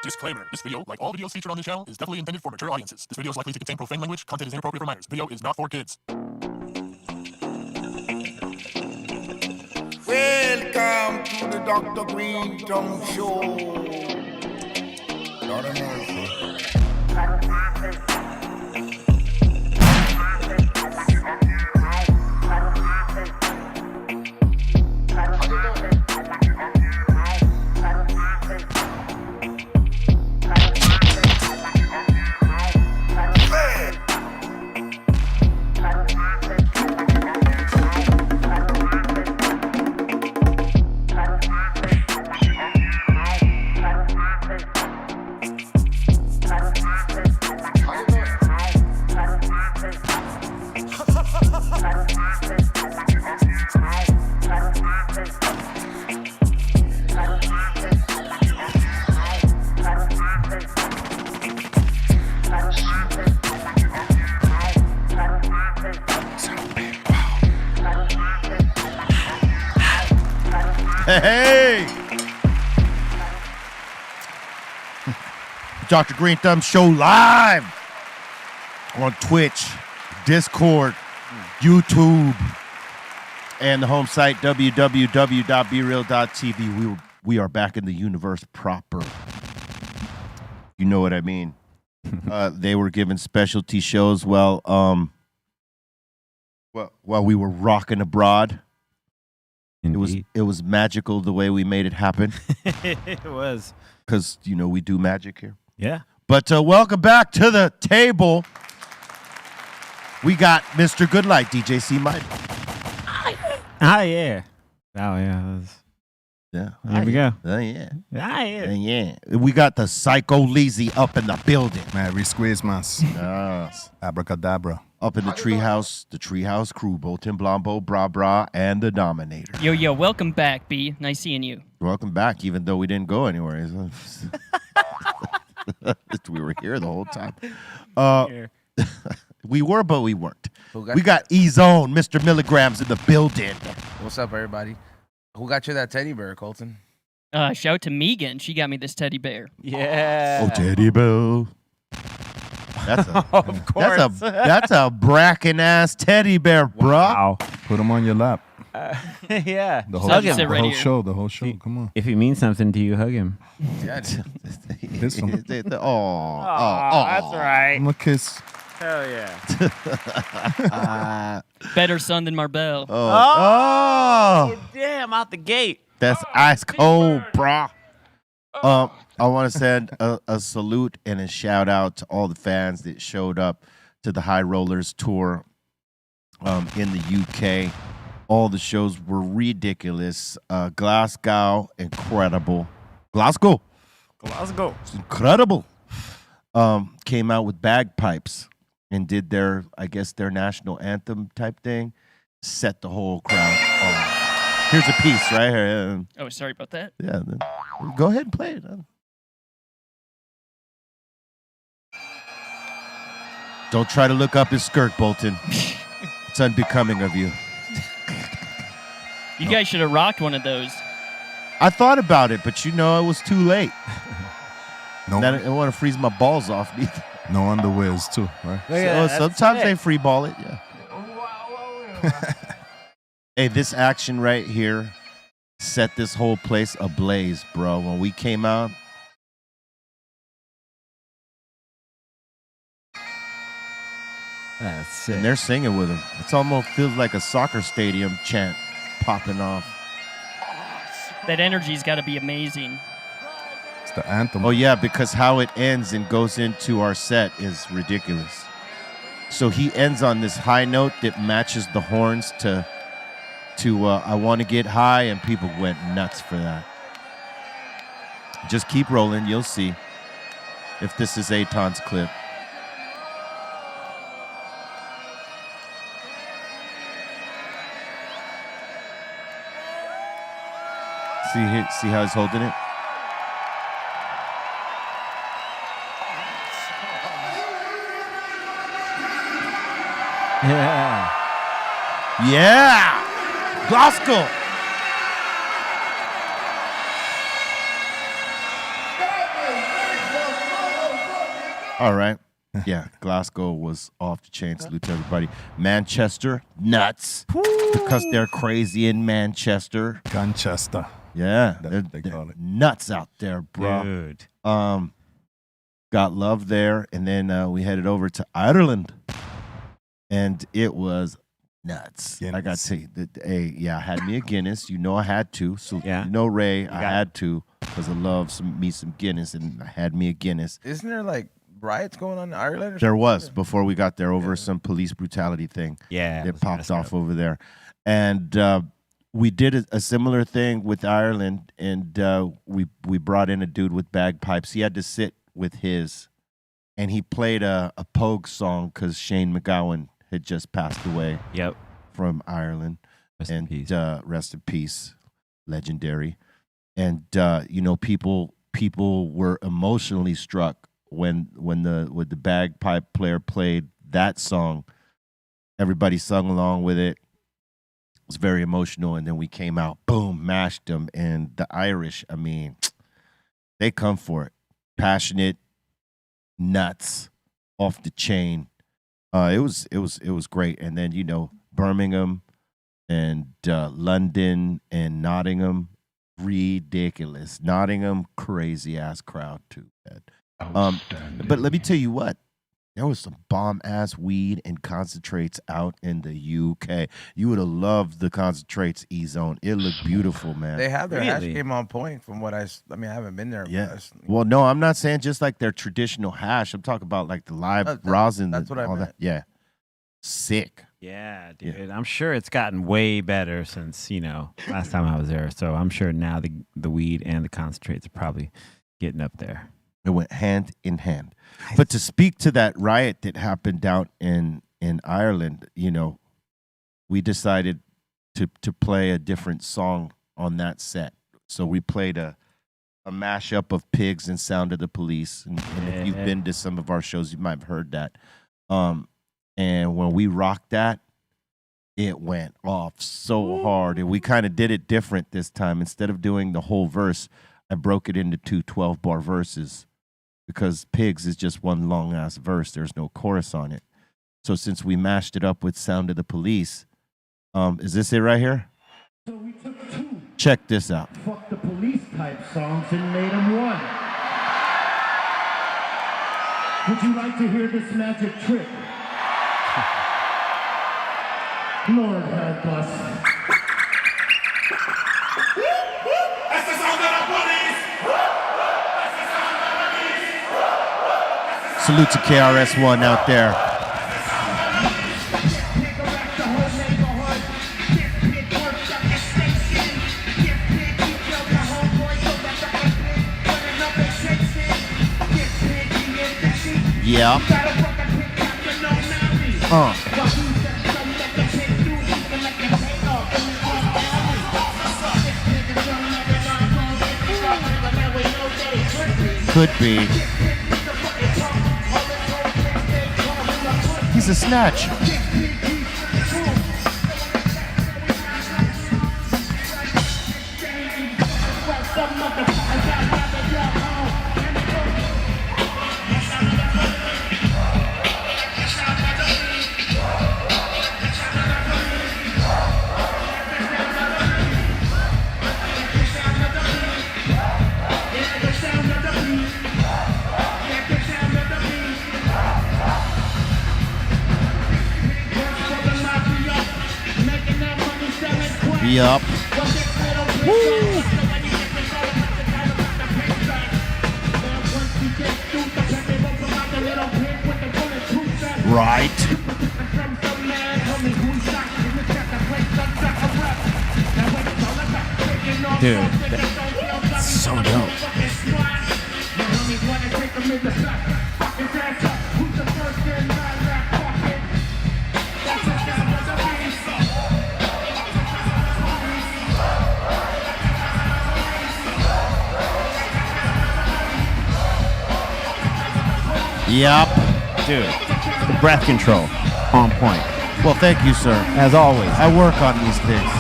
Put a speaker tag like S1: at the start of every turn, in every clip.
S1: Disclaimer. This video, like all videos featured on this channel, is definitely intended for mature audiences. This video is likely to contain profane language. Content is inappropriate for minors. Video is not for kids.
S2: Welcome to the Dr. Greenthumb Show. Lord of mercy.
S3: Hey! Dr. Greenthumb Show live on Twitch, Discord, YouTube, and the home site www.breal.tv. We are back in the universe proper. You know what I mean. They were given specialty shows while we were rocking abroad.
S4: Indeed.
S3: It was magical the way we made it happen.
S4: It was.
S3: Because, you know, we do magic here.
S4: Yeah.
S3: But welcome back to the table. We got Mr. Goodlight, DJ C. Mike.
S4: Ah, yeah. Oh, yeah.
S3: Yeah.
S4: Here we go.
S3: Oh, yeah.
S4: Ah, yeah.
S3: Yeah. We got the Psycho Lazy up in the building.
S5: Merry Christmas. Abracadabra.
S3: Up in the treehouse crew, Bolton, Blombo, Bra, and the Dominator.
S6: Yo, welcome back, B. Nice seeing you.
S3: Welcome back, even though we didn't go anywhere. We were here the whole time. We were, but we weren't. We got E-Zone, Mr. Milligrams in the building.
S7: What's up, everybody? Who got you that teddy bear, Colton?
S6: Shout out to Megan. She got me this teddy bear.
S4: Yeah.
S3: Oh, Teddy Bear. That's a,
S4: Of course.
S3: that's a bracken ass teddy bear, bruh.
S4: Wow.
S5: Put him on your lap.
S4: Yeah.
S5: The
S6: So I'll just sit right here.
S5: The whole show. Come on.
S4: If he means something to you, hug him.
S7: Yeah,
S5: Kiss him.
S3: Oh,
S4: That's right.
S5: I'm a kiss.
S4: Hell yeah.
S6: Better son than Marbell.
S3: Oh,
S4: Damn, out the gate.
S3: that's ice cold, bruh. I want to send a salute and a shout out to all the fans that showed up to the High Rollers tour in the UK. All the shows were ridiculous. Glasgow, incredible. Glasgow, it's incredible. Came out with bagpipes and did their national anthem type thing. Set the whole crowd on. Here's a piece right here.
S6: Oh, sorry about that.
S3: Yeah, go ahead and play it. Don't try to look up his skirt, Bolton. It's unbecoming of you.
S6: You guys should have rocked one of those.
S3: I thought about it, but you know, it was too late.
S5: No,
S3: And I didn't want to freeze my balls off either.
S5: no underwears too, right?
S3: So sometimes they free ball it, yeah. Hey, this action right here set this whole place ablaze, bro. When we came out,
S4: That's sick.
S3: and they're singing with him. It almost feels like a soccer stadium chant popping off.
S6: That energy's got to be amazing.
S5: It's the anthem.
S3: Oh, yeah, because how it ends and goes into our set is ridiculous. So he ends on this high note that matches the horns to I Want to Get High, and people went nuts for that. Just keep rolling. You'll see if this is Aton's clip. See how he's holding it?
S4: Yeah.
S3: Yeah! Glasgow! All right. Yeah, Glasgow was off the chain. Salute to everybody. Manchester, nuts. Because they're crazy in Manchester.
S5: Manchester.
S3: Yeah,
S5: That's what
S3: they're
S5: they call it.
S3: nuts out there, bro.
S4: Dude.
S3: Got love there, and then we headed over to Ireland, and it was nuts. I got to tell you, I had me a Guinness. You know I had to. So
S4: Yeah.
S3: you know, Ray, I had to because I love some Guinness, and I had me a Guinness.
S7: Isn't there like riots going on in Ireland? Or
S3: There
S7: something?
S3: was before we got there over some police brutality thing.
S4: Yeah.
S3: It popped off over there, and we did a similar thing with Ireland, and we brought in a dude with bagpipes. He had to sit with his, and he played a Pogue song because Shane McGowan had just passed away.
S4: Yep.
S3: From Ireland,
S4: Rest in peace.
S3: Rest in peace, legendary. And you know, people were emotionally struck when the bagpipe player played that song. Everybody sung along with it. It was very emotional, and then we came out, boom, mashed them. And the Irish, I mean, they come for it, passionate, nuts, off the chain. It was great. And then, you know, Birmingham and London and Nottingham, ridiculous. Nottingham, crazy ass crowd too. But let me tell you what, there was some bomb ass weed and concentrates out in the UK. You would have loved the concentrates E-Zone. It looked beautiful, man.
S7: They have their hash
S4: Really?
S7: game on point from what I mean, I haven't been there.
S3: Yeah.
S7: But
S3: Well, no, I'm not saying just like their traditional hash. I'm talking about like the live rosin.
S7: that's what I
S3: all
S7: meant.
S3: that. Yeah. Sick.
S4: Yeah,
S3: Yeah.
S4: dude. I'm sure it's gotten way better since, last time I was there. So I'm sure now the weed and the concentrates are probably getting up there.
S3: It went hand in hand. But to speak to that riot that happened down in Ireland, you know, we decided to play a different song on that set. So we played a mashup of Pigs and Sound of the Police. And if you've been to some of our shows, you might have heard that. And when we rocked that, it went off so hard. And we kind of did it different this time. Instead of doing the whole verse, I broke it into two 12-bar verses. Because Pigs is just one long-ass verse. There's no chorus on it. So since we mashed it up with Sound of the Police, is this it right here?
S8: So we took two
S3: Check this out.
S8: fuck the police type songs and made them one. Would you like to hear this magic trick? Lord help us.
S3: Salute to KRS-One out there. Yeah. Could be. He's a snatch. Yup. Right.
S4: Dude, that's so dope.
S3: Yup.
S4: Dude, the breath control on point.
S3: Well, thank you, sir.
S4: As always.
S3: I work on these things.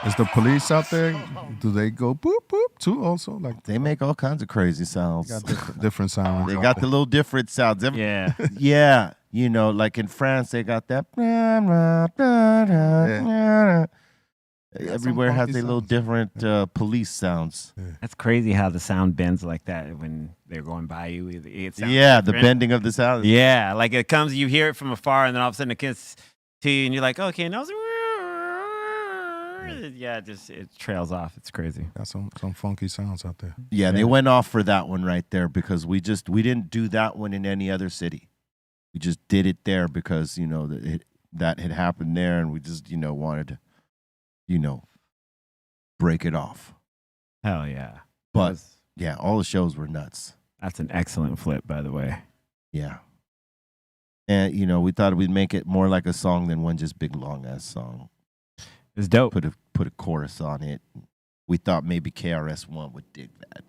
S5: Is the police out there? Do they go boop boop? too. Also, like
S3: They make all kinds of crazy sounds.
S5: got different sounds.
S3: They got the little different sounds.
S4: Yeah.
S3: Yeah, like in France, they got that. Everywhere has
S5: funky
S3: their little
S5: sounds.
S3: different police sounds.
S4: That's crazy how the sound bends like that when they're going by you. It sounds
S3: Yeah, the
S4: different.
S3: bending of the sound.
S4: Yeah, like it comes, you hear it from afar, and then all of a sudden it gets to you, and you're like, okay, now it's yeah, it trails off. It's crazy.
S5: Got some funky sounds out there.
S3: Yeah, they went off for that one right there because we didn't do that one in any other city. We just did it there because that had happened there, and we just wanted to break it off.
S4: Hell yeah.
S3: But yeah, all the shows were nuts.
S4: That's an excellent flip, by the way.
S3: Yeah. And we thought we'd make it more like a song than one just big long ass song.
S4: It's dope.
S3: Put a chorus on it. We thought maybe KRS-One would dig that.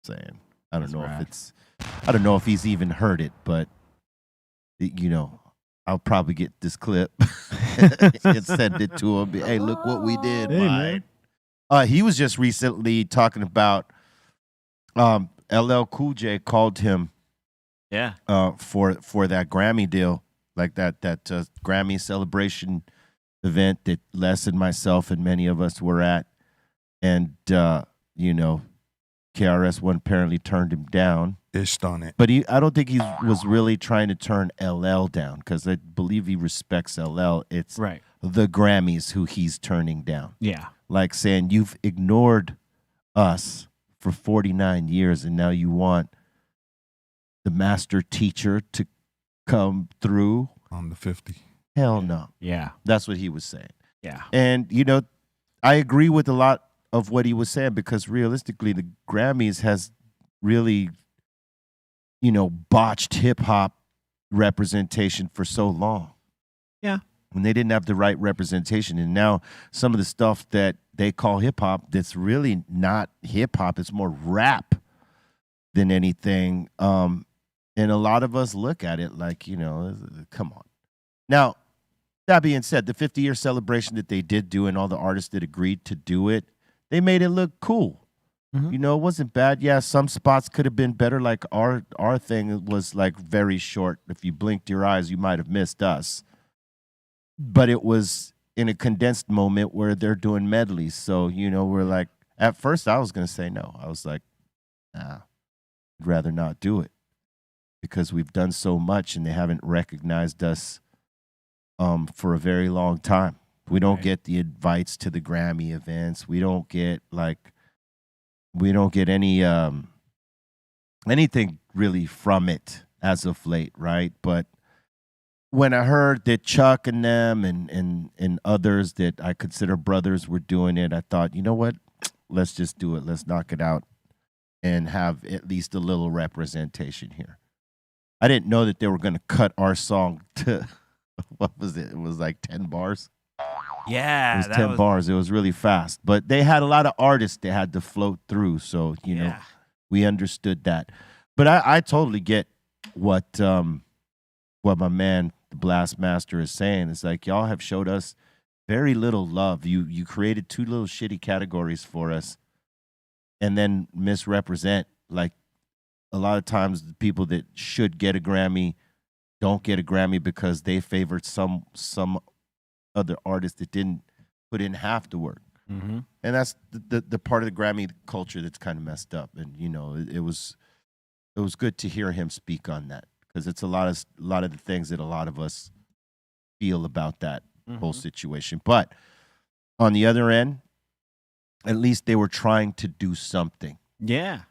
S3: Saying I don't know if he's even heard it, but I'll probably get this clip and send it to him. Hey, look what we did, man. He was just recently talking about LL Cool J called him
S4: Yeah.
S3: for that Grammy deal, like that Grammy celebration event that Les and myself and many of us were at. And KRS-One apparently turned him down.
S5: Ished on it.
S3: But I don't think he was really trying to turn LL down because I believe he respects LL. It's
S4: Right.
S3: the Grammys who he's turning down.
S4: Yeah.
S3: Like saying, you've ignored us for 49 years and now you want the master teacher to come through?
S5: On the 50.
S3: Hell no.
S4: Yeah.
S3: That's what he was saying.
S4: Yeah.
S3: And, I agree with a lot of what he was saying because realistically, the Grammys has really, botched hip hop representation for so long.
S4: Yeah.
S3: When they didn't have the right representation. And now some of the stuff that they call hip hop that's really not hip hop, it's more rap than anything. And a lot of us look at it like, come on. Now, that being said, the 50-year celebration that they did do and all the artists that agreed to do it, they made it look cool.
S4: Mhm.
S3: It wasn't bad. Yeah, some spots could have been better. Like our thing was like very short. If you blinked your eyes, you might have missed us. But it was in a condensed moment where they're doing medleys. So, we're like, at first I was going to say no. I was like, nah, I'd rather not do it because we've done so much and they haven't recognized us for a very long time. We don't get the invites to the Grammy events. We don't get any anything really from it as of late, right? But when I heard that Chuck and them and others that I consider brothers were doing it, I thought, you know what? Let's just do it. Let's knock it out and have at least a little representation here. I didn't know that they were going to cut our song to, what was it? It was like 10 bars.
S4: Yeah.
S3: It was 10 bars. It was really fast. But they had a lot of artists that had to float through. So, we understood that. But I totally get what my man, the Blast Master, is saying. It's like, y'all have showed us very little love. You created two little shitty categories for us and then misrepresent. Like, a lot of times the people that should get a Grammy don't get a Grammy because they favored some other artist that didn't put in half the work.
S4: Mm-hmm.
S3: And that's the part of the Grammy culture that's kind of messed up. And it was good to hear him speak on that because it's a lot of the things that a lot of us feel about that whole situation. But on the other end, at least they were trying to do something.
S4: Yeah.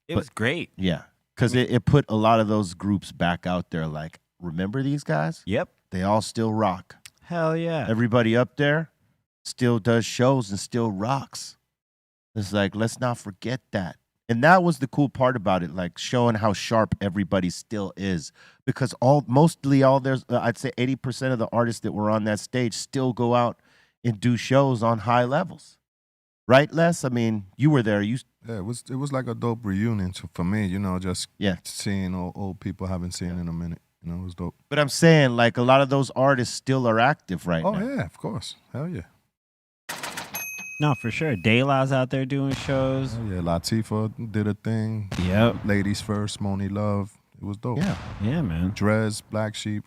S4: It was great.
S3: Yeah, because it put a lot of those groups back out there. Like, remember these guys?
S4: Yep.
S3: They all still rock.
S4: Hell yeah.
S3: Everybody up there still does shows and still rocks. It's like, let's not forget that. And that was the cool part about it, like showing how sharp everybody still is. Because there's I'd say 80% of the artists that were on that stage still go out and do shows on high levels. Right, Les? I mean, you were there.
S5: Yeah, it was like a dope reunion for me, just seeing old people I haven't seen in a minute. It was dope.
S3: But I'm saying, like, a lot of those artists still are active right now.
S5: Oh, yeah, of course. Hell yeah.
S4: No, for sure. De La's out there doing shows.
S5: Oh, yeah, Latifah did a thing.
S4: Yep.
S5: Ladies First, Moni Love. It was dope.
S3: Yeah.
S4: Yeah, man.
S5: Drez, Black Sheep,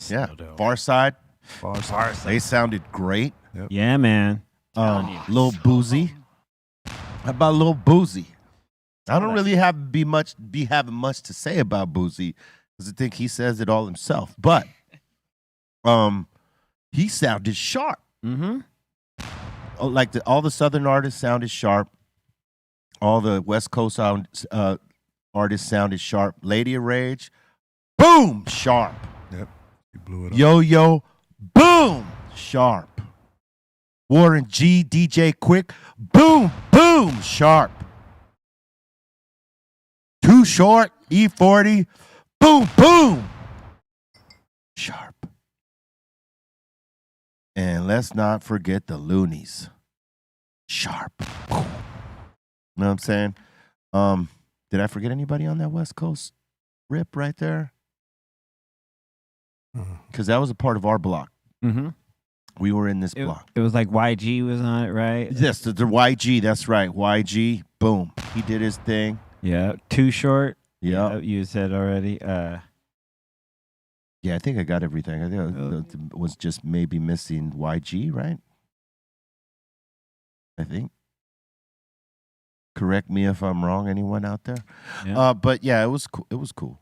S3: Yeah.
S4: So dope.
S3: Farside,
S5: Farside.
S3: they sounded great.
S4: Yeah, man.
S3: Lil Boozy. How about Lil Boozy? I don't really be having much to say about Boozy because I think he says it all himself. But he sounded sharp.
S4: Mm-hmm.
S3: Like all the Southern artists sounded sharp. All the West Coast artists sounded sharp. Lady of Rage, boom, sharp.
S5: Yep. He blew it up.
S3: Yo, boom, sharp. Warren G, DJ Quick, boom, boom, sharp. Too Short, E40, boom, boom, sharp. And let's not forget the Loonies, sharp. You know what I'm saying? Did I forget anybody on that West Coast rip right there? Because that was a part of our block.
S4: Mm-hmm.
S3: We were in this block.
S4: It was like YG was on it, right?
S3: Yes, the YG. That's right. YG. Boom. He did his thing.
S4: Yeah. Too Short.
S3: Yeah.
S4: You said already.
S3: Yeah, I think I got everything. I think it was just maybe missing YG, right? I think. Correct me if I'm wrong. Anyone out there?
S4: Yeah.
S3: But yeah, it was cool. It was cool.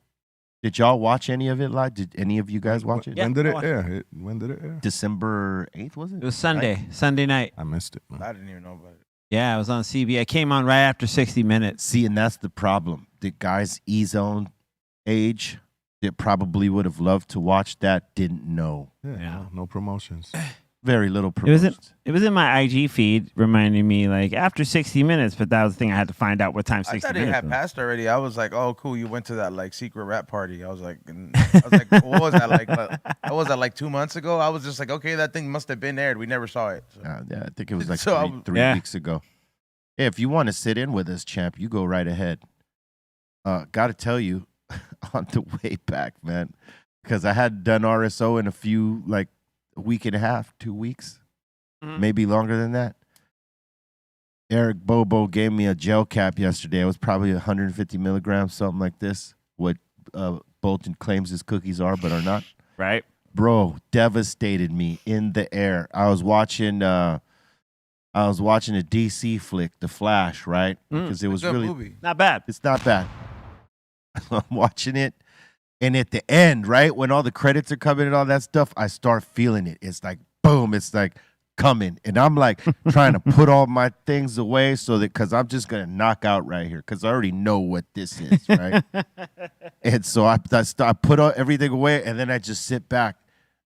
S3: Did y'all watch any of it live? Did any of you guys watch it?
S5: When did it air? When did it air?
S3: December 8th, was it?
S4: It was Sunday. Sunday night.
S5: I missed it, man.
S7: I didn't even know about it.
S4: Yeah, it was on CB. I came on right after 60 Minutes.
S3: See, and that's the problem. The guys E-Zone age that probably would have loved to watch that didn't know.
S5: Yeah. No promotions.
S3: Very little promotions.
S4: It was in my IG feed, reminding me like after 60 Minutes, but that was the thing I had to find out what time 60
S7: I thought
S4: Minutes
S7: it had
S4: was.
S7: passed already. I was like, oh, cool. You went to that like secret rap party. I was like, what was that like? What was that like 2 months ago? I was just like, okay, that thing must have been aired. We never saw it. So.
S3: Yeah, I think it was like
S7: So
S3: three weeks ago. Hey, if you want to sit in with us, champ, you go right ahead. Got to tell you, on the way back, man, because I had done RSO in a few, like a week and a half, 2 weeks, maybe longer than that. Eric Bobo gave me a gel cap yesterday. It was probably 150 milligrams, something like this. What Bolton claims his cookies are, but are not.
S4: Right.
S3: Bro, devastated me in the air. I was watching a DC flick, The Flash, right? Because it was
S7: Good
S3: really
S7: movie.
S4: Not bad.
S3: It's not bad. I'm watching it, and at the end, right when all the credits are coming and all that stuff, I start feeling it. It's like boom, it's like coming, and I'm like trying to put all my things away so that because I'm just gonna knock out right here because I already know what this is, right? And so I put everything away, and then I just sit back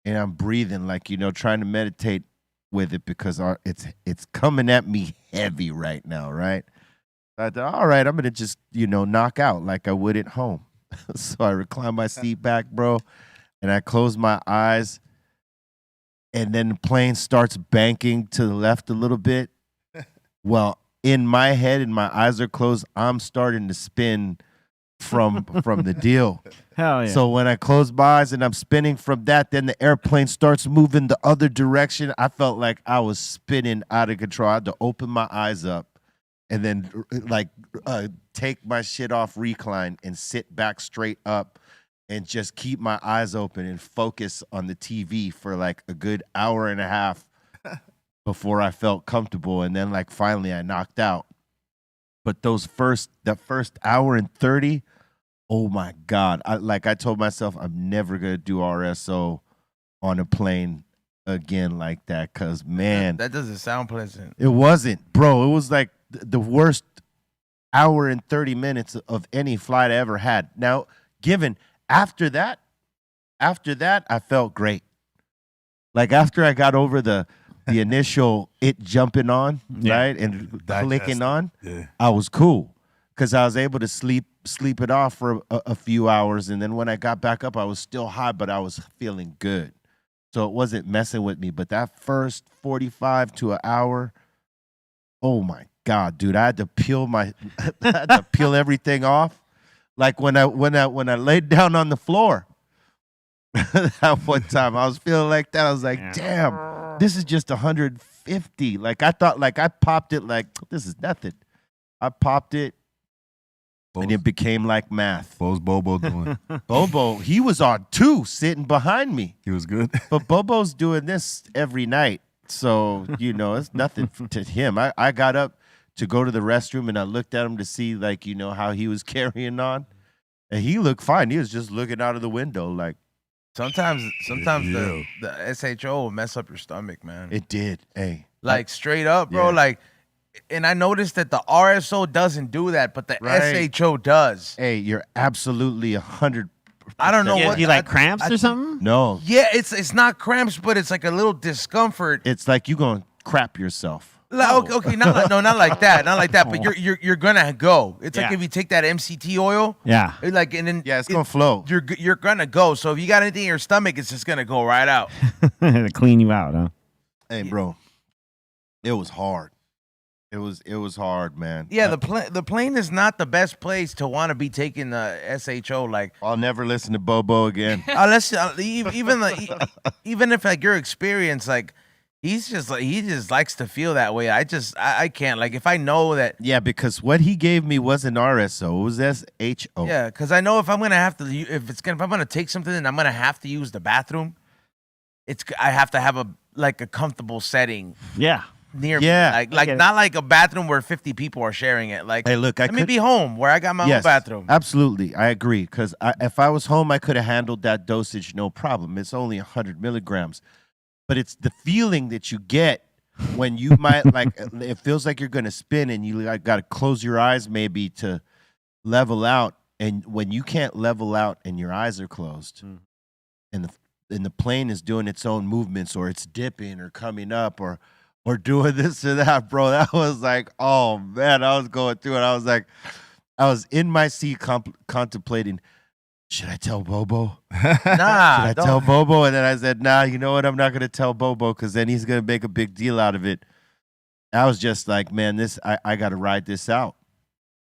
S3: and I'm breathing like trying to meditate with it because it's coming at me heavy right now, right? I thought, all right, I'm gonna just knock out like I would at home. So I recline my seat back, bro, and I close my eyes, and then the plane starts banking to the left a little bit. Well, in my head, and my eyes are closed, I'm starting to spin from the deal.
S4: Hell yeah.
S3: So when I close my eyes and I'm spinning from that, then the airplane starts moving the other direction. I felt like I was spinning out of control. I had to open my eyes up and then take my shit off recline and sit back straight up and just keep my eyes open and focus on the TV for like a good hour and a half before I felt comfortable. And then finally I knocked out. But that first hour and 30, oh my God. I told myself I'm never going to do RSO on a plane again like that because, man.
S7: That doesn't sound pleasant.
S3: It wasn't, bro. It was like the worst hour and 30 minutes of any flight I ever had. Now, given after that, I felt great. Like after I got over the initial it jumping on, right, and clicking on, I was cool because I was able to sleep it off for a few hours, and then when I got back up, I was still high, but I was feeling good. So it wasn't messing with me. But that first 45 to an hour, oh my God, dude, I had to peel everything off. Like when I laid down on the floor that one time, I was feeling like that. I was like, damn, this is just 150. Like I thought, like I popped it like this is nothing. I popped it and it became like math.
S5: What was Bobo doing?
S3: Bobo, he was on 2 sitting behind me.
S5: He was good.
S3: But Bobo's doing this every night. So, you know, it's nothing to him. I got up to go to the restroom and I looked at him to see, like, you know, how he was carrying on. And he looked fine. He was just looking out of the window like.
S7: Sometimes
S5: Yeah.
S7: the SHO will mess up your stomach, man.
S3: It did. Hey.
S7: Like straight up, bro.
S3: Yeah.
S7: Like, and I noticed that the RSO doesn't do that, but the
S3: Right.
S7: SHO does.
S3: Hey, you're absolutely 100.
S7: I don't know
S4: Yeah,
S7: what
S4: you like cramps or something?
S3: No.
S7: Yeah, it's not cramps, but it's like a little discomfort.
S3: It's like you going to crap yourself.
S7: Like, okay, not like that, not like that. But you're gonna go. It's like
S4: Yeah.
S7: if you take that MCT oil,
S4: Yeah.
S7: like and then
S3: Yeah, it's going to flow.
S7: you're gonna go. So if you got anything in your stomach, it's just gonna go right out.
S4: To clean you out, huh?
S3: Hey, bro. It was hard. It was hard, man.
S7: Yeah, the plane is not the best place to want to be taking the SHO. Like,
S3: I'll never listen to Bobo again.
S7: unless even if like your experience, like he just likes to feel that way. I can't. Like if I know that.
S3: Yeah, because what he gave me wasn't RSO. It was SHO.
S7: Yeah, because I know if I'm gonna take something and I'm gonna have to use the bathroom, I have to have a comfortable setting
S4: Yeah.
S7: near
S3: Yeah.
S7: me. Like not like a bathroom where 50 people are sharing it. Like,
S3: Hey, look,
S7: let me be home where I got my own bathroom.
S3: Absolutely. I agree. Because if I was home, I could have handled that dosage no problem. It's only 100 milligrams. But it's the feeling that you get when you might, like, it feels like you're going to spin and you got to close your eyes maybe to level out. And when you can't level out and your eyes are closed and the plane is doing its own movements or it's dipping or coming up or doing this or that, bro, that was like, oh, man, I was going through it. I was like, I was in my seat contemplating, should I tell Bobo?
S7: Nah,
S3: Should I tell Bobo? And then I said, nah, you know what? I'm not going to tell Bobo because then he's going to make a big deal out of it. I was just like, man, I got to ride this out.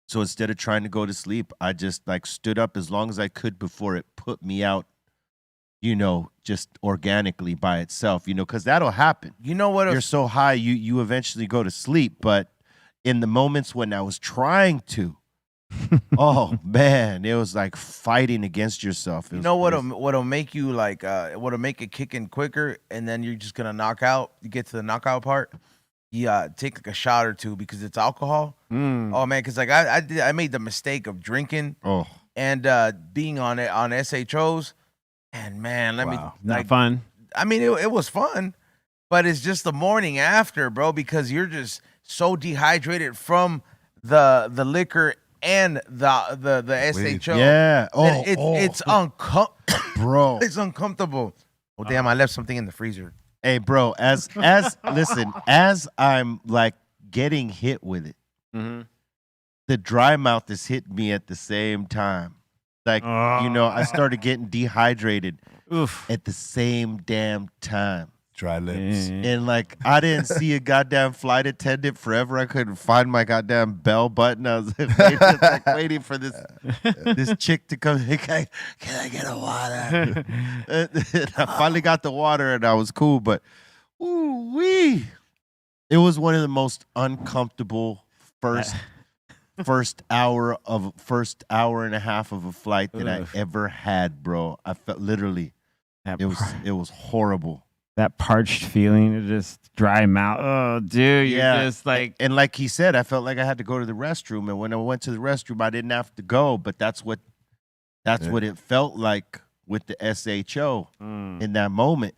S3: So instead of trying to go to sleep, I just like stood up as long as I could before it put me out, you know, just organically by itself, you know, because that'll happen.
S7: You know what?
S3: You're so high, you eventually go to sleep. But in the moments when I was trying to, oh man, it was like fighting against yourself.
S7: You know what'll make you like what'll make it kick in quicker, and then you're just gonna knock out. You get to the knockout part. You take like a shot or two because it's alcohol. Oh man, because like I made the mistake of drinking and being on SHOs, and man, let me
S4: Not fun.
S7: I mean, it was fun, but it's just the morning after, bro, because you're just so dehydrated from the liquor and the SHO.
S3: Yeah.
S7: It's uncomfortable,
S3: bro.
S7: It's uncomfortable. Oh damn! I left something in the freezer.
S3: Hey, bro, as listen, as I'm like getting hit with it, the dry mouth is hitting me at the same time. Like, you know, I started getting dehydrated at the same damn time.
S5: Dry lips.
S3: And like, I didn't see a goddamn flight attendant forever. I couldn't find my goddamn bell button. I was waiting for this chick to come. Hey, can I get a water? And I finally got the water and I was cool. But, ooh-wee. It was one of the most uncomfortable first hour and a half of a flight that I ever had, bro. I felt literally, it was horrible.
S4: That parched feeling of just dry mouth. Oh, dude, you're just like.
S3: And like he said, I felt like I had to go to the restroom. And when I went to the restroom, I didn't have to go. But that's what it felt like with the SHO in that moment.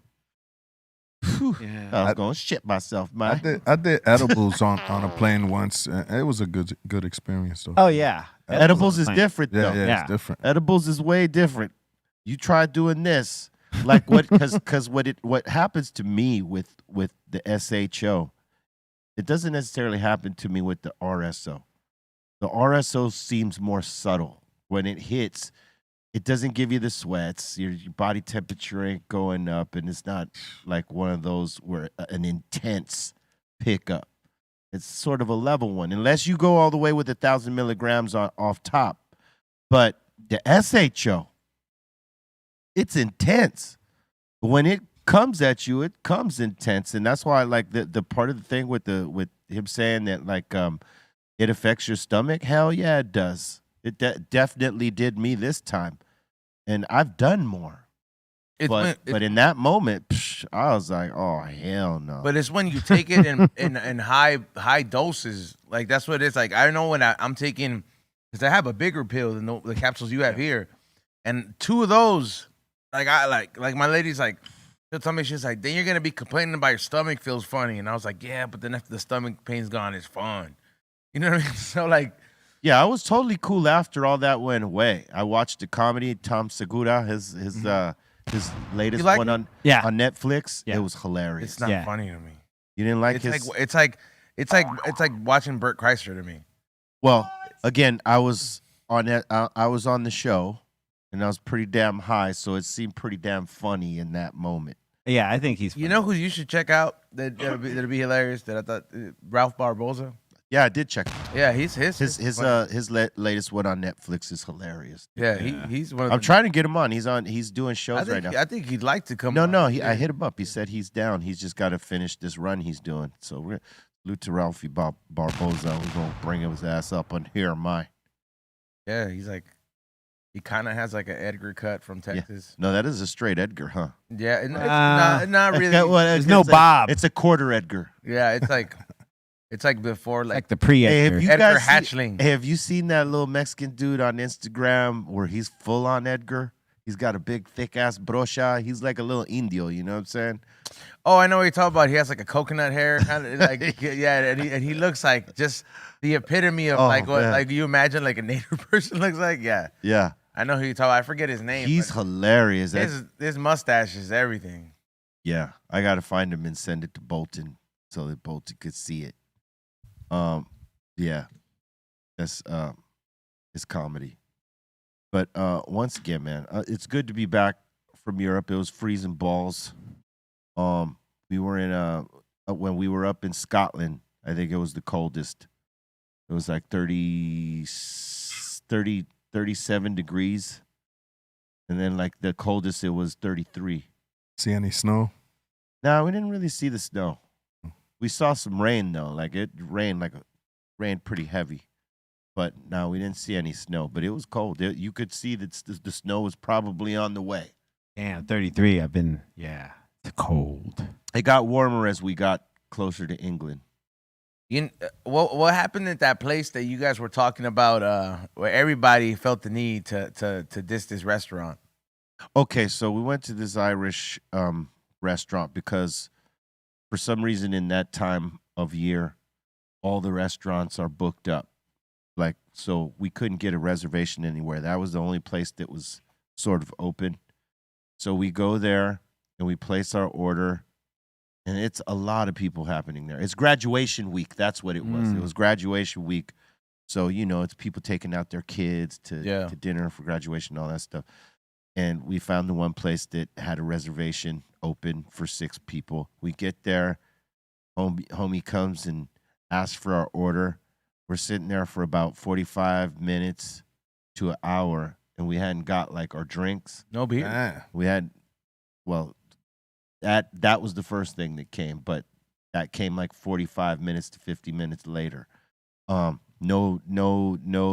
S3: I was going to shit myself, man.
S5: I did edibles on a plane once. It was a good experience, though.
S4: Oh, yeah.
S3: Edibles is different, though.
S5: Yeah, it's different.
S3: Edibles is way different. You try doing this. Like what? Because what happens to me with the SHO, it doesn't necessarily happen to me with the RSO. The RSO seems more subtle. When it hits, it doesn't give you the sweats. Your body temperature ain't going up, and it's not like one of those where an intense pickup. It's sort of a level one, unless you go all the way with 1,000 milligrams off top. But the SHO. It's intense. When it comes at you, it comes intense, and that's why like the part of the thing with him saying that like it affects your stomach. Hell yeah, it does. It definitely did me this time, and I've done more. But in that moment, I was like, oh hell no.
S7: But it's when you take it in high doses. Like that's what it's like. I know when I'm taking, because I have a bigger pill than the capsules you have here, and 2 of those, like I like my lady's like, she'll tell me, she's like, then you're gonna be complaining about your stomach feels funny, and I was like, yeah, but then after the stomach pain's gone, it's fun. You know what I mean? So like.
S3: Yeah, I was totally cool after all that went away. I watched the comedy, Tom Segura, his latest one on Netflix. Yeah. It was hilarious.
S7: It's not funny to me.
S3: You didn't like
S7: it's like watching Bert Kreischer to me.
S3: Well, again, I was on the show, and I was pretty damn high, so it seemed pretty damn funny in that moment.
S4: Yeah, I think he's funny.
S7: You know who you should check out that'll be hilarious? That I thought Ralph Barboza.
S3: Yeah, I did check.
S7: Yeah, his
S3: latest one on Netflix is hilarious.
S7: Yeah, he's one of
S3: I'm trying to get him on. He's doing shows right now.
S7: I think he'd like to come.
S3: No, I hit him up. He said he's down. He's just got to finish this run he's doing. So we're salute to Ralphie Barboza. We're gonna bring his ass up on here,
S7: Yeah, he's like, he kind of has like an Edgar cut from Texas.
S3: Yeah. No, that is a straight Edgar, huh?
S7: Yeah, it's not really.
S4: There's no Bob.
S3: It's a quarter Edgar.
S7: Yeah, it's like. It's like before, like
S4: the pre-Edgar.
S7: Edgar Hatchling.
S3: Have you seen that little Mexican dude on Instagram where he's full on Edgar? He's got a big, thick ass brocha. He's like a little indio. You know what I'm saying?
S7: Oh, I know what you're talking about. He has like a coconut hair, kind of like and he looks like just the epitome of like what like you imagine like a native person looks like. Yeah.
S3: Yeah.
S7: I know who you're talking about. I forget his name.
S3: He's hilarious.
S7: His mustache is everything.
S3: Yeah, I gotta find him and send it to Bolton so that Bolton could see it. Yeah, that's it's comedy. But once again, man, it's good to be back from Europe. It was freezing balls. We were in when we were up in Scotland, I think it was the coldest. It was like 37 degrees. And then like the coldest it was 33.
S5: See any snow?
S3: No, we didn't really see the snow. We saw some rain though, like it rained pretty heavy, but no, we didn't see any snow. But it was cold. You could see that the snow was probably on the way.
S4: Damn, 33. It's cold.
S3: It got warmer as we got closer to England.
S7: What happened at that place that you guys were talking about, where everybody felt the need to diss this restaurant?
S3: Okay, so we went to this Irish restaurant because. For some reason, in that time of year, all the restaurants are booked up. Like, so we couldn't get a reservation anywhere. That was the only place that was sort of open. So we go there and we place our order, and it's a lot of people happening there. It's graduation week. That's what it was. It was graduation week. So, it's people taking out their kids to dinner for graduation, all that stuff. And we found the one place that had a reservation open for 6 people. We get there, homie comes and asks for our order. We're sitting there for about 45 minutes to an hour, and we hadn't got like our drinks.
S7: No beer.
S3: We had, that was the first thing that came, but that came like 45 minutes to 50 minutes later. No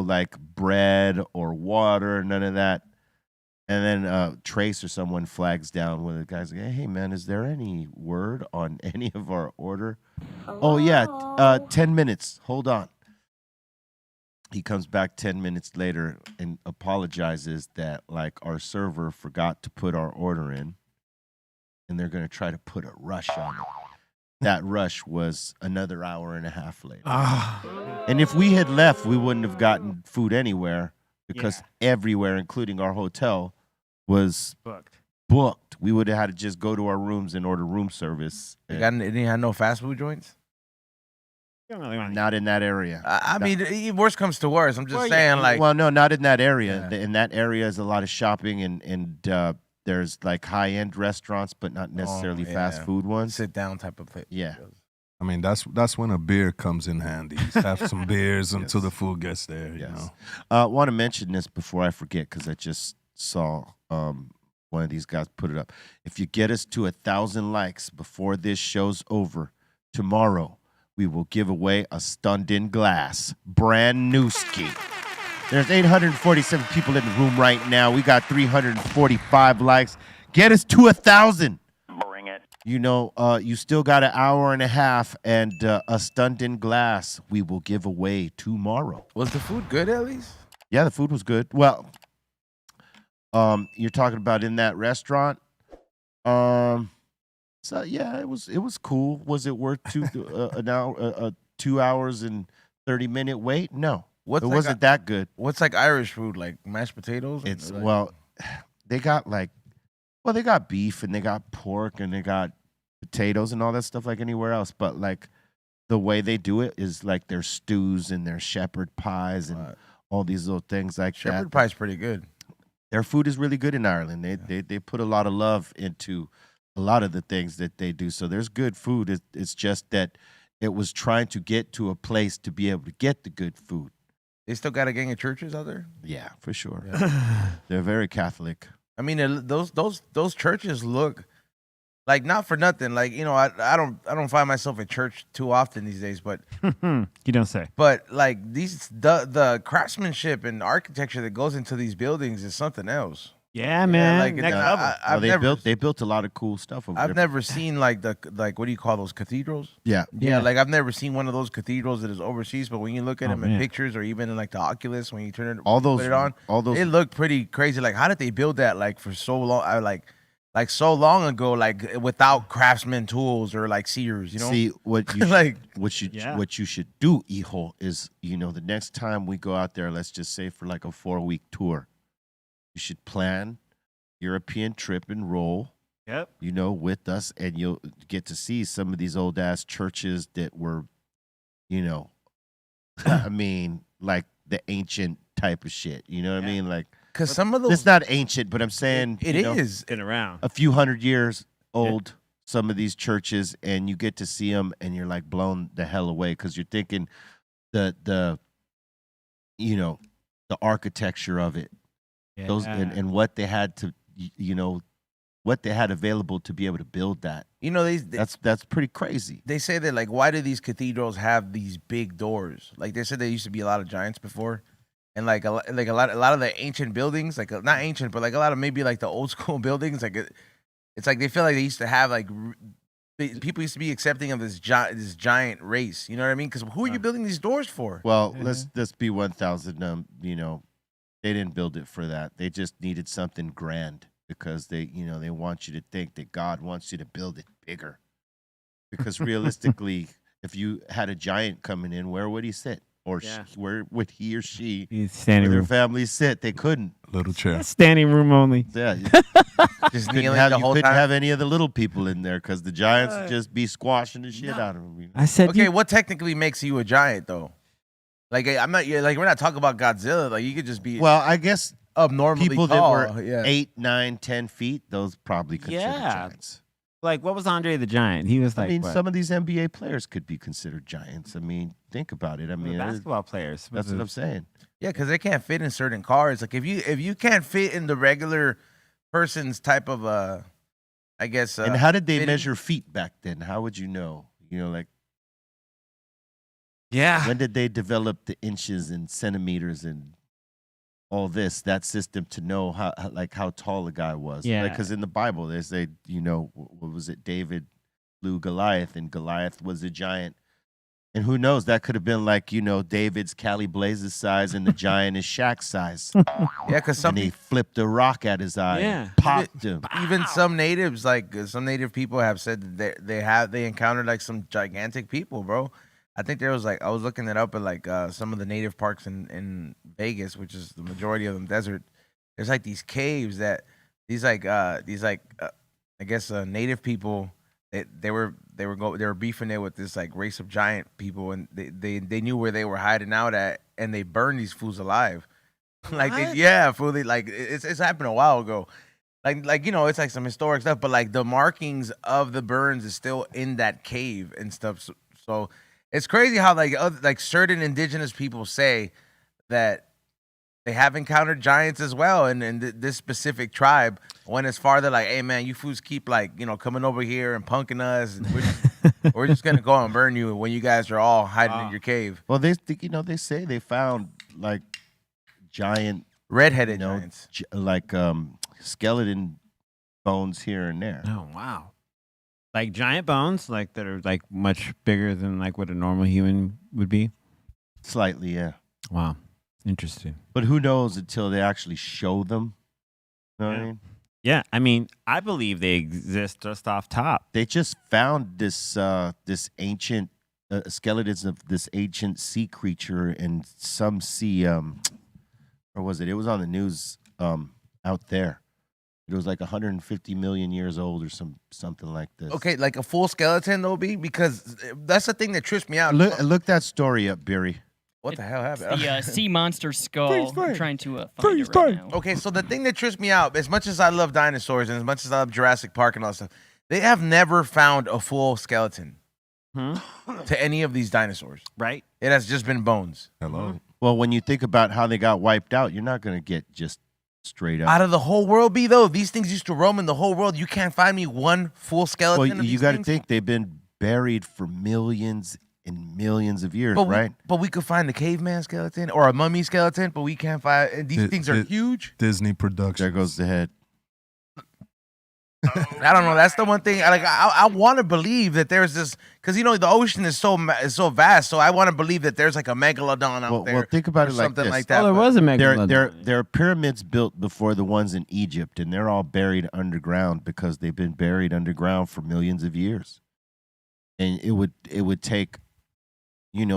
S3: like bread or water, none of that. And then Trace or someone flags down with the guys like, hey, man, is there any word on any of our order? Hello? Oh, yeah, 10 minutes. Hold on. He comes back 10 minutes later and apologizes that, like, our server forgot to put our order in, and they're going to try to put a rush on it. That rush was another hour and a half later. And if we had left, we wouldn't have gotten food anywhere. Because everywhere, including our hotel, was booked. We would have had to just go to our rooms and order room service.
S7: They had no fast food joints?
S3: Not in that area.
S7: I mean, worst comes to worst. I'm just saying, like...
S3: Well, no, not in that area. Yeah. In that area is a lot of shopping, and there's, like, high-end restaurants, but not necessarily fast food ones.
S7: Sit-down type of place.
S3: Yeah.
S5: I mean, that's when a beer comes in handy. You have some beers until the food gets there. You know.
S3: I want to mention this before I forget because I just saw One of these guys put it up. If you get us to 1,000 likes before this show's over tomorrow, we will give away a Stunned in Glass brand new ski. There's 847 people in the room right now. We got 345 likes. Get us to 1,000.
S9: Bring it.
S3: You know, you still got an hour and a half, and a Stunned in Glass we will give away tomorrow.
S7: Was the food good at least?
S3: Yeah, the food was good. Well, you're talking about in that restaurant. So yeah, it was cool. Was it worth 2 hours and 30-minute wait? No, it wasn't that good.
S7: What's like Irish food, like mashed potatoes?
S3: It's
S7: like,
S3: they got they got beef and they got pork and they got potatoes and all that stuff like anywhere else. But like the way they do it is like their stews and their shepherd pies and all these little things like that.
S7: Shepherd pie's pretty good.
S3: Their food is really good in Ireland. They put a lot of love into a lot of the things that they do. So there's good food. It's just that it was trying to get to a place to be able to get the good food.
S7: They still got a gang of churches out there?
S3: Yeah, for sure. Yeah. They're very Catholic.
S7: I mean, those churches look like, not for nothing. Like, you know, I don't find myself at church too often these days, but
S4: You don't say.
S7: But like the craftsmanship and architecture that goes into these buildings is something else.
S4: Yeah, man.
S7: Like
S4: Next level.
S3: They built a lot of cool stuff over there.
S7: I've never seen like what do you call those cathedrals?
S3: Yeah.
S7: Yeah, like I've never seen one of those cathedrals that is overseas, but when you look at them in
S4: man.
S7: pictures or even in like the Oculus, when you turn it,
S3: All those-
S7: put it on,
S3: all those-
S7: it looked pretty crazy. Like, how did they build that like for so long? Like so long ago, like without craftsman tools or like seers, you know?
S3: See what you
S7: Like-
S3: what you should do, Iho, is the next time we go out there, let's just say for like a 4-week tour, you should plan European trip and roll.
S4: Yep.
S3: With us, and you'll get to see some of these old ass churches that were, I mean, like the ancient type of shit. You know what I mean? Like,
S7: because some of those,
S3: it's not ancient, but I'm saying
S7: it is
S4: Been around.
S3: a few hundred years old. Some of these churches, and you get to see them, and you're like blown the hell away because you're thinking the architecture of it, those and what they had to, what they had available to be able to build that. That's pretty crazy.
S7: They say that, like, why do these cathedrals have these big doors? Like, they said there used to be a lot of giants before, and like a lot of the ancient buildings, like not ancient, but like a lot of maybe like the old school buildings, like it's like they feel like they used to have like people used to be accepting of this giant race. You know what I mean? Because who are you building these doors for?
S3: Well, let's be 1,000. They didn't build it for that. They just needed something grand because they want you to think that God wants you to build it bigger. Because realistically, if you had a giant coming in, where would he sit? Or where would he or she
S4: standing
S3: or their
S4: room.
S3: family sit? They couldn't.
S5: Little chair.
S4: Standing room only.
S3: Yeah.
S7: Just
S3: couldn't
S7: kneeling
S3: have,
S7: the
S3: you
S7: whole
S3: couldn't
S7: time.
S3: have any of the little people in there because the giants would just be squashing the shit out of them.
S4: I said,
S7: Okay, what technically makes you a giant though? Like, I'm not like, we're not talking about Godzilla. Like, you could just be
S3: Well, I guess
S7: abnormally
S3: people
S7: tall.
S3: that were
S7: yeah.
S3: 8, 9, 10 feet, those probably considered giants.
S4: Like, what was Andre the Giant? He was like,
S3: I mean,
S4: what?
S3: some of these NBA players could be considered giants. I mean, think about it. I mean,
S4: basketball players.
S3: that's what I'm saying.
S7: Yeah, because they can't fit in certain cars. Like, if you can't fit in the regular person's type of I guess.
S3: And how did they
S7: fitting-
S3: measure feet back then? How would you know? Like,
S4: Yeah.
S3: when did they develop the inches and centimeters and all that system to know how tall a guy was?
S4: Yeah.
S3: Because in the Bible, they say, what was it? David slew Goliath, and Goliath was a giant. And who knows? That could have been like, David's Cali Blaze's size and the giant is Shaq's size.
S7: Yeah, because
S3: And they flipped a rock at his eye,
S4: Yeah.
S3: and popped him.
S7: even some natives, like some native people, have said that they encountered like some gigantic people, bro. I think there was like, I was looking it up at like some of the native parks in Vegas, which is the majority of them desert. There's like these caves that these I guess native people, they were beefing it with this like race of giant people, and they knew where they were hiding out at, and they burned these fools alive. Like it's happened a while ago. Like it's like some historic stuff, but like the markings of the burns is still in that cave and stuff. So it's crazy how like certain indigenous people say that they have encountered giants as well, and this specific tribe went as far. They're like, hey man, you fools keep like coming over here and punking us, and we're just gonna go and burn you when you guys are all hiding in your cave.
S3: Well, they say they found like giant
S7: redheaded giants,
S3: like skeleton bones here and there.
S4: Oh wow. Like giant bones, like that are like much bigger than like what a normal human would be.
S3: Slightly, yeah.
S4: Wow, interesting.
S3: But who knows until they actually show them? You know what I mean?
S4: Yeah, I mean, I believe they exist just off top.
S3: They just found this ancient skeletons of this ancient sea creature in some sea. Or was it? It was on the news out there. It was like 150 million years old or something like this.
S7: Okay, like a full skeleton though, because that's the thing that trips me out.
S3: Look that story up, Beery.
S7: What the hell happened?
S6: The sea monster skull. I'm trying to find it right now.
S7: Okay, so the thing that trips me out, as much as I love dinosaurs and as much as I love Jurassic Park and all that stuff, they have never found a full skeleton to any of these dinosaurs.
S4: Right?
S7: It has just been bones.
S5: Hello.
S3: Well, when you think about how they got wiped out, you're not going to get just straight up.
S7: Out of the whole world, B, though, these things used to roam in the whole world. You can't find me one full skeleton.
S3: Well, you got to think they've been buried for millions and millions of years, right?
S7: But we could find a caveman skeleton or a mummy skeleton, but we can't find. And these things are huge.
S5: Disney Productions.
S3: There goes the head.
S7: I don't know. That's the one thing. I want to believe that there's this, because the ocean is so vast. So I want to believe that there's like a megalodon out there.
S3: Well, think about it like
S7: something
S3: this.
S7: like that.
S4: Oh, there was a megalodon.
S3: There are pyramids built before the ones in Egypt, and they're all buried underground because they've been buried underground for millions of years. And it would take,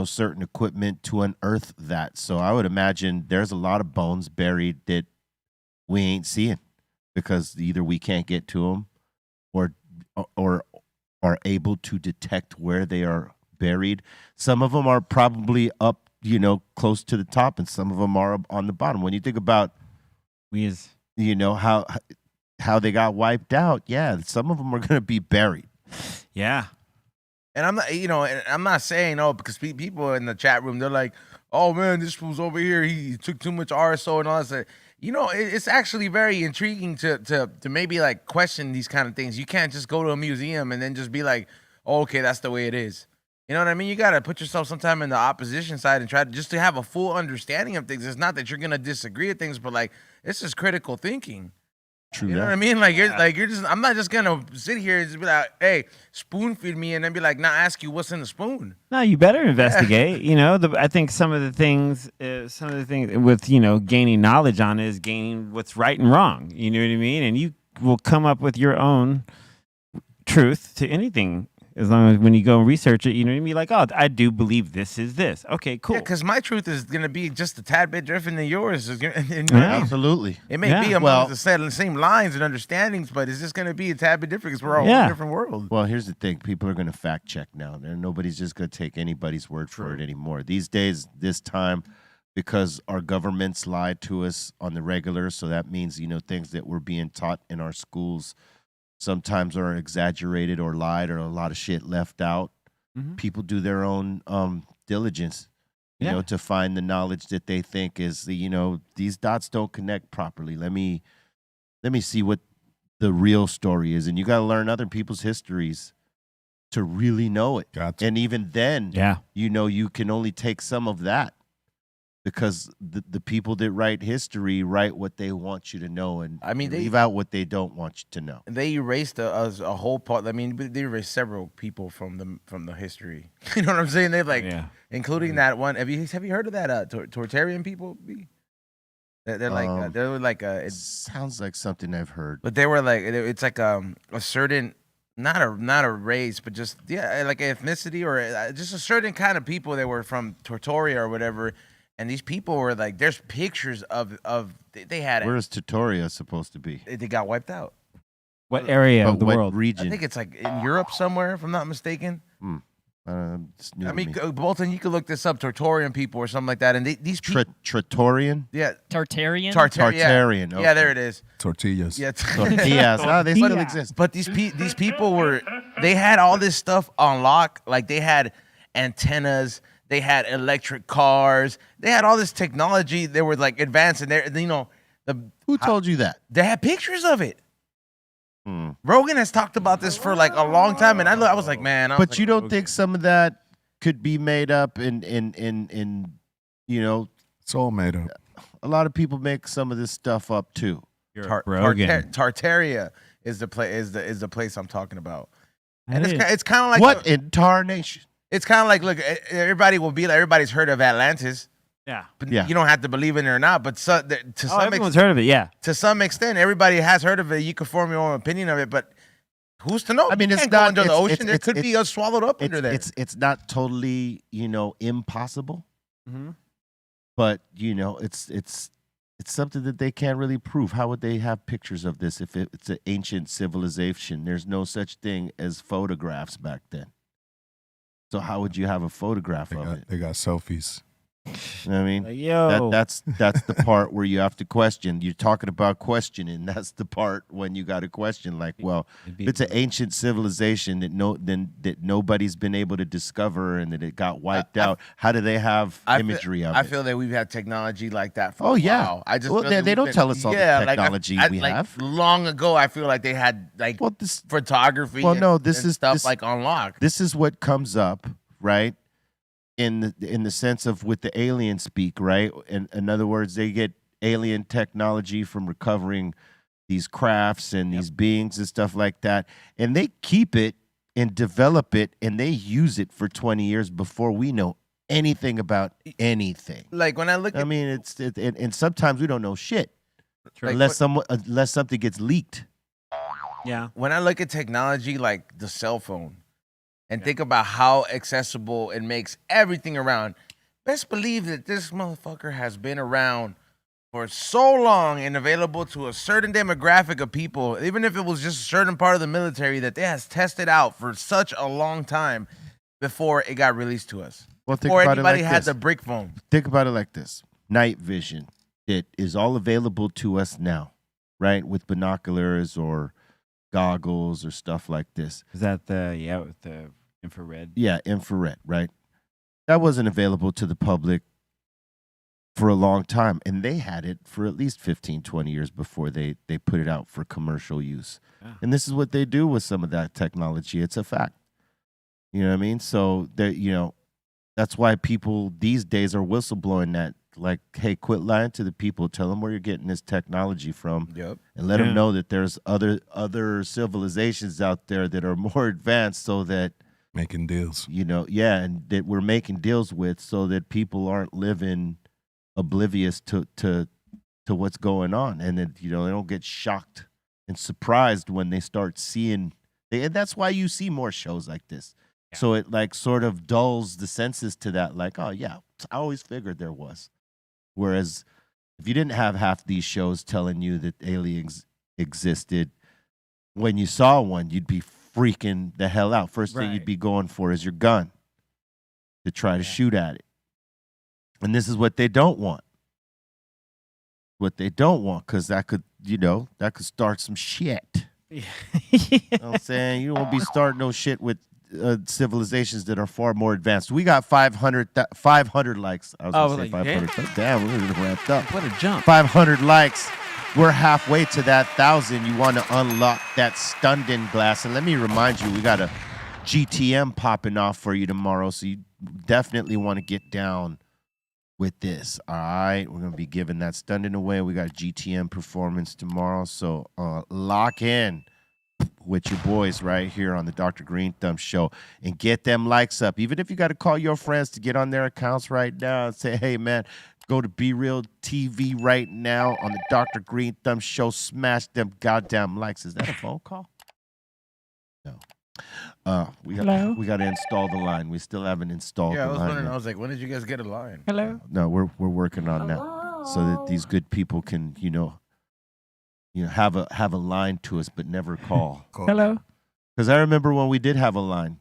S3: certain equipment to unearth that. So I would imagine there's a lot of bones buried that we ain't seeing, because either we can't get to them or are able to detect where they are buried. Some of them are probably up, close to the top, and some of them are on the bottom. When you think about how they got wiped out, yeah, some of them are going to be buried.
S4: Yeah.
S7: And I'm not saying because people in the chat room, they're like, oh man, this fool's over here, he took too much RSO and all that. It's actually very intriguing to maybe like question these kind of things. You can't just go to a museum and then just be like, oh, okay, that's the way it is. You know what I mean? You got to put yourself sometime in the opposition side and try to have a full understanding of things. It's not that you're going to disagree with things, but like, it's just critical thinking.
S3: True.
S7: You know what I mean? I'm not just gonna sit here and just be like, hey, spoon feed me, and then be like, not ask you what's in the spoon.
S4: No, you better investigate. I think some of the things with gaining knowledge on is gaining what's right and wrong. You know what I mean? And you will come up with your own truth to anything. As long as when you go and research it, like, oh, I do believe this is this. Okay, cool.
S7: Yeah, because my truth is going to be just a tad bit different than yours.
S3: Absolutely.
S7: It may be among the same lines and understandings, but it's just going to be a tad bit different because we're all in a different world.
S3: Well, here's the thing. People are going to fact check now. Nobody's just going to take anybody's word for it anymore. These days, this time, because our governments lied to us on the regular, so that means, things that were being taught in our schools sometimes are exaggerated or lied, or a lot of shit left out. Mm-hmm. People do their own diligence, to find the knowledge that they think is these dots don't connect properly. Let me see what the real story is. And you got to learn other people's histories to really know it.
S5: Gotcha.
S3: And even then, you can only take some of that, because the people that write history write what they want you to know, and they leave out what they don't want you to know.
S7: They erased a whole part. I mean, they erased several people from the history. You know what I'm saying? They're including that one. Have you heard of that Tortarian people? They're like
S3: it sounds like something I've heard.
S7: But they were like, it's like a certain, not a race, but just like ethnicity, or just a certain kind of people that were from Tortoria or whatever. And these people were like, there's pictures of they had.
S3: Where is Tortoria supposed to be?
S7: They got wiped out.
S4: What area of the world?
S3: Region?
S7: I think it's like in Europe somewhere, if I'm not mistaken. Bolton, you could look this up, Tortorian people or something like that. And these people,
S3: Tratorian?
S7: Yeah.
S6: Tartarian?
S3: Tartarian.
S7: Yeah, there it is.
S5: Tortillas.
S7: Yeah.
S3: Tortillas. Oh, they still exist.
S7: But these people they had all this stuff on lock. Like they had antennas. They had electric cars. They had all this technology. They were like advanced, and
S3: Who told you that?
S7: they had pictures of it. Rogan has talked about this for like a long time, and I was like, man.
S3: But you don't think some of that could be made up in
S5: It's all made up.
S3: a lot of people make some of this stuff up too.
S7: Tartaria is the place I'm talking about, and it's kind of like
S3: what in tarnation?
S7: It's kind of like, look, everybody will be like, everybody's heard of Atlantis.
S4: Yeah.
S7: But
S3: Yeah.
S7: you don't have to believe in it or not. But
S4: everyone's heard of it. Yeah.
S7: to some extent, everybody has heard of it. You can form your own opinion of it, but who's to know?
S3: I mean,
S7: You
S3: it's
S7: can't go
S3: not
S7: under the
S3: it's-
S7: ocean.
S3: it's-
S7: There
S3: it's-
S7: could be
S3: it's-
S7: a swallowed up under there.
S3: It's not totally impossible, but it's something that they can't really prove. How would they have pictures of this if it's an ancient civilization? There's no such thing as photographs back then. So how would you have a photograph of it?
S5: They got selfies.
S3: You know what I mean?
S4: Yo.
S3: That's the part where you have to question. You're talking about questioning. That's the part when you got to question. Like, well, if it's an ancient civilization that nobody's been able to discover and that it got wiped out, how do they have imagery of it?
S7: I feel that we've had technology like that for a
S3: yeah.
S7: while. I just
S3: Well,
S7: feel that
S3: they
S7: we've
S3: don't
S7: been-
S3: tell us all the technology we
S7: like,
S3: have.
S7: Long ago, I feel like they had like photography.
S3: Well, no,
S7: and stuff like on lock.
S3: This is what comes up, right? In the sense of with the alien speak, right? In other words, they get alien technology from recovering these crafts and these beings and stuff like that, and they keep it and develop it, and they use it for 20 years before we know anything about anything.
S7: Like when I look at,
S3: I mean, and sometimes we don't know shit
S7: Like,
S3: unless something gets leaked.
S4: Yeah.
S7: when I look at technology like the cell phone and think about how accessible it makes everything around, best believe that this motherfucker has been around for so long and available to a certain demographic of people, even if it was just a certain part of the military that they has tested out for such a long time before it got released to us.
S3: Well, think
S7: Before
S3: about it
S7: anybody
S3: like
S7: had
S3: this.
S7: the brick phone.
S3: Think about it like this: night vision. It is all available to us now, right? With binoculars or goggles or stuff like this.
S4: Is that with the infrared?
S3: Yeah, infrared, right? That wasn't available to the public for a long time, and they had it for at least 15, 20 years before they put it out for commercial use.
S4: Yeah.
S3: And this is what they do with some of that technology. It's a fact. You know what I mean? So that's why people these days are whistleblowing that. Like, hey, quit lying to the people. Tell them where you're getting this technology from, and let them know that there's other civilizations out there that are more advanced, so that
S5: making deals.
S3: And that we're making deals with, so that people aren't living oblivious to what's going on, and that they don't get shocked and surprised when they start seeing. And that's why you see more shows like this. Yeah. So it like sort of dulls the senses to that. Like, oh yeah, I always figured there was. Whereas if you didn't have half these shows telling you that aliens existed, when you saw one, you'd be freaking the hell out. First thing you'd be going for is your gun to try to shoot at it. And this is what they don't want. What they don't want, because that could start some shit. You know what I'm saying? You won't be starting no shit with civilizations that are far more advanced. We got 500 likes. I was going to say 500.
S4: Yeah.
S3: Damn, we're wrapped up.
S4: What a jump.
S3: 500 likes. We're halfway to that 1,000. You want to unlock that Stundin glass. And let me remind you, we got a GTM popping off for you tomorrow. So you definitely want to get down with this. All right. We're going to be giving that Stundin away. We got a GTM performance tomorrow. So lock in with your boys right here on the Dr. Greenthumb Show and get them likes up. Even if you got to call your friends to get on their accounts right now and say, hey, man, go to Be Real TV right now on the Dr. Greenthumb Show. Smash them goddamn likes. Is that a phone call? No. We got to install the line. We still haven't installed the line.
S7: I was wondering.
S3: yet.
S7: I was like, when did you guys get a line?
S4: Hello.
S3: No, we're working on that so that these good people can, have a line to us but never call.
S4: Hello.
S3: Because I remember when we did have a line.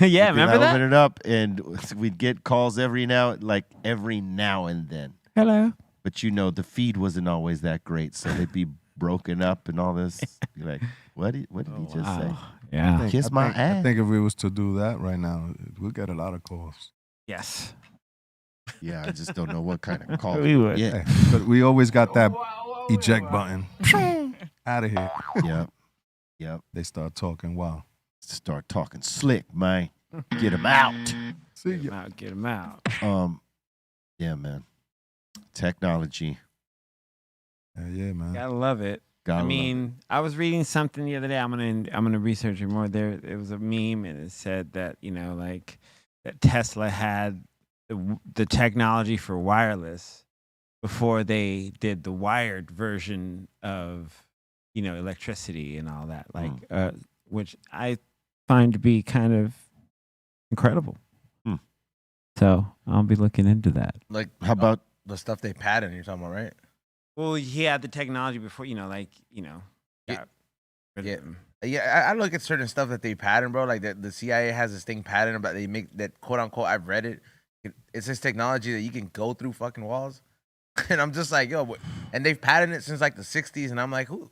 S4: Yeah, remember that?
S3: Open it up, and we'd get calls every now and then.
S4: Hello.
S3: But the feed wasn't always that great, so they'd be broken up and all this. You're like, what did he just say?
S4: Yeah.
S3: Kiss my ass.
S5: I think if we was to do that right now, we'll get a lot of calls.
S4: Yes.
S3: Yeah, I just don't know what kind of call.
S4: We would.
S3: Yeah.
S5: Hey, but we always got that eject button. Out of here.
S3: Yep. Yep.
S5: They start talking. Wow.
S3: Start talking slick, man. Get him out.
S5: See
S4: Get
S5: ya.
S4: him out. Get him out.
S3: Yeah, man. Technology.
S5: Yeah, man.
S4: Gotta love it.
S3: Gotta
S4: I
S3: love
S4: mean, I was reading something the other day. I'm gonna research it more. It was a meme, and it said that like that Tesla had the technology for wireless before they did the wired version of electricity and all that. Like, which I find to be kind of incredible. So I'll be looking into that.
S7: Like,
S3: How about
S7: the stuff they patent? You're talking about, right?
S4: Well, he had the technology before,
S7: Yeah.
S4: got rid
S7: Yeah.
S4: of him.
S7: Yeah, I look at certain stuff that they patent, bro. Like the CIA has this thing patent about they make that quote unquote. I've read it. It's this technology that you can go through fucking walls, and I'm just like, yo, what? And they've patented it since like the '60s, and I'm like, who?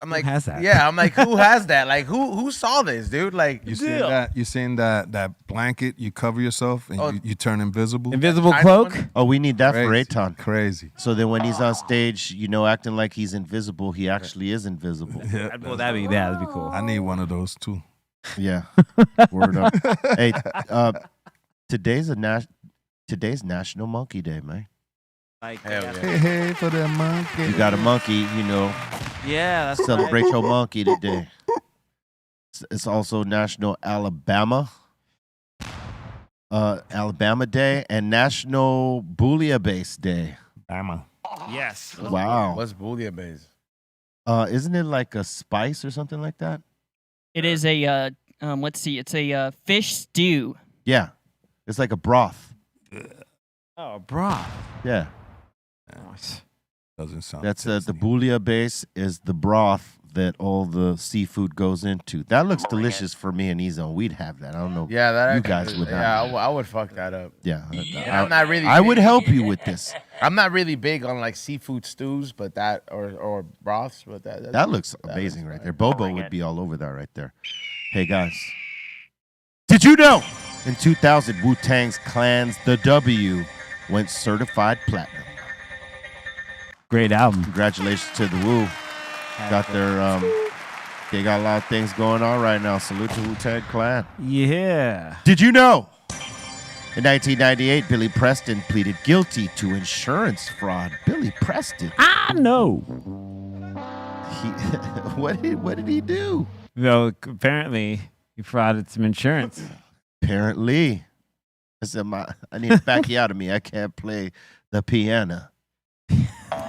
S7: I'm
S4: Who
S7: like,
S4: has that?
S7: yeah, I'm like, who has that? Like, who saw this, dude? Like,
S5: You seen that? You seen that blanket? You cover yourself and you turn invisible.
S4: Invisible
S7: China
S4: cloak?
S7: one?
S3: Oh, we need that for
S5: Crazy.
S3: Aton.
S5: Crazy.
S3: So then when he's on stage, acting like he's invisible, he actually is invisible.
S5: Yeah.
S4: Well, that'd be cool.
S5: I need one of those too.
S3: Yeah. Word up. Hey, today's National Monkey Day, man.
S4: Like,
S7: Hell yeah.
S5: Hey, for the monkey.
S3: You got a monkey,
S4: yeah, that's
S3: celebrate
S4: right.
S3: your monkey today. It's also National Alabama Day and National Bouillabaisse Day.
S5: Bama.
S4: Yes.
S3: Wow.
S7: What's bouillabaisse?
S3: Isn't it like a spice or something like that?
S6: It is a let's see, it's a fish stew.
S3: Yeah. It's like a broth.
S4: Oh, broth.
S3: Yeah.
S4: Nice.
S5: Doesn't sound.
S3: That's the
S5: tasty.
S3: bouillabaisse is the broth that all the seafood goes into. That looks delicious for me and Ezone. We'd have that. I don't know.
S7: Yeah, that
S3: You guys would
S7: Yeah,
S3: not.
S7: I would fuck that up.
S3: Yeah.
S7: I'm not really.
S3: I would
S7: big-
S3: help you with this.
S7: I'm not really big on like seafood stews, but that or broths, but
S3: That looks amazing
S7: looks
S3: right
S7: fire.
S3: there. Bobo would be all over that right there. Hey guys, did you know in 2000 Wu-Tang's Clan's The W went certified platinum?
S4: Great album.
S3: Congratulations to the Wu. Got their they got a lot of things going on right now. Salute to Wu-Tang Clan.
S4: Yeah.
S3: Did you know? In 1998, Billy Preston pleaded guilty to insurance fraud. Billy Preston.
S4: I know.
S3: What did he do?
S4: Well, apparently he frauded some insurance.
S3: Apparently. I said, I need to back you out of me. I can't play the piano.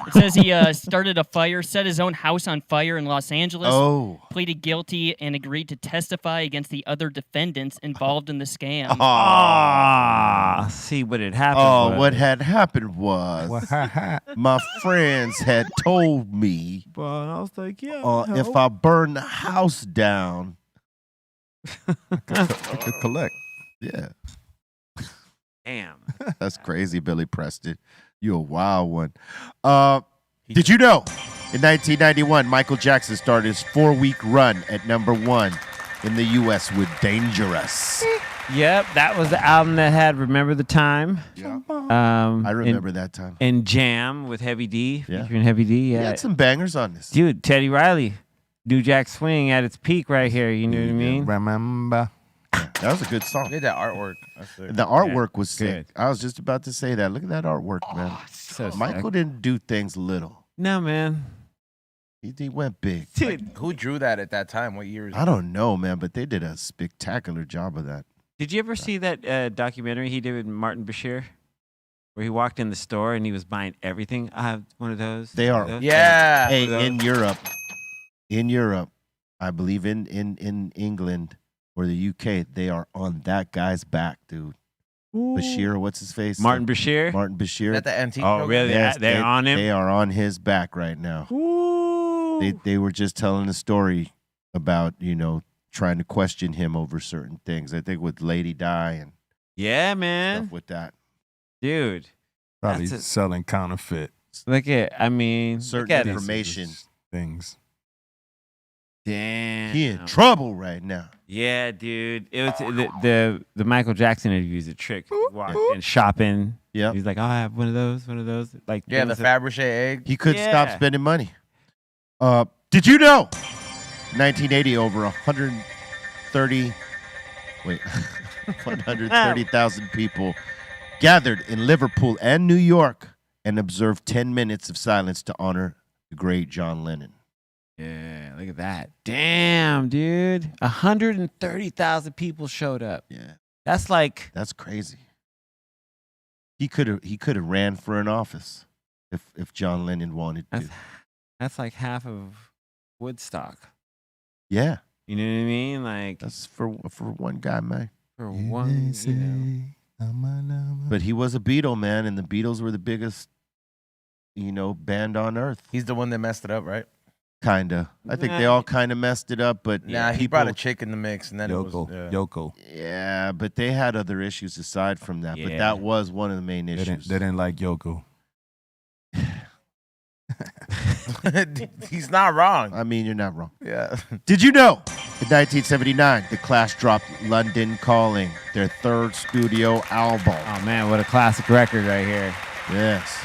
S6: It says he started a fire, set his own house on fire in Los Angeles,
S3: Oh.
S6: pleaded guilty, and agreed to testify against the other defendants involved in the scam.
S4: Ah, see what had happened.
S3: Oh,
S4: was-
S3: what had happened was my friends had told me
S4: But I was like, yeah.
S3: if I burn the house down,
S5: I could collect.
S3: yeah,
S4: Damn.
S3: that's crazy, Billy Preston. You a wild one. Did you know? In 1991, Michael Jackson started his 4-week run at #1 in the U.S. with "Dangerous."
S4: Yep, that was the album that had "Remember the Time."
S3: Yeah,
S4: I
S3: I remember that time.
S4: And "Jam" with Heavy D,
S3: Yeah.
S4: featuring Heavy D.
S3: He
S4: Yeah,
S3: had some bangers on this.
S4: dude, Teddy Riley, New Jack Swing at its peak right here. You know what I mean?
S5: Remember.
S3: That was a good song.
S7: Look at that artwork. That's sick.
S3: The artwork was sick.
S4: Good.
S3: I was just about to say that. Look at that artwork, man.
S4: So
S3: Michael
S4: sick.
S3: didn't do things little.
S4: No, man.
S3: He went big.
S4: Dude,
S7: Who drew that at that time? What year is
S3: I don't know, man, but they did a spectacular job of that.
S4: did you ever see that documentary he did with Martin Bashir? Where he walked in the store and he was buying everything? I have one of those.
S3: They are-
S4: One of those.
S7: Yeah.
S3: Hey, in Europe, I believe in England or the UK, they are on that guy's back, dude. Bashir, what's his face?
S4: Martin Bashir?
S3: Martin Bashir.
S7: That the antique.
S4: Oh,
S7: show?
S4: really?
S3: Yes,
S4: They're on him?
S3: They are on his back right now.
S4: Ooh.
S3: They were just telling a story about, trying to question him over certain things. I think with Lady Di and
S4: Yeah, man.
S3: stuff with that.
S4: Dude.
S5: Probably
S4: That's a-
S5: selling counterfeit
S4: Look at, I mean,
S3: Certain
S4: look at it.
S3: information.
S5: things.
S4: Damn.
S3: He in trouble right now.
S4: Yeah, dude. It was the Michael Jackson interview is a trick. He walked in shopping.
S3: Yep.
S4: He's like, oh, I have one of those. Like,
S7: Yeah, the
S4: things that-
S7: Fabergé egg.
S3: He couldn't
S4: Yeah.
S3: stop spending money. Did you know? 1980, over 130,000 people gathered in Liverpool and New York and observed 10 minutes of silence to honor the great John Lennon.
S4: Yeah, look at that. Damn, dude. 130,000 people showed up.
S3: Yeah,
S4: That's like,
S3: that's crazy. He could have ran for an office if John Lennon wanted to.
S4: that's like half of Woodstock.
S3: Yeah,
S4: You know what I mean? Like,
S3: that's for one guy, man.
S4: for one, you know.
S3: But he was a Beatle, man, and the Beatles were the biggest, band on earth.
S7: He's the one that messed it up, right?
S3: Kinda. I think they all kind of messed it up, but
S7: Nah, he
S3: people,
S7: brought a chick in the mix, and then
S5: Yoko.
S7: it was
S5: Yoko.
S3: yeah, but they had other issues aside from that. But
S4: Yeah.
S3: that was one of the main
S5: They
S3: issues.
S5: didn't like Yoko.
S7: He's not wrong.
S3: I mean, you're not wrong.
S7: Yeah.
S3: Did you know? In 1979, The Clash dropped "London Calling," their third studio album.
S4: Oh, man, what a classic record right here.
S3: Yes,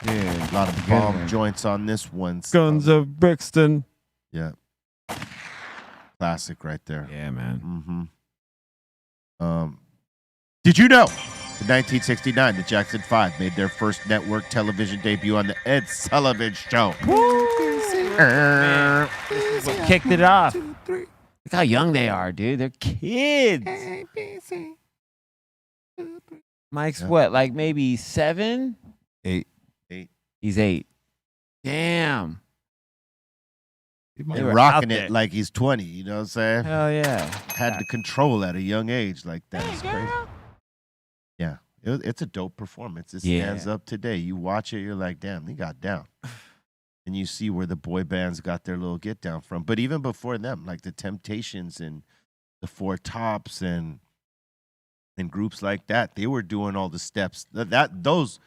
S4: Dude,
S3: a lot of
S4: good
S3: bomb
S4: one.
S3: joints on this one.
S4: Guns of Brixton.
S3: Yeah, classic right there.
S4: Yeah, man.
S3: Did you know? In 1969, the Jackson 5 made their first network television debut on the Ed Sullivan Show.
S4: Man, this is what kicked it off. Look how young they are, dude. They're kids. Mike's what, like maybe 7?
S5: 8.
S4: He's 8. Damn.
S5: He
S4: They
S5: might-
S3: And
S4: were
S3: rocking
S4: out
S3: it
S4: there.
S3: like he's 20, you know what I'm saying?
S4: Hell yeah.
S3: Had to control at a young age like that. It's crazy. Yeah, it's a dope performance. It
S4: Yeah.
S3: stands up today. You watch it, you're like, damn, they got down. And you see where the boy bands got their little get down from. But even before them, like the Temptations and the Four Tops and groups like that, they were doing all the steps. Those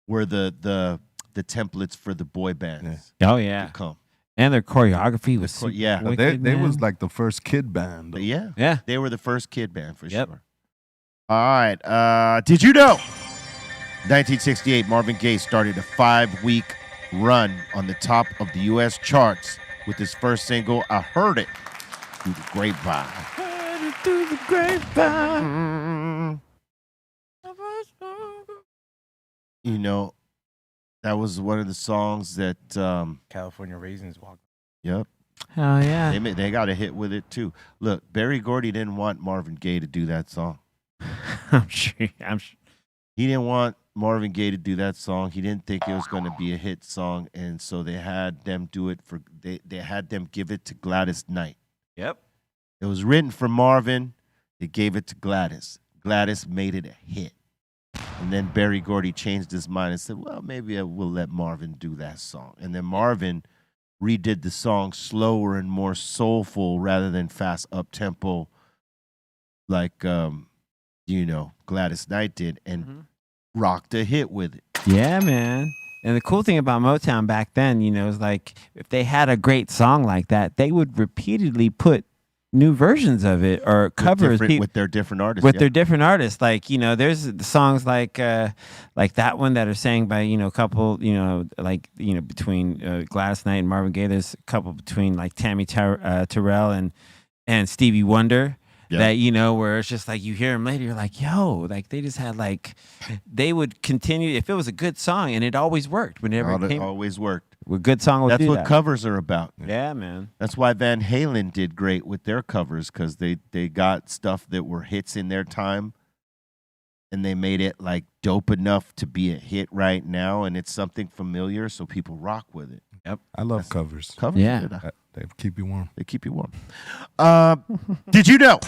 S3: were the templates for the boy bands
S4: Oh,
S3: to
S4: yeah.
S3: come.
S4: And their choreography was
S3: chor-
S4: super
S3: yeah. But
S4: wicked,
S5: They was
S4: man.
S5: like the first kid band.
S3: But yeah,
S4: Yeah.
S3: they were the first kid band for
S4: Yep.
S3: sure. All right. Did you know? 1968, Marvin Gaye started a 5-week run on the top of the U.S. charts with his first single, "I Heard It," through the grapevine.
S4: Through the grapevine.
S3: You know, that was one of the songs that,
S7: California Raisins walk.
S3: yep,
S4: Hell yeah.
S3: they got a hit with it too. Look, Berry Gordy didn't want Marvin Gaye to do that song.
S4: I'm sure.
S3: He didn't want Marvin Gaye to do that song. He didn't think it was going to be a hit song, and so they had them do it for. They had them give it to Gladys Knight.
S4: Yep.
S3: It was written for Marvin. They gave it to Gladys. Gladys made it a hit, and then Berry Gordy changed his mind and said, "Well, maybe I will let Marvin do that song." And then Marvin redid the song slower and more soulful rather than fast up tempo, like Gladys Knight did, and rocked a hit with it.
S4: Yeah, man. And the cool thing about Motown back then, is like if they had a great song like that, they would repeatedly put new versions of it or covers
S3: With their different artists.
S4: with
S3: yeah.
S4: their different artists. Like, there's the songs like that one that are sang by, a couple, between Gladys Knight and Marvin Gaye. There's a couple between like Tammy Terrell and Stevie Wonder.
S3: Yeah.
S4: That, where it's just like you hear them later, you're like, yo, like they just had they would continue if it was a good song, and it always worked whenever it came.
S3: Always worked.
S4: A good song would
S3: That's
S4: do
S3: what
S4: that.
S3: covers are about.
S4: Yeah, man.
S3: That's why Van Halen did great with their covers, because they got stuff that were hits in their time, and they made it like dope enough to be a hit right now, and it's something familiar, so people rock with it.
S4: Yep.
S5: I love covers.
S3: Covers,
S4: Yeah.
S3: are good.
S5: They keep you warm.
S3: They keep you warm. Did you know?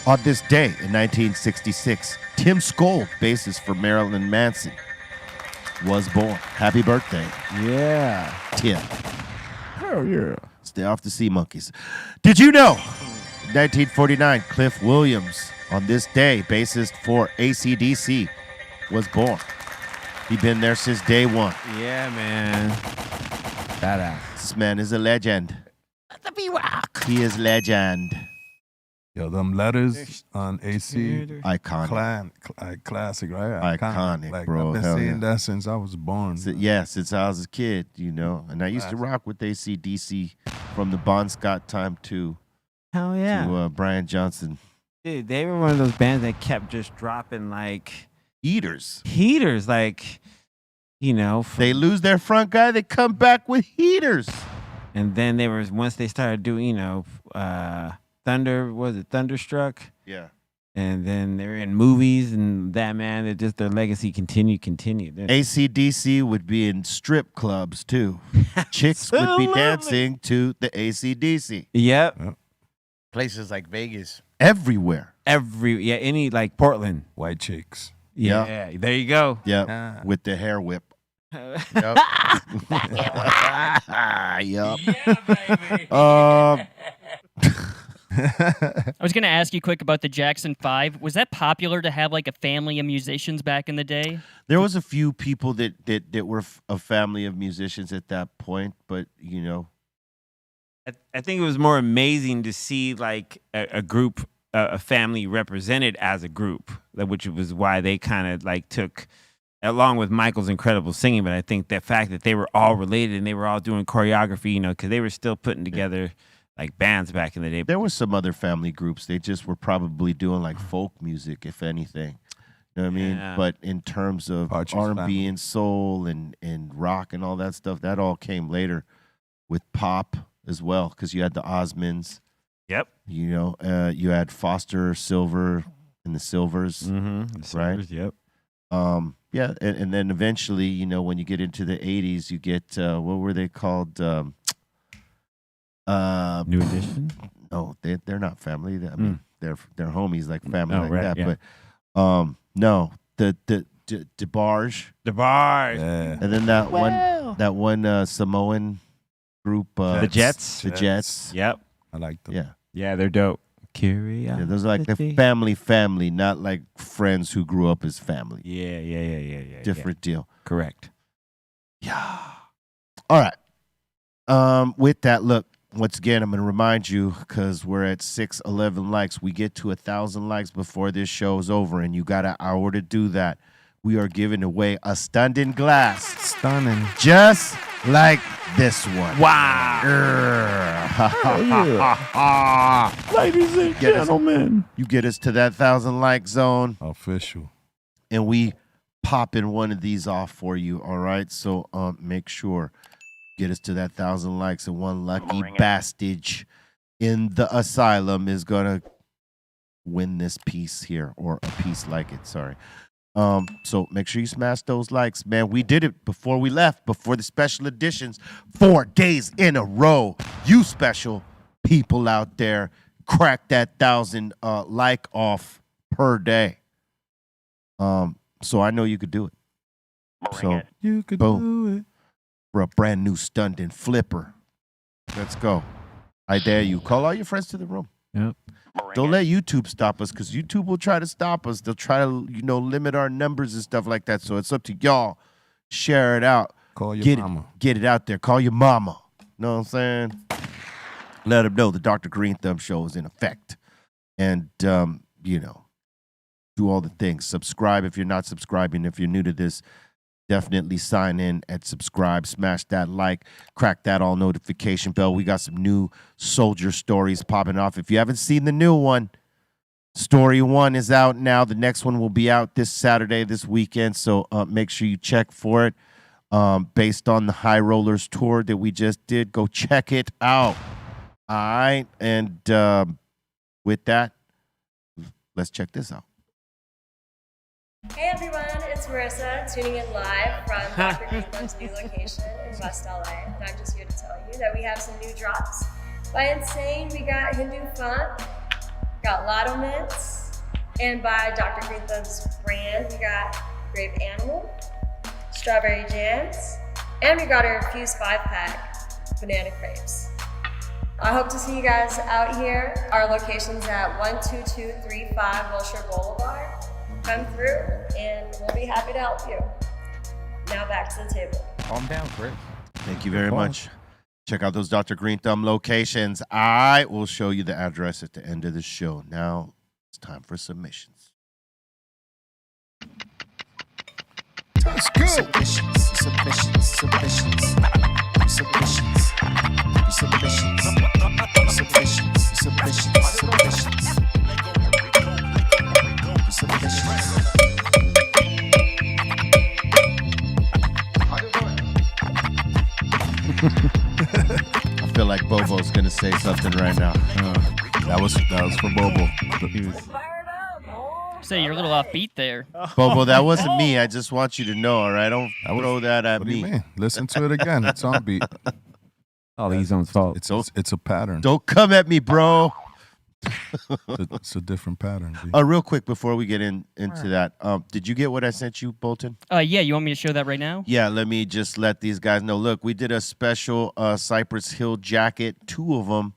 S3: On this day in 1966, Tim Skold, bassist for Marilyn Manson, was born. Happy birthday,
S4: Yeah.
S3: Tim.
S4: Oh yeah.
S3: Stay off the sea monkeys. Did you know? In 1949, Cliff Williams, on this day, bassist for AC/DC, was born. He's been there since day one.
S4: Yeah, man. Badass.
S3: This man is a legend.
S4: the B-Rock.
S3: He is legend.
S5: Yo, them letters on AC,
S3: Iconic.
S5: classic, right?
S3: Iconic,
S5: like,
S3: bro.
S5: I've been
S3: Hell
S5: seeing
S3: yeah.
S5: that since I was born.
S3: Since I was a kid, you know. And I used to rock with AC/DC from the Bon Scott time to
S4: Hell yeah.
S3: Brian Johnson.
S4: Dude, they were one of those bands that kept just dropping like
S3: Heaters.
S4: like, you know.
S3: They lose their front guy, they come back with heaters.
S4: And then once they started doing, you know, Thunderstruck?
S3: Yeah.
S4: And then they're in movies and that, man, it just their legacy continued.
S3: AC/DC would be in strip clubs too. Chicks would be dancing to the AC/DC.
S4: Yep.
S7: Places like Vegas.
S3: Everywhere.
S4: Any like Portland.
S5: White chicks.
S4: Yeah. There you go.
S3: Yep. With the hair whip.
S7: Yep.
S3: Yep.
S6: Yeah, baby. I was going to ask you quick about the Jackson 5. Was that popular to have like a family of musicians back in the day?
S3: There was a few people that were a family of musicians at that point, but you know,
S4: I think it was more amazing to see like a group, a family represented as a group, which was why they kind of like took, along with Michael's incredible singing, but I think the fact that they were all related and they were all doing choreography, you know, because they were still putting together like bands back in the day.
S3: There were some other family groups. They just were probably doing like folk music, if anything. You know what I mean?
S4: Yeah.
S3: But in terms of
S5: Partridge
S3: R&B
S5: Family.
S3: and soul and rock and all that stuff, that all came later with pop as well, because you had the Osmonds.
S4: Yep.
S3: You know, you had Foster, Silver, and the Silvers.
S4: Mm-hmm.
S3: Right?
S4: Yep.
S3: Yeah, and then eventually, you know, when you get into the 80s, you get, what were they called?
S4: New Edition?
S3: No, they're not family. I mean, they're homies like family like
S4: right,
S3: that.
S4: yeah.
S3: But no, the DeBarge,
S5: Yeah.
S3: and then that one Samoan group,
S4: The Jets.
S3: the Jets.
S4: Yep.
S5: I like them.
S3: Yeah,
S4: Yeah, they're dope. Curiosity.
S3: yeah, those are like the family, not like friends who grew up as family.
S4: Yeah.
S3: Different deal.
S4: Correct.
S3: Yeah. All right. With that, look, once again, I'm going to remind you, because we're at 611 likes. We get to 1,000 likes before this show's over, and you got an hour to do that. We are giving away a stunning glass.
S5: Stunning.
S3: Just like this one.
S4: Wow. Ladies and gentlemen.
S3: You get us to that 1,000 like zone,
S5: Official.
S3: and we popping one of these off for you, all right? So make sure, get us to that 1,000 likes, and one lucky bastard in the asylum is going to win this piece here, or a piece like it, sorry. So make sure you smash those likes, man. We did it before we left, before the special editions, 4 days in a row. You special people out there, crack that 1,000 like off per day. So I know you could do it. So
S5: You could
S3: Boom.
S5: do it.
S3: for a brand new stunt and flipper, let's go. I dare you. Call all your friends to the room.
S4: Yep.
S3: Don't let YouTube stop us, because YouTube will try to stop us. They'll try to, limit our numbers and stuff like that. So it's up to y'all. Share it out.
S5: Call your mama.
S3: Get it out there. Call your mama. Know what I'm saying? Let them know the Dr. Greenthumb show is in effect. And, do all the things. Subscribe if you're not subscribing. If you're new to this, definitely sign in and subscribe. Smash that like. Crack that all notification bell. We got some new soldier stories popping off. If you haven't seen the new one, story 1 is out now. The next one will be out this Saturday, this weekend. So make sure you check for it. Based on the High Rollers tour that we just did, go check it out. All right. And with that, let's check this out.
S9: Hey everyone, it's Marissa tuning in live from Dr. Greenthumb's new location in West LA. And I'm just here to tell you that we have some new drops. By Insane, we got Hindu Funk, got Lotto Mints, and by Dr. Greenthumb's brand, we got Grape Animal, Strawberry Jams, and we got our infused 5-pack, Banana Crepes. I hope to see you guys out here. Our location's at 12235 Wilshire Boulevard. Come through and we'll be happy to help you. Now back to the table.
S7: Calm down, Chris.
S3: Thank you very much. Check out those Dr. Greenthumb locations. I will show you the address at the end of the show. Now it's time for submissions.
S5: That's good.
S3: I feel like Bobo's gonna say something right now.
S5: That was for Bobo.
S6: Say you're a little offbeat there.
S3: Bobo, that wasn't me. I just want you to know, all right? Don't throw that at
S5: What do you
S3: me.
S5: mean? Listen to it again. It's on beat.
S4: All Ezone's fault.
S5: It's a pattern.
S3: Don't come at me, bro.
S5: It's a different pattern. B.
S3: Real quick before we get into that, did you get what I sent you, Bolton?
S6: Yeah, you want me to show that right now?
S3: Yeah, let me just let these guys know. Look, we did a special Cypress Hill jacket, 2 of them,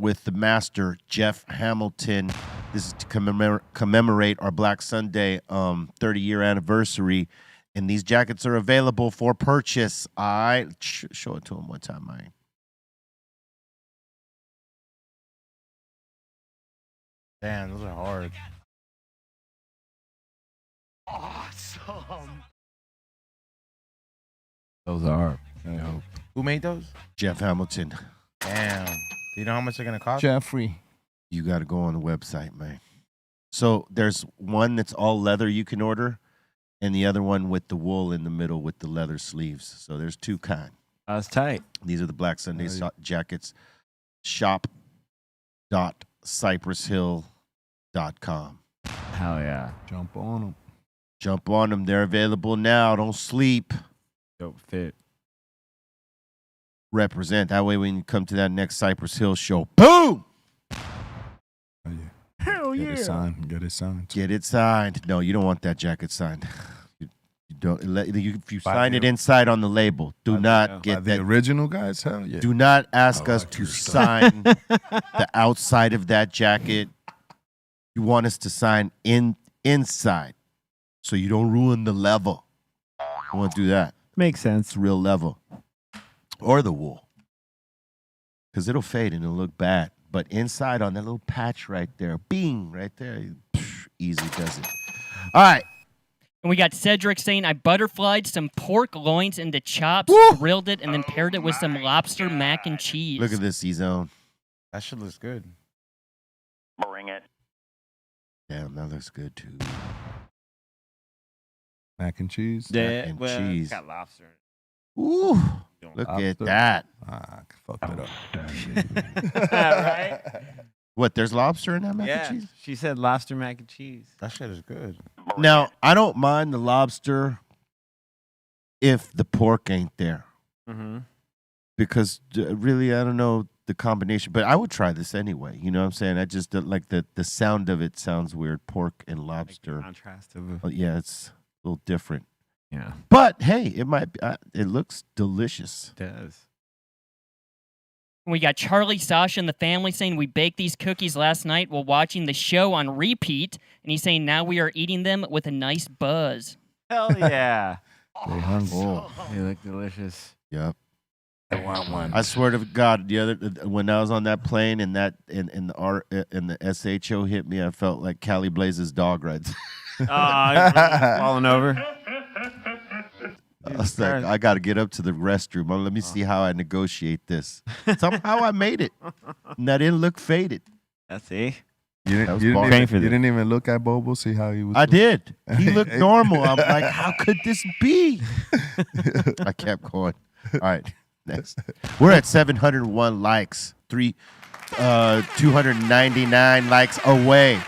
S3: with the master, Jeff Hamilton. This is to commemorate our Black Sunday 30-year anniversary. And these jackets are available for purchase. Show it to him one time, Mike.
S7: Damn, those are hard.
S3: Awesome.
S4: Those are.
S7: Who made those?
S3: Jeff Hamilton.
S7: Damn. Do you know how much they're gonna cost?
S5: Jeffrey.
S3: You got to go on the website, man. So there's one that's all leather you can order, and the other one with the wool in the middle with the leather sleeves. So there's 2 kinds.
S4: That's tight.
S3: These are the Black Sunday jackets. Shop.cypresshill.com.
S4: Hell yeah.
S5: Jump on them.
S3: Jump on them. They're available now. Don't sleep.
S4: Dope fit.
S3: Represent. That way when you come to that next Cypress Hill show, boom!
S5: Oh, yeah.
S3: Hell
S5: Get it signed. Get it signed.
S3: Get it signed. No, you don't want that jacket signed. You don't. If you
S5: By
S3: sign
S5: the-
S3: it inside on the label, do not get
S5: the
S3: that.
S5: original guys. Hell yeah.
S3: Do not ask
S5: I
S3: us
S5: like
S3: to
S5: your stuff.
S3: sign the outside of that jacket. You want us to sign inside, so you don't ruin the level. You want to do that.
S4: Makes sense.
S3: It's real level, or the wool, because it'll fade and it'll look bad. But inside on that little patch right there, bing, right there, easy does it. All right.
S6: And we got Cedric saying, I butterflied some pork loins into chops, grilled it, and then paired it with some lobster mac and cheese.
S3: Look at this, E-Zone.
S7: That shit looks good.
S10: Bring it.
S3: Damn, that looks good too.
S5: Mac and cheese.
S3: Mac and cheese.
S4: Got lobster.
S3: Ooh, look at that.
S5: Ah, fucked it up.
S4: Right?
S3: What, there's lobster in that mac
S4: Yeah.
S3: and cheese?
S4: She said lobster mac and cheese.
S7: That shit is good.
S3: Now, I don't mind the lobster if the pork ain't there.
S4: Mm-hmm.
S3: Because really, I don't know the combination, but I would try this anyway. You know what I'm saying? I just like the sound of it sounds weird. Pork and lobster.
S4: Like contrast of
S3: Yeah, it's a little different.
S4: Yeah.
S3: But hey, it might be, it looks delicious.
S4: It does.
S6: We got Charlie, Sasha, and the family saying we baked these cookies last night while watching the show on repeat. And he's saying now we are eating them with a nice buzz.
S4: Hell yeah.
S5: They hungry.
S3: Oh,
S4: They look delicious.
S3: yep.
S5: I want one.
S3: I swear to God, when I was on that plane and the SHO hit me, I felt like Callie Blaze's dog right there.
S4: Falling over.
S3: I was like, I got to get up to the restroom. Let me see how I negotiate this. Somehow I made it. And that didn't look faded.
S4: That's it.
S5: You
S3: That was
S5: didn't,
S3: bar-
S5: even,
S4: for
S5: you
S4: this.
S5: didn't even look at Bobo, see how he was.
S3: I did. He looked normal. I'm like, how could this be? I kept going. All right, next. We're at 701 likes. 299 likes away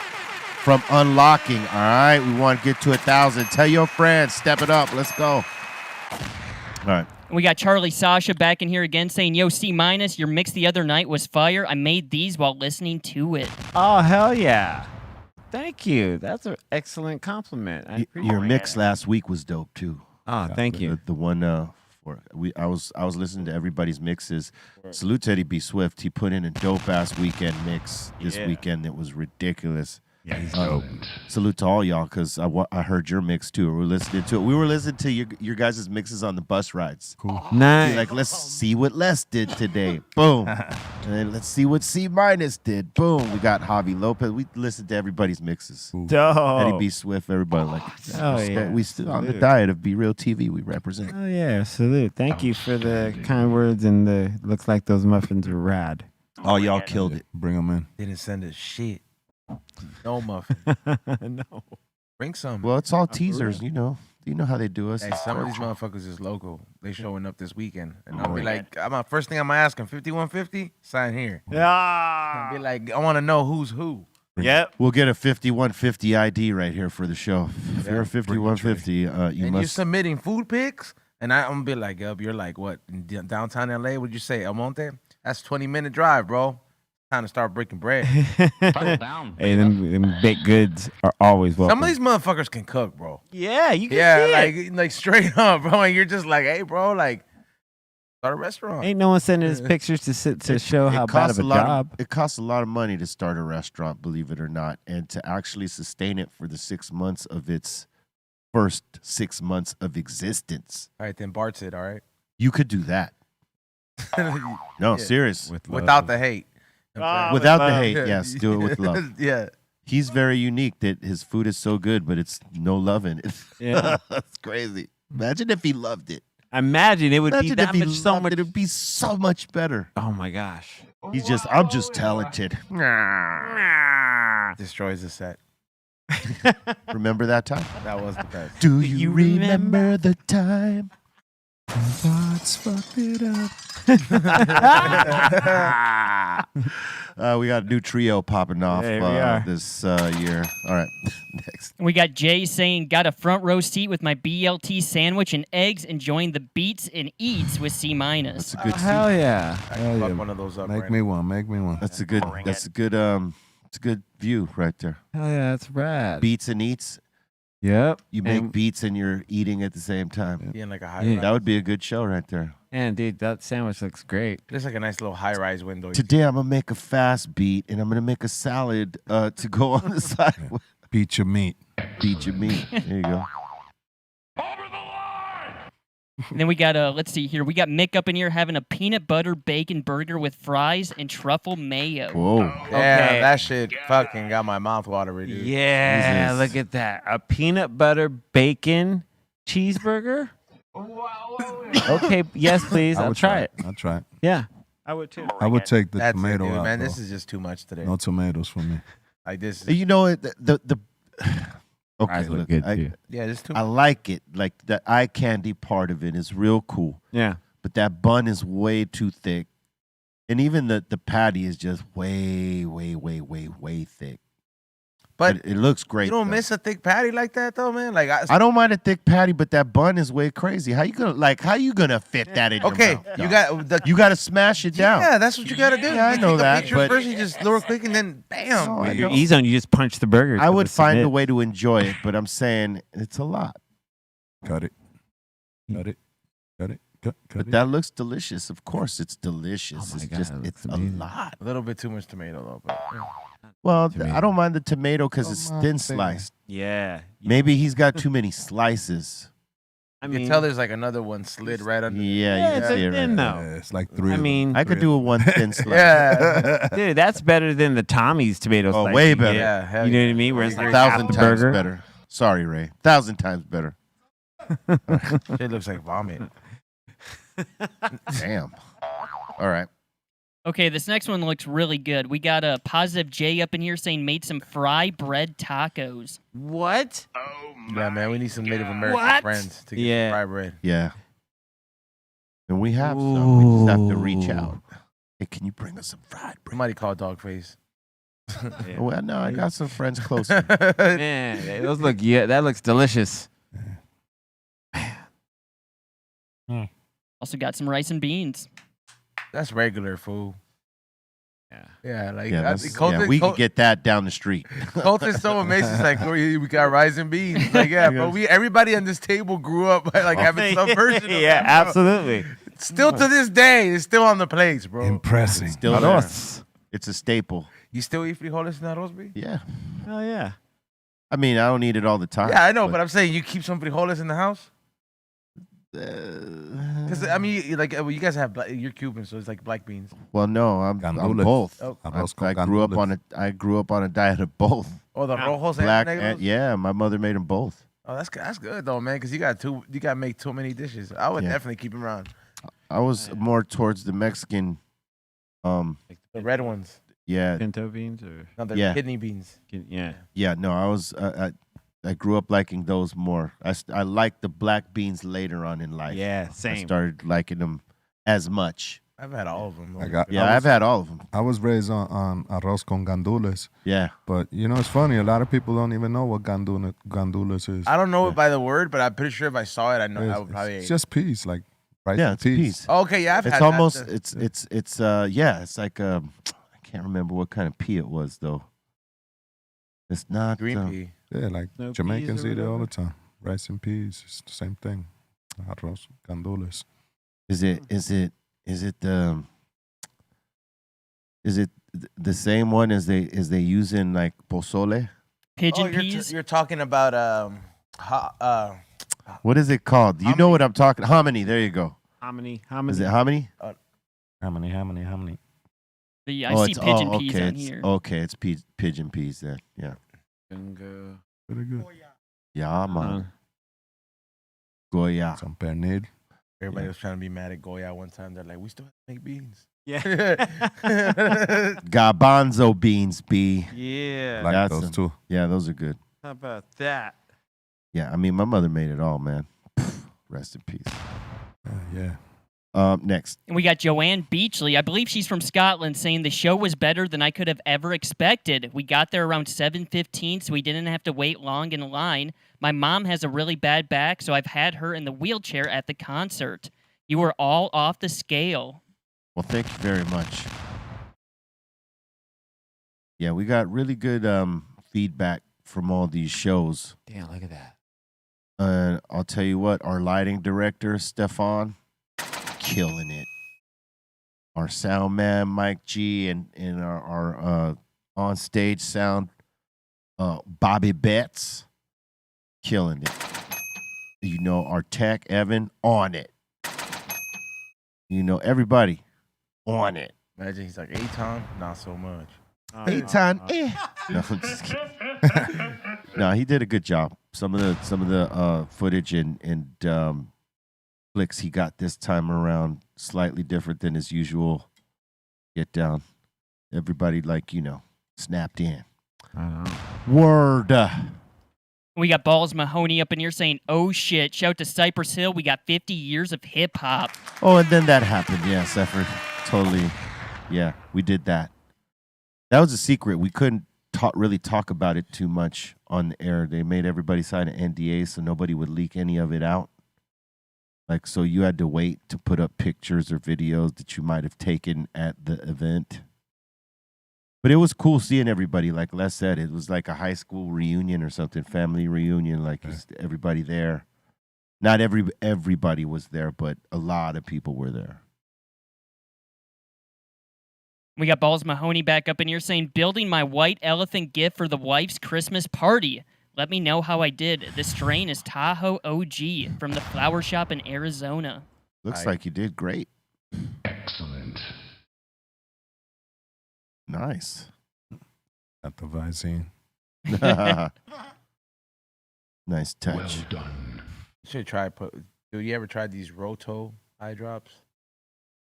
S3: from unlocking. All right, we want to get to 1,000. Tell your friends, step it up. Let's go. All right.
S6: And we got Charlie, Sasha back in here again saying, yo, C-, your mix the other night was fire. I made these while listening to it.
S4: Oh, hell yeah. Thank you. That's an excellent compliment. I appreciate
S3: Your
S4: it.
S3: mix last week was dope too.
S4: Oh, thank you.
S3: The one I was listening to everybody's mixes. Salute to Eddie B. Swift. He put in a dope ass weekend mix this
S4: Yeah.
S3: weekend that was ridiculous.
S4: Yeah, he's dope.
S3: Salute to all y'all, because I heard your mix too. We were listening to it. We were listening to your guys' mixes on the bus rides.
S5: Cool.
S4: Nice.
S3: Like, let's see what Les did today. Boom. And then let's see what C- did. Boom. We got Javi Lopez. We listened to everybody's mixes.
S4: Dope.
S3: Eddie B. Swift, everybody. Like,
S4: Oh, yeah.
S3: we still on the
S4: Salute.
S3: diet of Be Real TV. We represent.
S4: Oh yeah, salute. Thank you for the kind words and the looks like those muffins were rad.
S3: All y'all killed it.
S5: Bring them in.
S7: Didn't send us shit. No muffin.
S4: No.
S7: Bring some.
S3: Well, it's all teasers, you know. You know how they do us.
S7: Hey, some of these motherfuckers is local. They showing up this weekend, and I'll be like, first thing I'm gonna ask them, 5150, sign here.
S4: Yeah.
S7: I'll be like, I want to know who's who.
S4: Yep.
S3: We'll get a 5150 ID right here for the show. If you're a 5150, you
S7: And you're
S3: must.
S7: submitting food pics, and I'm gonna be like, yup, you're like, what, in downtown LA? Would you say El Monte? That's 20-minute drive, bro. Time to start breaking bread.
S4: Hey, them baked goods are always welcome.
S7: Some of these motherfuckers can cook, bro.
S4: Yeah, you can see it.
S7: like straight up, bro. And you're just like, hey, bro, like, start a restaurant.
S4: Ain't no one sending us pictures to show how bad of a job.
S3: It costs a lot of money to start a restaurant, believe it or not, and to actually sustain it for the 6 months of its first 6 months of existence.
S7: All right, then Bart's it, all right?
S3: You could do that. No, serious.
S7: Without the hate.
S3: Without the hate, yes. Do it with love.
S7: Yeah.
S3: He's very unique that his food is so good, but it's no love in it.
S4: Yeah.
S3: That's crazy. Imagine if he loved it.
S4: Imagine it would be
S3: Imagine
S4: that
S3: if he
S4: much, so
S3: loved
S4: much.
S3: it. It'd be so much better.
S4: Oh my gosh.
S3: I'm just talented.
S7: Destroys the set.
S3: Remember that time?
S7: That was the best.
S3: Do you remember the time?
S5: Thoughts fucked it up.
S3: We got a new trio popping off
S4: Hey, we are.
S3: this year. All right, next.
S6: We got Jay saying, got a front row seat with my BLT sandwich and eggs, enjoying the beats and eats with C-.
S3: That's a good.
S4: Hell yeah.
S7: I can fuck one of those up.
S5: Make
S7: right
S5: me one. Make me one.
S3: That's a good. That's a good. It's a good view right there.
S4: Hell yeah, that's rad.
S3: Beats and eats.
S4: Yep.
S3: You make
S4: And-
S3: beats and you're eating at the same time.
S7: Being like a high
S4: Yeah.
S7: rise.
S3: That would be a good show right there.
S4: And dude, that sandwich looks great.
S7: It's like a nice little high rise window.
S3: Today I'm gonna make a fast beat and I'm gonna make a salad to go on the side. with
S5: Beat your meat.
S3: Beat your meat. There you go.
S6: And then we got let's see here. We got Mick up in here having a peanut butter bacon burger with fries and truffle mayo.
S3: Whoa.
S7: Yeah,
S4: Okay.
S7: that shit fucking got my mouth watery, dude.
S4: Yeah,
S3: Jesus.
S4: look at that. A peanut butter bacon cheeseburger? Okay, yes, please.
S5: I
S4: I'll
S5: would
S4: try it.
S5: I'll try it.
S4: Yeah, I would too.
S5: I would take the
S7: That's it,
S5: tomato
S7: dude,
S5: out.
S7: man.
S5: bro.
S7: This is just too much today.
S5: No tomatoes for me.
S7: Like this.
S3: You know what? The okay,
S4: Fries look
S3: look,
S4: good too.
S7: Yeah, this too
S3: I
S7: much.
S3: like it. Like the eye candy part of it is real cool.
S4: Yeah.
S3: But that bun is way too thick. And even the patty is just way thick.
S7: But
S3: it looks great.
S7: you don't
S3: though.
S7: miss a thick patty like that, though, man. Like
S3: I don't mind a thick patty, but that bun is way crazy. How you gonna fit that in?
S7: okay,
S3: your mouth,
S7: you
S3: dog?
S7: got the.
S3: You got to smash it down.
S7: Yeah, that's what you got to do.
S3: Yeah, I
S7: You
S3: know
S7: take a
S3: that,
S7: picture
S3: but-
S7: first, you just lower quick, and then bam.
S3: No, I
S4: With your
S3: know.
S4: E-zone, you just punch the burger.
S3: I
S4: to
S3: would
S4: the
S3: find a
S4: submit.
S3: way to enjoy it, but I'm saying it's a lot.
S5: Cut it. Cut it. Cut it. Cut
S3: But
S5: it.
S3: that looks delicious. Of course, it's delicious.
S4: Oh my
S3: It's
S4: God,
S3: just
S4: it looks
S3: it's a
S4: amazing.
S3: lot.
S7: A little bit too much tomato, though. But
S3: Well,
S4: Tomato.
S3: I don't mind the tomato because it's
S5: Don't
S3: thin
S5: mind tomato.
S3: sliced.
S4: Yeah.
S3: Maybe he's got too many slices.
S4: I
S7: you
S4: mean,
S7: can tell there's like another one slid right under.
S3: Yeah,
S4: yeah,
S3: you
S4: it's
S3: can see it
S4: a
S3: right
S4: thin
S3: there.
S4: though.
S5: Yeah, it's like three.
S4: I
S5: of them.
S4: mean,
S3: I could do a one thin slice.
S7: Yeah.
S4: dude, that's better than the Tommy's tomato
S3: Oh,
S4: slice.
S3: way
S4: you
S3: better.
S4: get.
S7: Yeah, hell
S4: You know
S7: yeah.
S4: what I mean? Where it's like
S3: 1,000
S4: half the
S3: times
S4: burger.
S3: better. Sorry, Ray. 1,000 times better.
S7: It looks like vomit.
S3: Damn. All right.
S6: Okay, this next one looks really good. We got a Positive J up in here saying made some fry bread tacos.
S4: What?
S7: Yeah, man, we need some Native American
S4: What?
S7: friends to get
S4: Yeah.
S7: fried bread.
S3: Yeah. And we have some. We just have to reach
S4: Ooh.
S3: out. Hey, can you bring us some fried bread?
S7: Somebody call Dogface.
S3: Oh, well, no, I got some friends close.
S4: Man, those look. Yeah, that looks delicious.
S6: Also got some rice and beans.
S7: That's regular food.
S4: Yeah.
S7: Yeah, like
S3: Yeah,
S7: I
S3: that's-
S7: think Colton,
S3: yeah, we could get that down the street.
S7: Colton's so amazing. It's like we got rice and beans. Like yeah, bro. Everybody on this table grew up like having some version. Of
S4: Yeah,
S7: that, bro.
S4: absolutely.
S7: Still to this day, it's still on the plates, bro.
S5: Impressing.
S3: Still
S4: Of
S3: there.
S4: course.
S3: It's a staple.
S7: You still eat frijoles in arroz, B?
S3: Yeah.
S4: Oh yeah.
S3: I mean, I don't eat it all the time.
S7: Yeah, I know, but I'm saying you keep some frijoles in the house. Because I mean, you guys have you're Cuban, so it's like black beans.
S3: Well, no, I'm
S5: Gandules.
S3: both.
S7: Oh.
S3: I grew up on a diet of both.
S7: Oh, the rojos
S3: Black
S7: and negros?
S3: yeah, my mother made them both.
S7: Oh, that's good though, man. Because you got to make too many dishes. I would definitely keep them around.
S3: I was more towards the Mexican.
S7: The red ones.
S3: Yeah.
S4: Pinto beans or
S7: No, they're kidney beans.
S4: Yeah.
S3: Yeah. No, I was. I grew up liking those more. I liked the black beans later on in life.
S4: Yeah, same.
S3: I started liking them as much.
S7: I've had all of them.
S3: I've had all of them.
S5: I was raised on arroz con gandules.
S3: Yeah.
S5: But you know, it's funny. A lot of people don't even know what gandules is.
S7: I don't know it by the word, but I'm pretty sure if I saw it, I know I would probably.
S5: It's just peas, like rice
S3: Yeah,
S5: and
S3: it's
S5: peas.
S3: peas.
S7: Okay, yeah, I've
S3: It's
S7: had
S3: almost.
S7: that.
S3: It's It's like I can't remember what kind of pea it was though. It's not
S7: green pea.
S5: Yeah, like
S4: No
S5: Jamaicans
S4: peas or
S5: eat it all
S4: whatever?
S5: the time. Rice and peas, it's the same thing. Arroz gandules.
S3: Is it the same one as they use in like pozole?
S6: Pigeon peas.
S7: You're talking about
S3: What is it called? You know what I'm talking? Hominy. There you go.
S4: Hominy.
S3: Is it hominy?
S5: Hominy.
S6: I see pigeon peas
S3: okay,
S6: on here.
S3: Okay, it's pigeon peas then. Yeah.
S5: Pretty good.
S3: Yeah, man. Goya.
S5: Some pernil.
S7: Everybody was trying to be mad at Goya one time. They're like, we still have to make beans.
S4: Yeah.
S3: Garbanzo beans, B.
S4: Yeah.
S5: Like
S3: That's
S5: those
S3: them.
S5: too.
S3: Yeah, those are good.
S4: How about that?
S3: Yeah, I mean, my mother made it all, man. Rest in peace.
S5: Yeah.
S3: Next.
S6: And we got Joanne Beachley. I believe she's from Scotland, saying the show was better than I could have ever expected. We got there around 7:15, so we didn't have to wait long in line. My mom has a really bad back, so I've had her in the wheelchair at the concert. You were all off the scale.
S3: Well, thank you very much. Yeah, we got really good feedback from all these shows.
S4: Damn, look at that.
S3: And I'll tell you what, our lighting director, Stefan, killing it. Our sound man, Mike G, and our on stage sound, Bobby Betts, killing it. You know, our tech, Evan, on it. You know, everybody on it.
S7: Imagine he's like, Aton, not so much.
S3: Aton, No, I'm just kidding. No, he did a good job. Some of the footage and flicks he got this time around slightly different than his usual get down. Everybody snapped in. Word.
S6: We got Balls Mahoney up in here saying, oh shit, shout to Cypress Hill. We got 50 years of hip hop.
S3: Oh, and then that happened. Yeah, Zephyr. Totally. Yeah, we did that. That was a secret. We couldn't really talk about it too much on the air. They made everybody sign an NDA so nobody would leak any of it out. Like, so you had to wait to put up pictures or videos that you might have taken at the event. But it was cool seeing everybody. Like Les said, it was like a high school reunion or something, family reunion. Like everybody there. Not everybody was there, but a lot of people were there.
S6: We got Balls Mahoney back up in here saying, building my white elephant gift for the wife's Christmas party. Let me know how I did. The strain is Tahoe OG from the flower shop in Arizona.
S3: Looks like you did great.
S8: Excellent.
S3: Nice.
S5: At the Visine.
S3: Nice touch.
S8: Well done.
S7: You should try dude, you ever tried these Roto eye drops?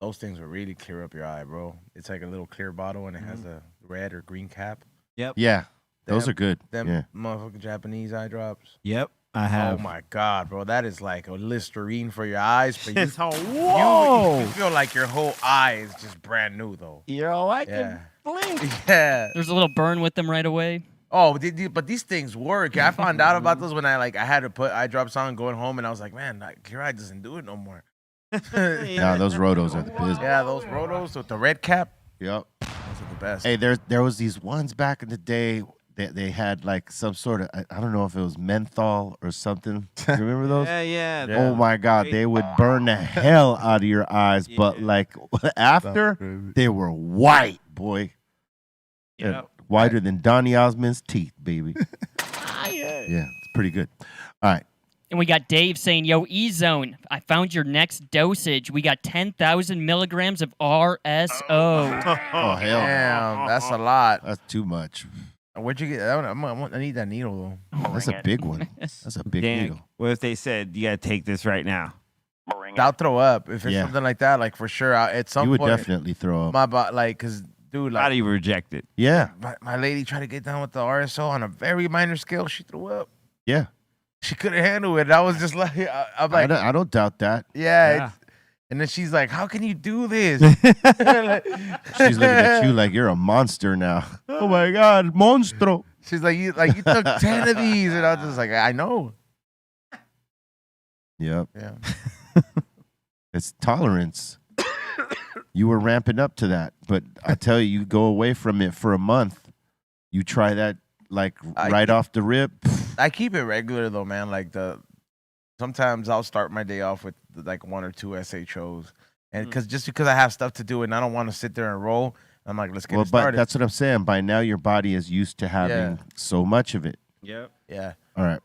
S7: Those things will really clear up your eye, bro. It's like a little clear bottle and it has a red or green cap.
S4: Yep.
S3: Yeah. Those are good.
S7: Them
S3: Yeah.
S7: motherfucking Japanese eye drops.
S4: Yep. I have.
S7: Oh my God, bro. That is like a Listerine for your eyes. But
S4: It's whoa.
S7: you feel like your whole eye is just brand new, though.
S4: Yo, I
S7: Yeah.
S4: can blink.
S7: Yeah.
S6: There's a little burn with them right away.
S7: Oh, but these things work. I found out about those when I had to put eye drops on going home, and I was like, man, your eye doesn't do it no more.
S3: Nah, those Rotos are the business.
S7: Yeah, those Rotos with the red cap.
S3: Yep.
S7: Those are the best.
S3: Hey, there was these ones back in the day that they had like some sort of, I don't know if it was menthol or something. You remember those?
S4: Yeah.
S3: Oh my God, they would burn the hell out of your eyes, but like after they were white, boy. Wider than Donny Osmond's teeth, baby. Yeah, it's pretty good. All right.
S6: And we got Dave saying, yo, E-Zone, I found your next dosage. We got 10,000 milligrams of RSO.
S3: Oh, hell.
S7: Damn, that's a lot.
S3: That's too much.
S7: Where'd you get that? I need that needle, though.
S3: That's a big one. That's a big
S4: Dan,
S3: needle.
S4: what if they said, you got to take this right now?
S7: I'll throw up. If it's something like that, like for sure, at some
S3: You
S7: point.
S3: would definitely throw up.
S7: My body, like, because, dude, like.
S4: How do you reject it?
S3: Yeah.
S7: My lady tried to get down with the RSO on a very minor scale. She threw up.
S3: Yeah.
S7: She couldn't handle it. I was just like, I'm like,
S3: I don't doubt that.
S7: yeah. And then she's like, how can you do this?
S3: She's looking at you like you're a monster now. Oh my God, monstro.
S7: She's like, you took 10 of these. And I was just like, I know.
S3: Yep.
S7: Yeah.
S3: It's tolerance. You were ramping up to that. But I tell you, you go away from it for a month. You try that like right off the rip.
S7: I keep it regular though, man. Like sometimes I'll start my day off with like 1 or 2 SHOs. And just because I have stuff to do and I don't want to sit there and roll, I'm like, let's get it started.
S3: But that's what I'm saying. By now, your body is used to having so much of it.
S4: Yep.
S7: Yeah.
S3: All right.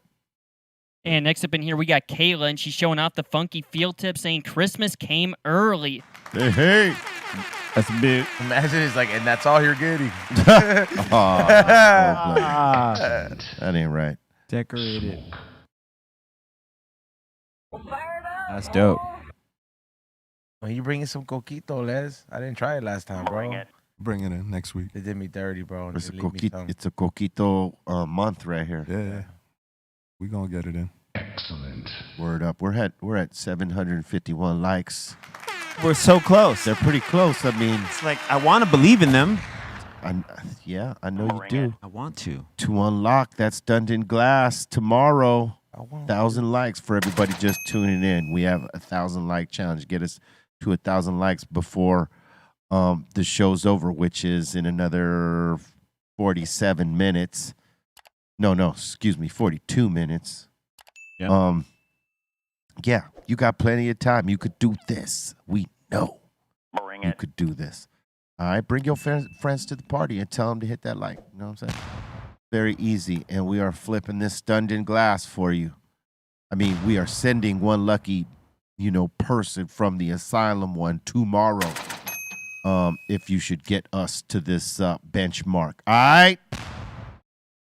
S6: And next up in here, we got Kayla, and she's showing off the funky field tip saying Christmas came early.
S3: Hey.
S4: That's a bit.
S7: Imagine it's like, and that's all you're getting.
S3: That ain't right.
S4: Decorated. That's dope.
S7: When you bringing some coquito, Les? I didn't try it last time, bro.
S5: Bring it in next week.
S7: They did me dirty, bro.
S3: It's a coquito month right here.
S5: Yeah. We gonna get it in.
S8: Excellent.
S3: Word up. We're at 751 likes.
S4: We're so close.
S3: They're pretty close. I mean,
S4: It's like, I want to believe in them.
S3: I know you do.
S4: I want to.
S3: To unlock that stunned in glass tomorrow. 1,000 likes for everybody just tuning in. We have 1,000 like challenge. Get us to 1,000 likes before the show's over, which is in another 47 minutes. No, excuse me, 42 minutes.
S4: Yep.
S3: Yeah, you got plenty of time. You could do this. We know you could do this. All right, bring your friends to the party and tell them to hit that like. You know what I'm saying? Very easy, and we are flipping this stunned in glass for you. I mean, we are sending one lucky, person from the Asylum one tomorrow. If you should get us to this benchmark. All right.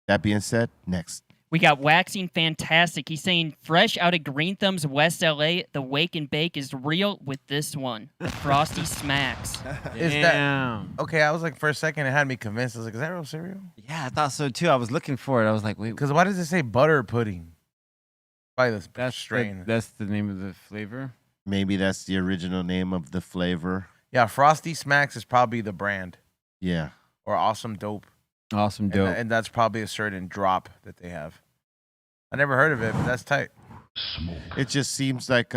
S3: That being said, next.
S6: We got Waxing Fantastic. He's saying, fresh out of Greenthumb's West LA, the wake and bake is real with this one. The Frosty Smacks.
S7: Is that okay? I was like, for a second, it had me convinced. I was like, is that real cereal?
S4: Yeah, I thought so too. I was looking for it. I was like, wait.
S7: Because why does it say butter pudding? Probably the strain.
S4: That's the name of the flavor.
S3: Maybe that's the original name of the flavor.
S7: Yeah, Frosty Smacks is probably the brand.
S3: Yeah.
S7: Or Awesome Dope.
S4: Awesome Dope.
S7: And that's probably a certain drop that they have. I never heard of it, but that's tight.
S3: It just seems like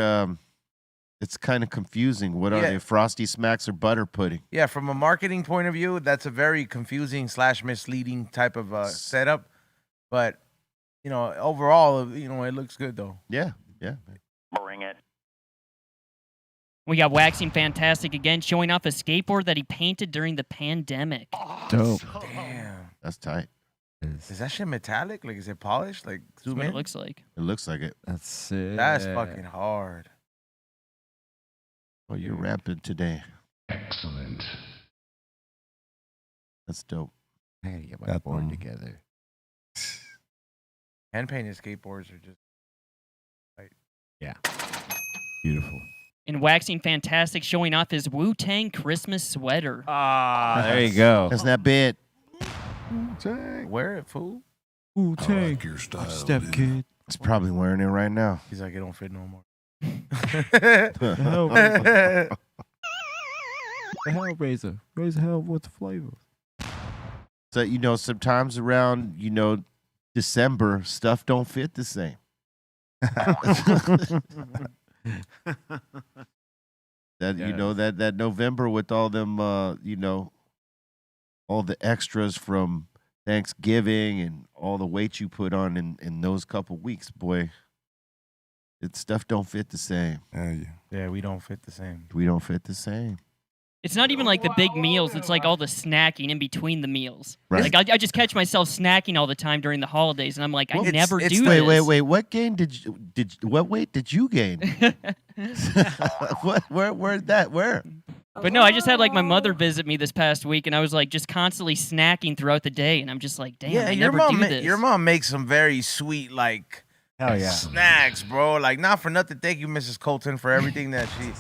S3: it's kind of confusing. What are they? Frosty Smacks or butter pudding?
S7: Yeah, from a marketing point of view, that's a very confusing / misleading type of setup. But, overall, it looks good, though.
S3: Yeah.
S10: Bring it.
S6: We got Waxing Fantastic again, showing off a skateboard that he painted during the pandemic.
S4: Dope.
S7: Damn.
S3: That's tight.
S7: Is that shit metallic? Like, is it polished? Like,
S6: That's what it looks like.
S3: It looks like it.
S4: That's sick.
S7: That's fucking hard.
S3: Oh, you're rapping today.
S8: Excellent.
S3: That's dope.
S4: I gotta get my board together.
S7: Hand painted skateboards are just
S4: Yeah. Beautiful.
S6: And Waxing Fantastic showing off his Wu-Tang Christmas sweater.
S4: Ah, there you go.
S3: That's that bit.
S7: wear it, fool.
S4: Wu-Tang.
S8: your style,
S4: Step
S8: dude.
S4: kid.
S3: He's probably wearing it right now.
S7: He's like, it don't fit no more.
S4: The Hellraiser. Raise hell with the flavor.
S3: So, sometimes around, December, stuff don't fit the same. That November with all them, all the extras from Thanksgiving and all the weight you put on in those couple weeks, boy, stuff don't fit the same.
S7: Yeah, we don't fit the same.
S3: We don't fit the same.
S6: It's not even like the big meals. It's like all the snacking in between the meals.
S3: Right.
S6: Like I just catch myself snacking all the time during the holidays, and I'm like, I never do this.
S3: Wait. What gain what weight did you gain? Where'd that? Where?
S6: But no, I just had like my mother visit me this past week, and I was like just constantly snacking throughout the day, and I'm just like, damn, I never do this.
S7: Your mom makes some very sweet like snacks, bro. Like not for nothing. Thank you, Mrs. Colton, for everything that she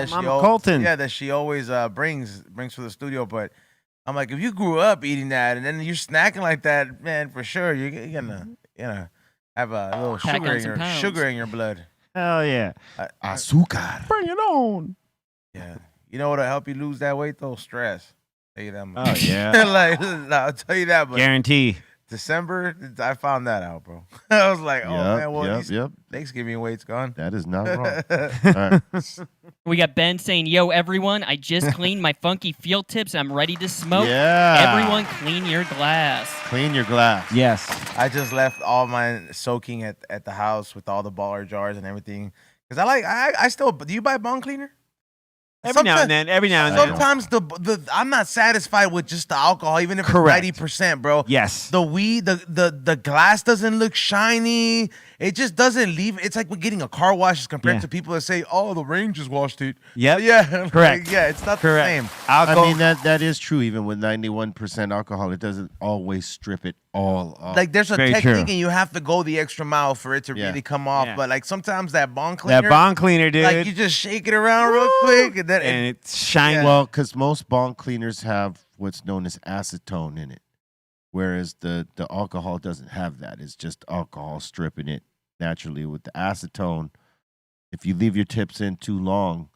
S4: Colton.
S7: Yeah, that she always brings to the studio. But I'm like, if you grew up eating that and then you're snacking like that, man, for sure you're gonna have a little sugar in your blood.
S4: Hell yeah.
S3: Azúcar.
S4: Bring it on.
S7: Yeah. You know what'll help you lose that weight though? Stress. Tell you that much.
S4: Oh yeah.
S7: Like I'll tell you that, but
S4: Guarantee.
S7: December, I found that out, bro. I was like, oh man, well, Thanksgiving weight's gone.
S3: That is not wrong. All right.
S6: We got Ben saying, yo, everyone, I just cleaned my funky field tips. I'm ready to smoke.
S3: Yeah.
S6: Everyone, clean your glass.
S3: Clean your glass.
S4: Yes.
S7: I just left all mine soaking at the house with all the baller jars and everything. Because I still, do you buy bong cleaner?
S4: Every now and then.
S7: Sometimes I'm not satisfied with just the alcohol, even if it's 90%, bro.
S4: Yes.
S7: The weed, the glass doesn't look shiny. It just doesn't leave. It's like we're getting a car wash as compared to people that say, "Oh, the Rangers washed it."
S4: Yep.
S7: Yeah.
S4: Correct.
S7: Yeah, it's not the same.
S3: I mean that is true. Even with 91% alcohol, it doesn't always strip it all off.
S7: Like there's a technique, and you have to go the extra mile for it to really come off.
S4: Yeah.
S7: But like sometimes that bong cleaner,
S4: dude.
S7: like you just shake it around real quick, and then
S4: and it's shiny.
S3: Well, because most bong cleaners have what's known as acetone in it, whereas the alcohol doesn't have that. It's just alcohol stripping it naturally. With the acetone, if you leave your tips in too long,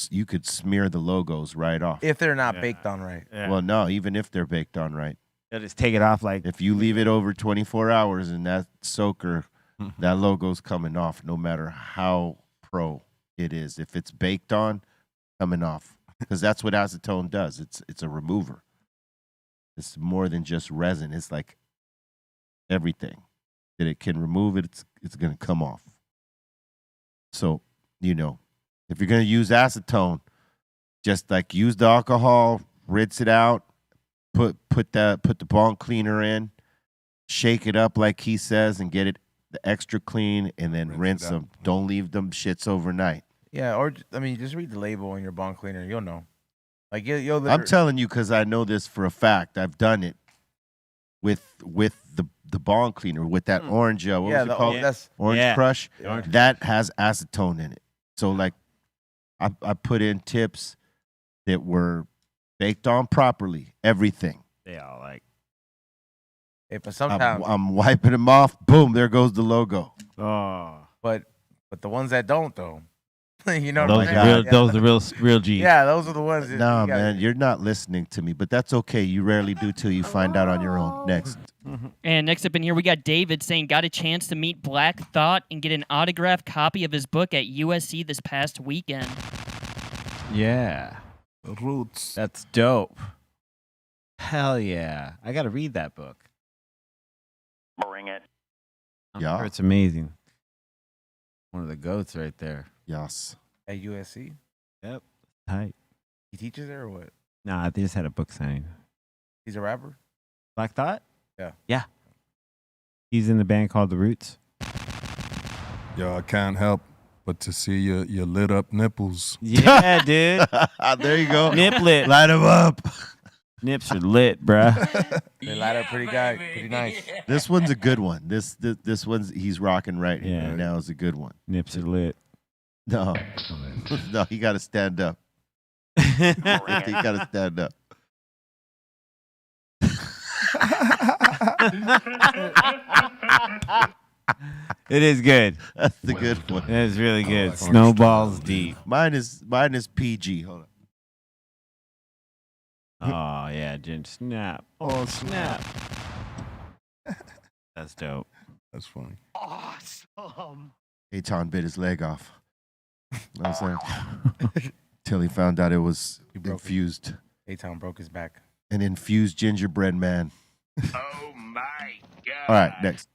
S3: you could smear the logos right off
S7: if they're not baked on right.
S4: Yeah.
S3: Well, no, even if they're baked on right,
S4: they'll just take it off. Like
S3: if you leave it over 24 hours and that soaker, that logo's coming off, no matter how pro it is. If it's baked on, coming off, because that's what acetone does. It's a remover. It's more than just resin. It's like everything that it can remove. It's gonna come off. So if you're gonna use acetone, just like use the alcohol, rinse it out, put the bong cleaner in, shake it up like he says, and get it the extra clean, and then rinse them. Don't leave them shits overnight.
S7: Yeah, or I mean, just read the label on your bong cleaner. You'll know. Like you'll
S3: I'm telling you because I know this for a fact. I've done it with the bong cleaner with that orange. What was it called?
S7: That's
S3: Orange Crush. That has acetone in it. So like, I put in tips that were baked on properly. Everything.
S4: they all like.
S7: Hey, but sometimes
S3: I'm wiping them off. Boom! There goes the logo.
S4: Oh.
S7: But the ones that don't though. You know,
S4: those are real G's.
S7: Yeah, those are the ones.
S3: No, man, you're not listening to me, but that's okay. You rarely do till you find out on your own. Next.
S6: And next up in here, we got David saying, got a chance to meet Black Thought and get an autographed copy of his book at USC this past weekend.
S4: Yeah.
S5: Roots.
S4: That's dope. Hell yeah. I got to read that book.
S10: Bring it.
S4: I'm sure it's amazing. One of the goats right there.
S3: Yes.
S7: At USC?
S4: Yep. Tight.
S7: He teaches there or what?
S4: Nah, they just had a book signing.
S7: He's a rapper?
S4: Black Thought?
S7: Yeah.
S4: Yeah. He's in the band called The Roots.
S5: Yo, I can't help but to see your lit up nipples.
S4: Yeah, dude.
S3: There you go.
S4: Nip lit.
S3: Light them up.
S4: Nips are lit, bruh.
S7: They light up pretty nice.
S3: This one's a good one. This one's he's rocking right now is a good one.
S4: Nips are lit.
S3: No.
S8: Excellent.
S3: No, he got to stand up. He got to stand up.
S4: It is good.
S3: That's the good one.
S4: It is really good. Snowballs deep.
S3: Mine is PG. Hold on.
S4: Oh yeah, Jen. Snap.
S5: Oh, snap.
S4: That's dope.
S5: That's funny.
S2: Awesome.
S3: Aton bit his leg off. You know what I'm saying? Till he found out it was infused.
S7: A-Town broke his back.
S3: An infused gingerbread man.
S2: Oh my God.
S3: All right, next.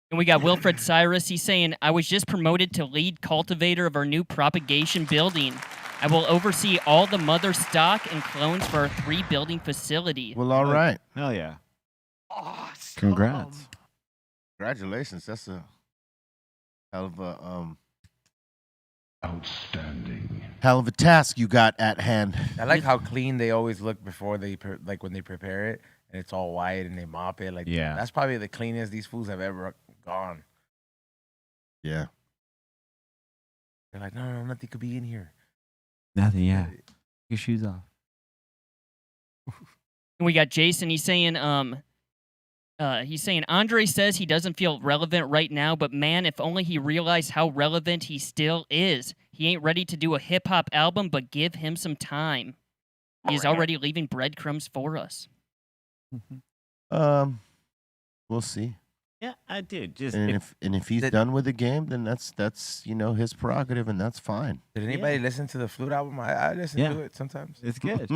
S6: And we got Wilfred Cyrus. He's saying, I was just promoted to lead cultivator of our new propagation building. I will oversee all the mother stock and clones for our 3-building facility.
S3: Well, all right.
S4: Hell yeah.
S2: Awesome.
S4: Congrats.
S3: Congratulations. That's a hell of a
S8: Outstanding.
S3: hell of a task you got at hand.
S7: I like how clean they always look before they like when they prepare it, and it's all white and they mop it. Like,
S4: Yeah.
S7: that's probably the cleanest these fools have ever gone.
S3: Yeah.
S7: They're like, no, nothing could be in here.
S4: Nothing, yeah. Take your shoes off.
S6: And we got Jason. He's saying, Andre says he doesn't feel relevant right now, but man, if only he realized how relevant he still is. He ain't ready to do a hip hop album, but give him some time. He is already leaving breadcrumbs for us.
S3: We'll see.
S4: Yeah, I did. Just
S3: And if he's done with the game, then that's his prerogative, and that's fine.
S7: Did anybody listen to the Flute album? I listen to it sometimes.
S4: It's good.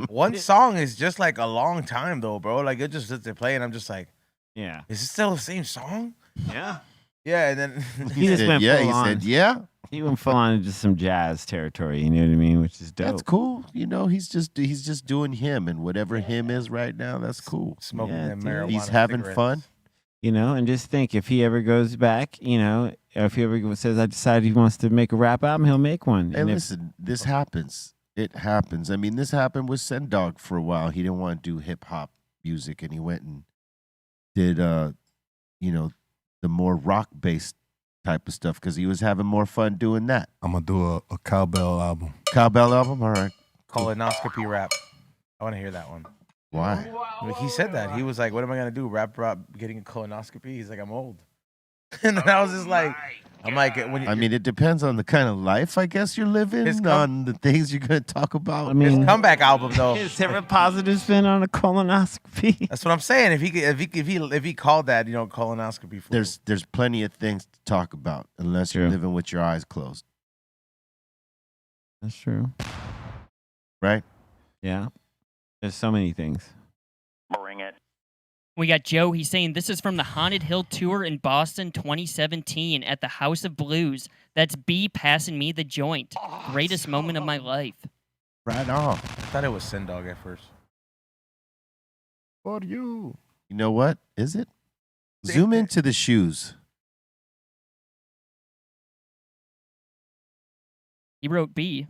S7: One song is just like a long time though, bro. Like it just sits there playing. I'm just like,
S4: yeah.
S7: is it still the same song?
S4: Yeah.
S7: Yeah, and then
S4: He just went
S3: yeah.
S4: full
S3: He
S4: on.
S3: said yeah.
S4: He went full on into some jazz territory. You know what I mean? Which is dope.
S3: That's cool. He's just doing him, and whatever him is right now, that's cool.
S7: smoking
S4: Yeah,
S7: them
S4: dude.
S7: marijuana.
S3: He's having
S7: cigarettes.
S3: fun.
S4: And just think, if he ever goes back, if he ever says, I decided he wants to make a rap album, he'll make one.
S3: Hey, listen, this happens. It happens. I mean, this happened with Sendog for a while. He didn't want to do hip hop music, and he went and did, the more rock based type of stuff because he was having more fun doing that.
S5: I'm gonna do a cowbell album.
S3: Cowbell album, all right.
S7: Colonoscopy rap. I want to hear that one.
S3: Why?
S7: Like, he said that. He was like, what am I going to do? Rap about getting a colonoscopy? He's like, I'm old. And then I was just like, I'm like,
S3: I mean, it depends on the kind of life I guess you're living, on the things you're going to talk about.
S4: I mean,
S7: his comeback album though.
S4: Is there a positive spin on a colonoscopy?
S7: That's what I'm saying. If he called that, colonoscopy. Fool.
S3: There's plenty of things to talk about unless you're living with your eyes closed.
S4: That's true.
S3: Right?
S4: Yeah. There's so many things.
S10: Bring it.
S6: We got Joe. He's saying this is from the Haunted Hill Tour in Boston 2017 at the House of Blues. That's B passing me the joint. Greatest moment of my life.
S3: Right on.
S7: I thought it was Sendog at first.
S5: For you.
S3: You know what? Is it? Zoom into the shoes.
S6: He wrote B.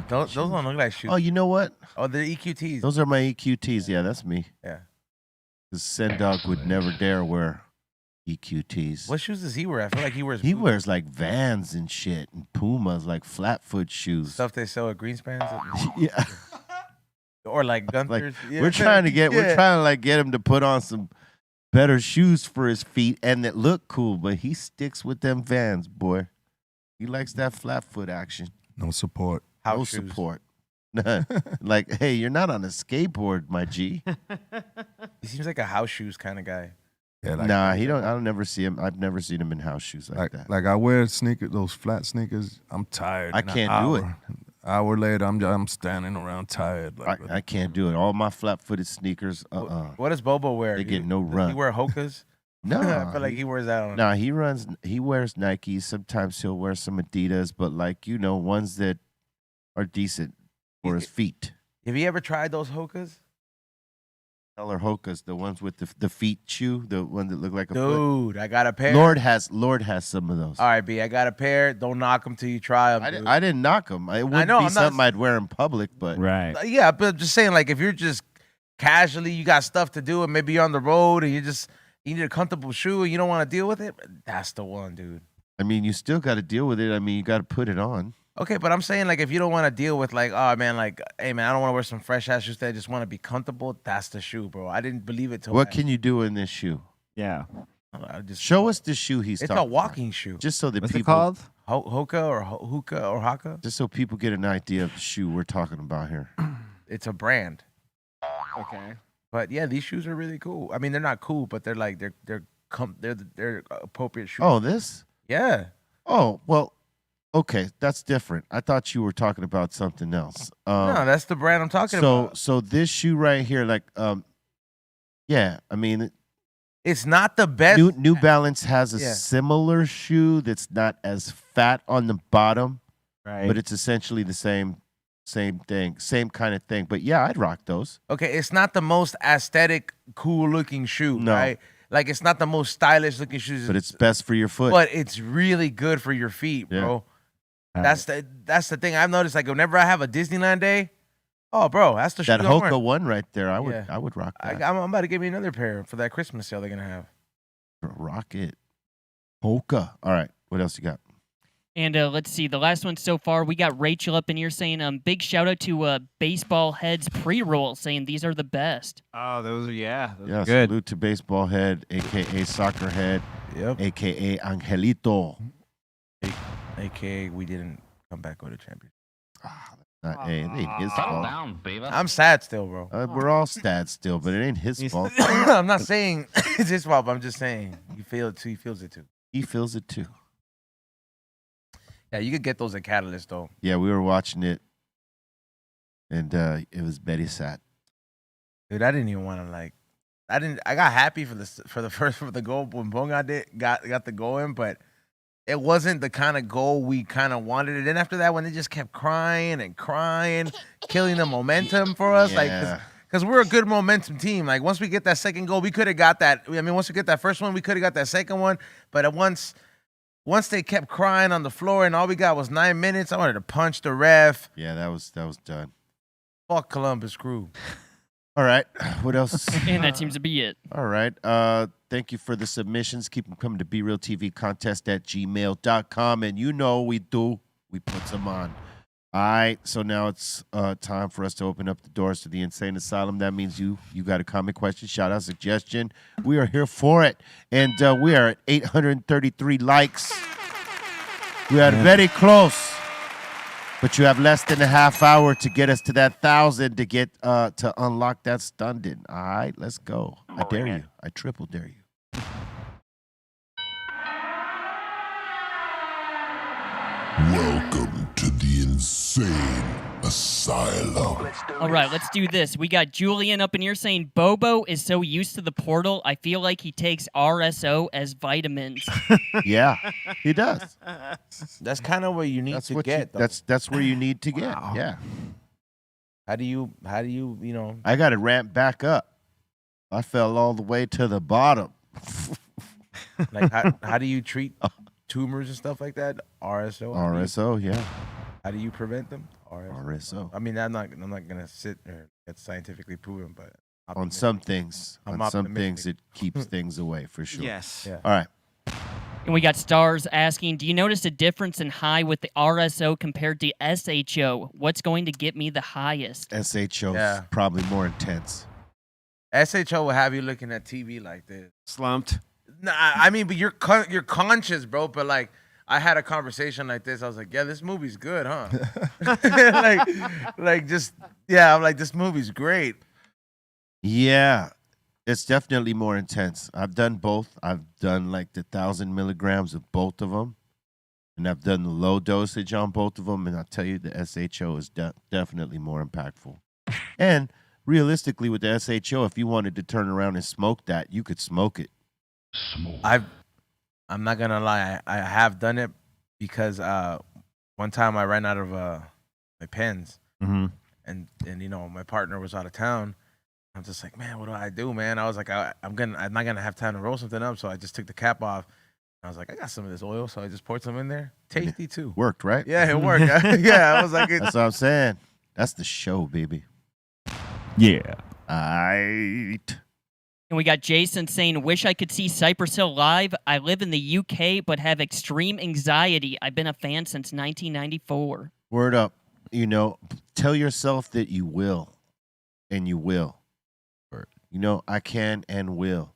S7: Those don't look like shoes.
S3: Oh, you know what?
S7: Oh, they're EQTs.
S3: Those are my EQTs. Yeah, that's me.
S7: Yeah.
S3: Because Sendog would never dare wear EQTs.
S7: What shoes does he wear? I feel like he wears.
S3: He
S7: boots.
S3: wears like Vans and shit and Pumas, like flat foot shoes.
S7: Stuff they sell at Greenspans.
S3: Yeah.
S7: Or like Gunther's.
S3: Like,
S7: Yeah.
S3: we're trying to get him to put on some better shoes for his feet and that look cool, but he sticks with them Vans, boy. He likes that flat foot action.
S5: No support.
S7: House
S3: no
S7: shoes.
S3: support. Like, hey, you're not on a skateboard, my G.
S7: He seems like a house shoes kind of guy.
S5: Yeah, like,
S3: Nah, he don't. I don't never see him. I've never seen him in house shoes like that.
S5: Like I wear those flat sneakers. I'm tired.
S3: I
S5: in an
S3: can't do it.
S5: Hour later, I'm standing around tired. Like,
S3: I can't do it. All my flat-footed sneakers.
S7: What does Bobo wear?
S3: They get no
S7: Does
S3: run.
S7: he wear Hokas?
S3: No,
S7: I feel like he wears that on.
S3: No, he wears Nikes. Sometimes he'll wear some Adidas, but like ones that are decent for his feet.
S7: Have you ever tried those Hokas?
S3: Color Hokas, the ones with the feet shoe, the one that look like a
S7: Dude, I got a pair.
S3: foot. Lord has some of those.
S7: All right, B, I got a pair. Don't knock them till you try them.
S3: I didn't knock them. It wouldn't
S7: know,
S3: be
S7: I'm not-
S3: something I'd wear in public, but
S4: Right.
S7: Yeah, but I'm just saying, like, if you're just casually, you got stuff to do, and maybe you're on the road, and you need a comfortable shoe, and you don't want to deal with it, that's the one, dude.
S3: I mean, you still got to deal with it. I mean, you got to put it on.
S7: Okay, but I'm saying, like, if you don't want to deal with, like, oh, man, like, hey, man, I don't want to wear some fresh-ass shoes. I just want to be comfortable. That's the shoe, bro. I didn't believe it till
S3: What can you do in this shoe?
S4: Yeah.
S7: I just
S3: Show us the shoe he's
S7: It's
S3: talking
S7: a walking shoe.
S3: Just so that
S4: What's
S3: people
S4: it called?
S7: Hoka or hookah or haka.
S3: Just so people get an idea of the shoe we're talking about here.
S7: It's a brand.
S4: Okay.
S7: But yeah, these shoes are really cool. I mean, they're not cool, but they're like they're appropriate shoes.
S3: Oh, this?
S7: Yeah.
S3: Oh, well, okay, that's different. I thought you were talking about something else.
S7: No, that's the brand I'm talking
S3: so
S7: about.
S3: so this shoe right here, like, yeah, I mean,
S7: It's not the best.
S3: New Balance has a
S7: Yeah.
S3: similar shoe that's not as fat on the bottom,
S4: Right.
S3: but it's essentially the same thing, same kind of thing. But yeah, I'd rock those.
S7: Okay, it's not the most aesthetic, cool looking shoe,
S3: No.
S7: right? Like it's not the most stylish looking shoes,
S3: But it's best for your foot.
S7: but it's really good for your feet,
S3: Yeah.
S7: bro. That's the thing I've noticed. Like whenever I have a Disneyland day, oh, bro, that's the shoe
S3: that
S7: I'm wearing.
S3: Hoka one right there, I would
S7: Yeah.
S3: I would rock that.
S7: I'm about to give me another pair for that Christmas sale they're gonna have.
S3: Rock it. Hoka. All right. What else you got?
S6: And let's see, the last one so far, we got Rachel up in here saying, big shout out to Baseball Heads pre-roll, saying these are the best.
S4: Oh, those are
S3: Yeah,
S4: good.
S3: salute to Baseball Head, a.k.a. Soccer Head,
S7: Yep.
S3: a.k.a. Angelito.
S7: AKA we didn't come back with a champion.
S3: Hey, it ain't his
S8: Settle
S3: fault.
S8: down, baby.
S7: I'm sad still, bro.
S3: We're all sad still, but it ain't his fault.
S7: I'm not saying it's his fault, but I'm just saying you feel it too. He feels it too.
S3: He feels it too.
S7: Yeah, you could get those at Catalyst though.
S3: Yeah, we were watching it, and it was very sad.
S7: Dude, I didn't even want to like. I got happy for the goal when Bonga got the goal in, but it wasn't the kind of goal we kind of wanted. And then after that, when they just kept crying and crying, killing the momentum for us, like because we're a good momentum team. Like once we get that second goal, we could have got that. I mean, once we get that first one, we could have got that second one. But once they kept crying on the floor and all we got was 9 minutes, I wanted to punch the ref.
S3: Yeah, that was done.
S7: Fuck Columbus Crew.
S3: All right, what else?
S6: And that seems to be it.
S3: All right. Thank you for the submissions. Keep them coming to brealtvcontest@gmail.com. And you know we do. We put them on. All right. So now it's time for us to open up the doors to the Insane Asylum. That means you got a comment, question, shout out, suggestion. We are here for it. And we are at 833 likes. We are very close. But you have less than a half hour to get us to that 1,000 to get to unlock that stunding. All right, let's go. I dare you. I triple dare you.
S11: Welcome to the Insane Asylum.
S6: All right, let's do this. We got Julian up in here saying Bobo is so used to the portal, I feel like he takes RSO as vitamins.
S3: Yeah, he does.
S7: That's kind of what you need to get.
S3: That's where you need to get.
S4: Wow.
S3: Yeah.
S7: How do you you know?
S3: I got to ramp back up. I fell all the way to the bottom.
S7: Like how do you treat tumors and stuff like that? RSO.
S3: RSO, yeah.
S7: How do you prevent them?
S3: RSO.
S7: I mean, I'm not gonna sit there. It's scientifically proven, but
S3: On some things,
S7: I'm
S3: on some things,
S7: optimistic.
S3: it keeps things away for sure.
S4: Yes.
S7: Yeah.
S3: All right.
S6: And we got Stars asking, do you notice a difference in high with the RSO compared to SHO? What's going to get me the highest?
S3: SHO
S7: Yeah.
S3: is probably more intense.
S7: SHO will have you looking at TV like this.
S4: Slumped.
S7: Nah, I mean, but you're conscious, bro. But like, I had a conversation like this. I was like, yeah, this movie's good, huh? I'm like, this movie's great.
S3: Yeah, it's definitely more intense. I've done both. I've done like the 1,000 milligrams of both of them, and I've done the low dosage on both of them. And I'll tell you, the SHO is definitely more impactful. And realistically, with the SHO, if you wanted to turn around and smoke that, you could smoke it.
S7: I'm not gonna lie. I have done it because one time I ran out of my pens,
S3: Mm-hmm.
S7: and you know my partner was out of town. I'm just like, man, what do I do, man? I was like, I'm not gonna have time to roll something up, so I just took the cap off. I was like, I got some of this oil, so I just poured some in there. Tasty too.
S3: Worked, right?
S7: Yeah, it worked. Yeah, I was like,
S3: That's what I'm saying. That's the show, baby.
S4: Yeah.
S3: All right.
S6: And we got Jason saying, wish I could see Cypress Hill live. I live in the UK, but have extreme anxiety. I've been a fan since 1994.
S3: Word up. You know, tell yourself that you will, and you will. You know, I can and will.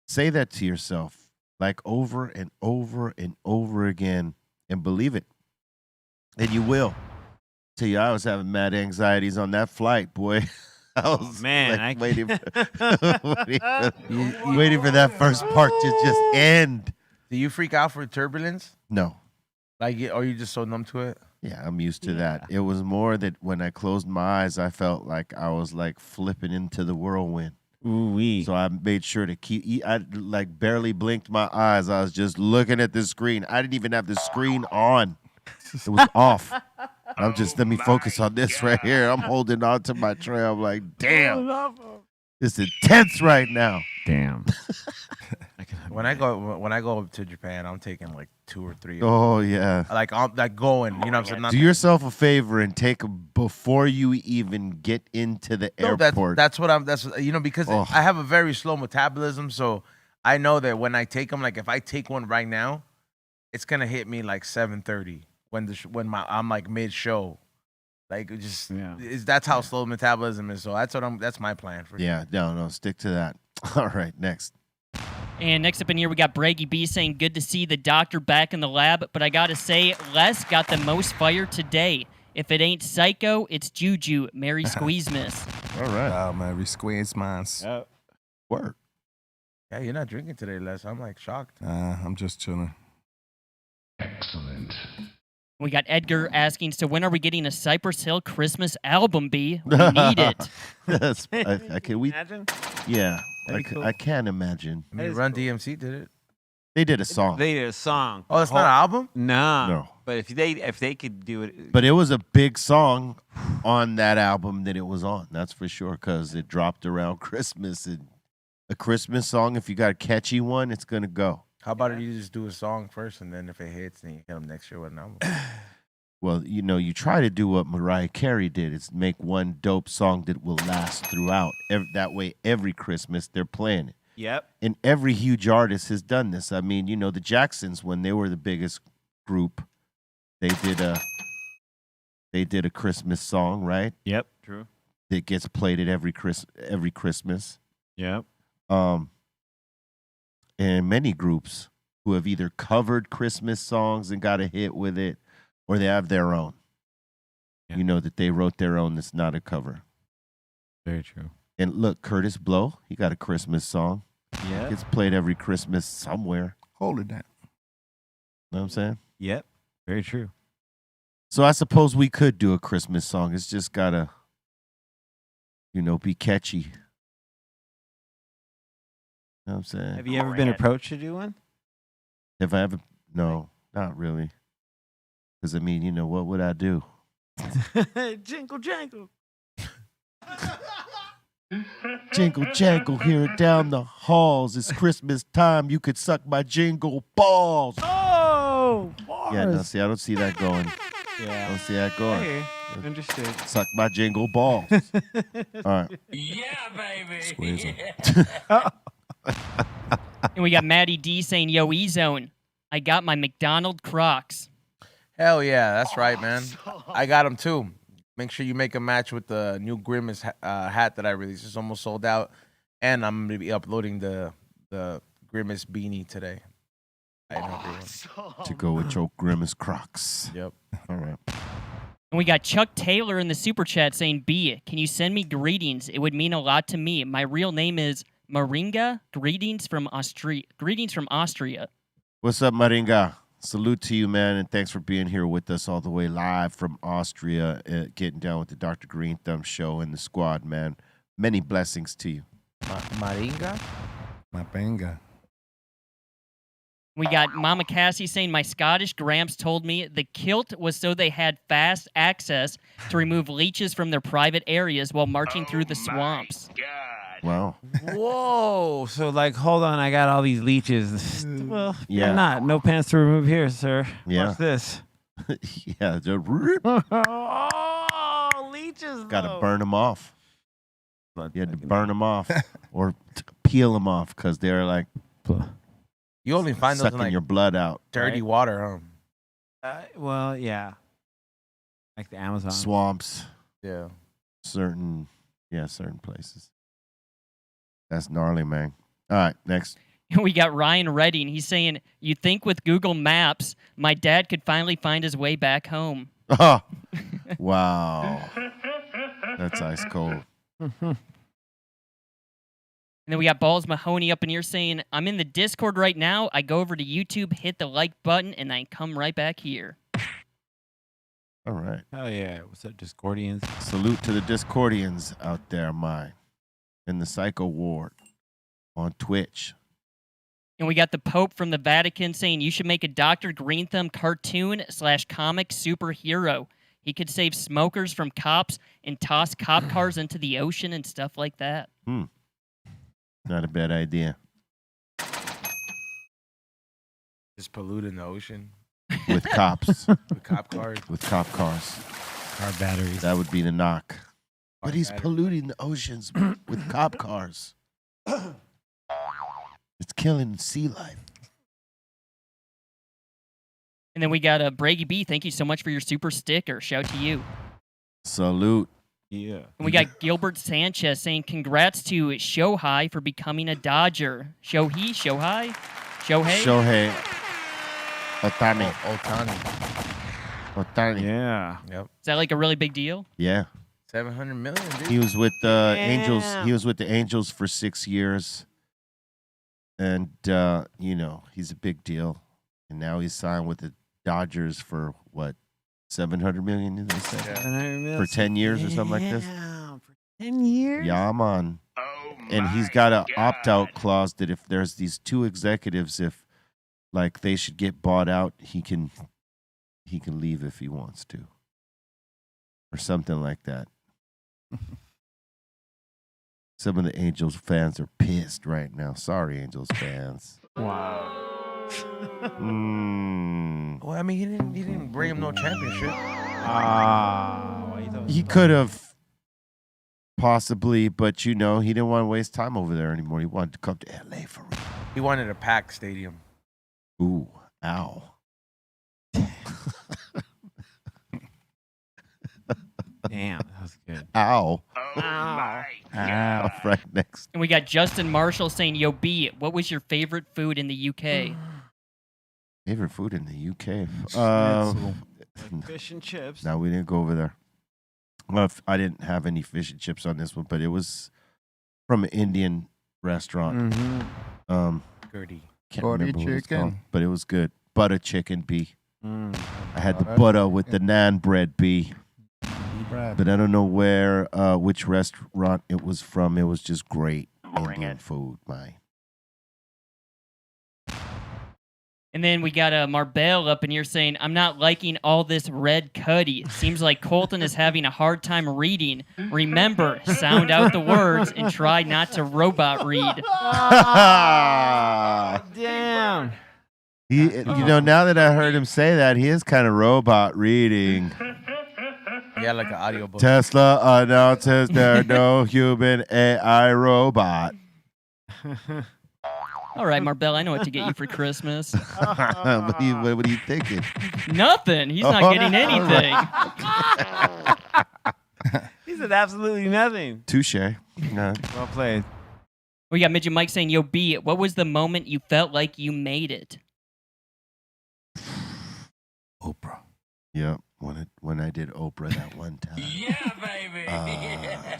S3: Say that to yourself, like over and over and over again, and believe it. And you will. Tell you, I was having mad anxieties on that flight, boy. I was like, waiting for that first part to just end.
S7: Do you freak out for turbulence?
S3: No.
S7: Like, are you just so numb to it?
S3: Yeah, I'm used to that. It was more that when I closed my eyes, I felt like I was like flipping into the whirlwind.
S4: Ooh-wee.
S3: So I made sure to I like barely blinked my eyes. I was just looking at the screen. I didn't even have the screen on. It was off. I'm just let me focus on this right here. I'm holding on to my tray. I'm like, damn, it's intense right now.
S4: Damn.
S7: When I go to Japan, I'm taking like 2 or 3.
S3: Oh yeah.
S7: Like I'm like going. You know what I'm saying?
S3: Do yourself a favor and take 'em before you even get into the airport.
S7: That's what I'm. That's because I have a very slow metabolism, so I know that when I take them, like if I take one right now, it's gonna hit me like 7:30 I'm like mid show. Like it just that's how slow metabolism is. So that's my plan for you.
S3: Yeah, no, stick to that. All right, next.
S6: And next up in here, we got Braggy B saying, good to see the doctor back in the lab, but I gotta say, Les got the most fire today. If it ain't Psycho, it's Juju. Merry Squeezemas.
S3: All right.
S5: Oh, Merry Squeezemas.
S3: Work.
S7: Yeah, you're not drinking today, Les. I'm like shocked.
S5: I'm just chilling.
S8: Excellent.
S6: We got Edgar asking, so when are we getting a Cypress Hill Christmas album, B? We need it.
S3: Can we
S4: imagine?
S3: Yeah.
S4: Cool.
S3: I can't imagine.
S7: I mean, Run DMC did it.
S3: They did a song.
S4: They did a song.
S7: Oh, it's not an album?
S3: No.
S4: But if they could do it.
S3: But it was a big song on that album that it was on. That's for sure, because it dropped around Christmas. And a Christmas song, if you got a catchy one, it's going to go.
S7: How about you just do a song first, and then if it hits, then you hit them next year with an album?
S3: Well, you try to do what Mariah Carey did. It's make one dope song that will last throughout. That way, every Christmas, they're playing it.
S4: Yep.
S3: And every huge artist has done this. I mean, the Jacksons, when they were the biggest group, they did a Christmas song, right?
S4: Yep. True.
S3: That gets played at every Christmas.
S4: Yep.
S3: And many groups who have either covered Christmas songs and got a hit with it, or they have their own.
S4: Yeah.
S3: That they wrote their own that's not a cover.
S4: Very true.
S3: And look, Curtis Blow, he got a Christmas song.
S4: Yeah.
S3: It gets played every Christmas somewhere.
S5: Hold it down.
S3: Know what I'm saying?
S4: Yep. Very true.
S3: So I suppose we could do a Christmas song. It's just gotta, be catchy. Know what I'm saying?
S4: Have you ever been approached to do one?
S3: Have I ever? No, not really. Because, what would I do?
S4: Jingle jangle.
S3: Jingle jangle, hear it down the halls. It's Christmas time. You could suck my jingle balls.
S4: Oh,
S3: Yeah, no, see, I don't see that going.
S4: Yeah.
S3: I don't see that going.
S4: Hey, understood.
S3: Suck my jingle balls. All right.
S10: Yeah, baby.
S3: Squeeze 'em.
S6: And we got Maddie D saying, yo, E-Zone, I got my McDonald Crocs.
S7: Hell yeah, that's right, man. I got them too. Make sure you make a match with the new Grimace hat that I released. It's almost sold out, and I'm gonna be uploading the Grimace beanie today.
S3: To go with your Grimace Crocs.
S7: Yep.
S3: All right.
S6: And we got Chuck Taylor in the super chat saying, B, can you send me greetings? It would mean a lot to me. My real name is Maringa. Greetings from Austria. What's
S3: up, Maringa? Salute to you, man, and thanks for being here with us all the way live from Austria, getting down with the Dr. Greenthumb show and the squad, man. Many blessings to you.
S7: Maringa?
S5: Mapenga.
S6: We got Mama Cassie saying, my Scottish Gramps told me the kilt was so they had fast access to remove leeches from their private areas while marching through the swamps.
S3: Wow.
S4: Whoa. So, hold on. I got all these leeches. Well,
S3: yeah.
S4: Not. No pants to remove here, sir.
S3: Yeah.
S4: Watch this.
S3: Yeah.
S4: Oh, leeches.
S3: Got to burn them off. You had to burn them off or peel them off because they're like
S7: You only find those
S3: sucking
S7: in
S3: your blood out.
S7: Dirty water,
S4: Well, yeah. Like the Amazon.
S3: Swamps.
S7: Yeah.
S3: Certain places. That's gnarly, man. All right, next.
S6: We got Ryan Redding. He's saying, you think with Google Maps, my dad could finally find his way back home.
S3: Oh, wow. That's ice cold.
S6: And then we got Balls Mahoney up in here saying, I'm in the Discord right now. I go over to YouTube, hit the like button, and I come right back here.
S3: All right.
S4: Hell yeah. What's up, Discordians?
S3: Salute to the Discordians out there, mine. In the Psycho Ward on Twitch.
S6: And we got the Pope from the Vatican saying you should make a Dr. Greenthumb cartoon/comic superhero. He could save smokers from cops and toss cop cars into the ocean and stuff like that.
S3: Not a bad idea.
S7: Just polluting the ocean
S3: With cops.
S7: with cop cars.
S3: With cop cars.
S4: Car batteries.
S3: That would be the knock. But he's
S7: battery.
S3: polluting the oceans with cop cars. It's killing sea life.
S6: And then we got Brady B. Thank you so much for your super sticker. Shout to you.
S3: Salute.
S4: Yeah.
S6: And we got Gilbert Sanchez saying congrats to Shohei for becoming a Dodger. Shohei?
S3: Shohei Ohtani. Ohtani.
S4: Yeah.
S7: Yep.
S6: Is that like a really big deal?
S3: Yeah.
S7: 700 million, dude.
S3: He was with the Angels. He was with the Angels for 6 years. And, he's a big deal. And now he's signed with the Dodgers for, what, $700 million, did they say?
S7: Yeah.
S3: For 10 years or something like this?
S4: For 10 years?
S3: Yeah, I'm on. And he's got an opt-out clause that if there's these two executives, if, like, they should get bought out, he can leave if he wants to. Or something like that. Some of the Angels fans are pissed right now. Sorry, Angels fans.
S4: Wow.
S7: Well, I mean, he didn't bring him no championship.
S3: He could have possibly, but he didn't want to waste time over there anymore. He wanted to come to LA for real.
S7: He wanted a packed stadium.
S3: Ooh, ow.
S4: Damn, that was good.
S3: Ow.
S4: Ow.
S3: Right next.
S6: And we got Justin Marshall saying, Yo, B, what was your favorite food in the UK?
S3: Favorite food in the UK?
S4: Like fish and chips.
S3: No, we didn't go over there. Well, I didn't have any fish and chips on this one, but it was from an Indian restaurant.
S4: Mm-hmm.
S7: Gertie.
S3: Can't
S5: Butter
S3: remember what it's
S5: chicken.
S3: called, but it was good. Butter chicken, B. I had the
S5: Butter
S3: butter with the naan bread, B.
S5: Brad.
S3: But I don't know which restaurant it was from. It was just great Indian food, man.
S6: And then we got Marbell up in here saying, I'm not liking all this red cuddy. Seems like Colton is having a hard time reading. Remember, sound out the words and try not to robot read.
S4: Damn.
S3: Now that I heard him say that, he is kind of robot reading.
S7: Yeah, like an audiobook.
S3: Tesla announces there no human AI robot.
S6: All right, Marbell, I know what to get you for Christmas.
S3: What are you thinking?
S6: Nothing. He's not getting anything.
S4: He said absolutely nothing.
S3: Touche. No.
S4: Well played.
S6: We got Midget Mike saying, Yo, B, what was the moment you felt like you made it?
S3: Oprah. Yep. When I did Oprah that one time.
S2: Yeah, baby.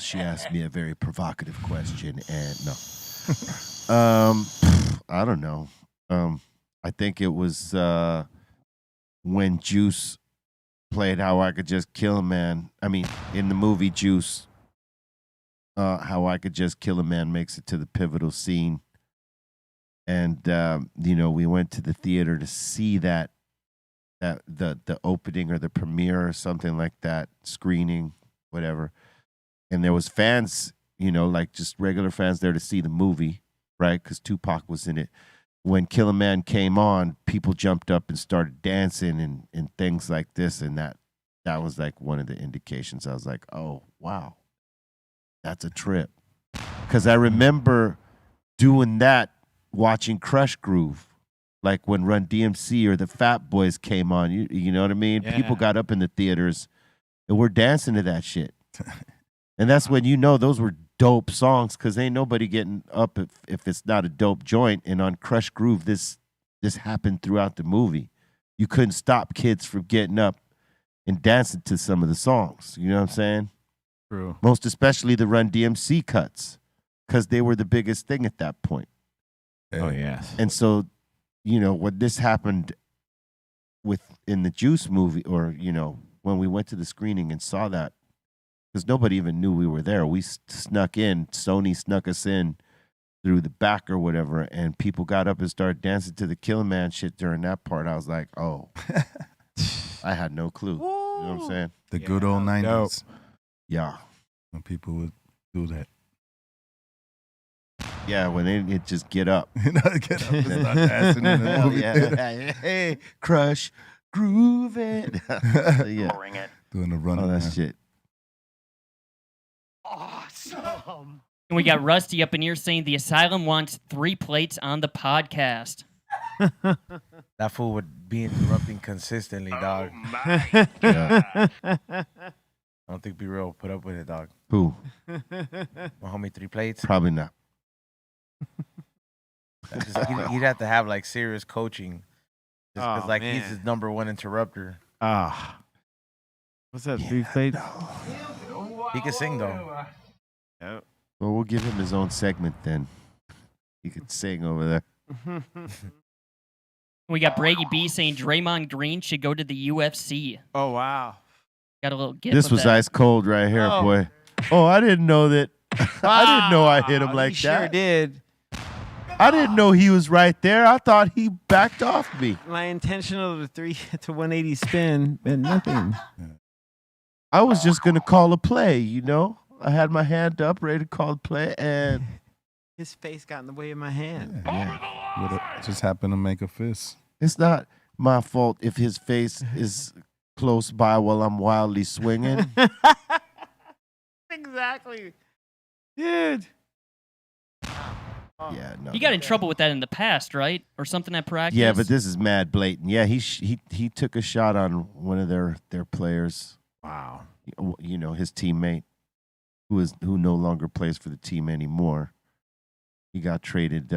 S3: She asked me a very provocative question, and no. I don't know. I think it was when Juice played How I Could Just Kill a Man. I mean, in the movie Juice, How I Could Just Kill a Man makes it to the pivotal scene. And, we went to the theater to see that the opening or the premiere or something like that, screening, whatever. And there was fans, like just regular fans there to see the movie, right? Because Tupac was in it. When Kill a Man came on, people jumped up and started dancing and things like this. And that was like one of the indications. I was like, oh, wow, that's a trip. Because I remember doing that, watching Crush Groove. Like when Run DMC or the Fat Boys came on, you know what I mean?
S4: Yeah.
S3: People got up in the theaters and we're dancing to that shit. And that's when those were dope songs because ain't nobody getting up if it's not a dope joint. And on Crush Groove, this happened throughout the movie. You couldn't stop kids from getting up and dancing to some of the songs. You know what I'm saying?
S4: True.
S3: Most especially the Run DMC cuts because they were the biggest thing at that point.
S4: Oh, yes.
S3: And so, when this happened in the Juice movie or, when we went to the screening and saw that, because nobody even knew we were there. We snuck in. Sony snuck us in through the back or whatever, and people got up and started dancing to the Killer Man shit during that part. I was like, oh, I had no clue. You know what I'm saying?
S5: The good old 90s.
S3: Yeah.
S5: When people would do that.
S3: Yeah, when they just get up.
S5: Get up and start dancing in the movie theater.
S3: Hey, crush, groove it. Yeah.
S10: Bring it.
S5: Doing the running.
S3: Oh, that shit.
S10: Awesome.
S6: And we got Rusty up in here saying the Asylum wants 3 plates on the podcast.
S7: That fool would be interrupting consistently, dog.
S10: Oh my God.
S7: I don't think Be Real will put up with it, dog.
S3: Who?
S7: My homie 3 plates.
S3: Probably not.
S7: He'd have to have like serious coaching. Just because like he's
S4: man.
S7: his number 1 interrupter.
S4: What's up, 3 plates?
S7: He can sing though.
S4: Yep.
S3: Well, we'll give him his own segment then. He could sing over there.
S6: We got Brady B saying Draymond Green should go to the UFC.
S4: Oh, wow.
S6: Got a little gift.
S3: This
S6: of
S3: was
S6: that.
S3: ice cold right here, boy. Oh, I didn't know that. I didn't know I hit him like
S4: he
S3: that.
S4: Sure did.
S3: I didn't know he was right there. I thought he backed off me.
S4: My intentional to 3 to 180 spin meant nothing.
S3: I was just gonna call a play, you know. I had my hand up, ready to call a play, and
S4: His face got in the way of my hand.
S5: Just happened to make a fist.
S3: it's not my fault if his face is close by while I'm wildly swinging.
S4: Exactly. Dude.
S3: Yeah, no.
S6: He got in trouble with that in the past, right? Or something at practice?
S3: Yeah, but this is mad blatant. Yeah, he took a shot on one of their players.
S4: Wow.
S3: You know, his teammate, who no longer plays for the team anymore. He got traded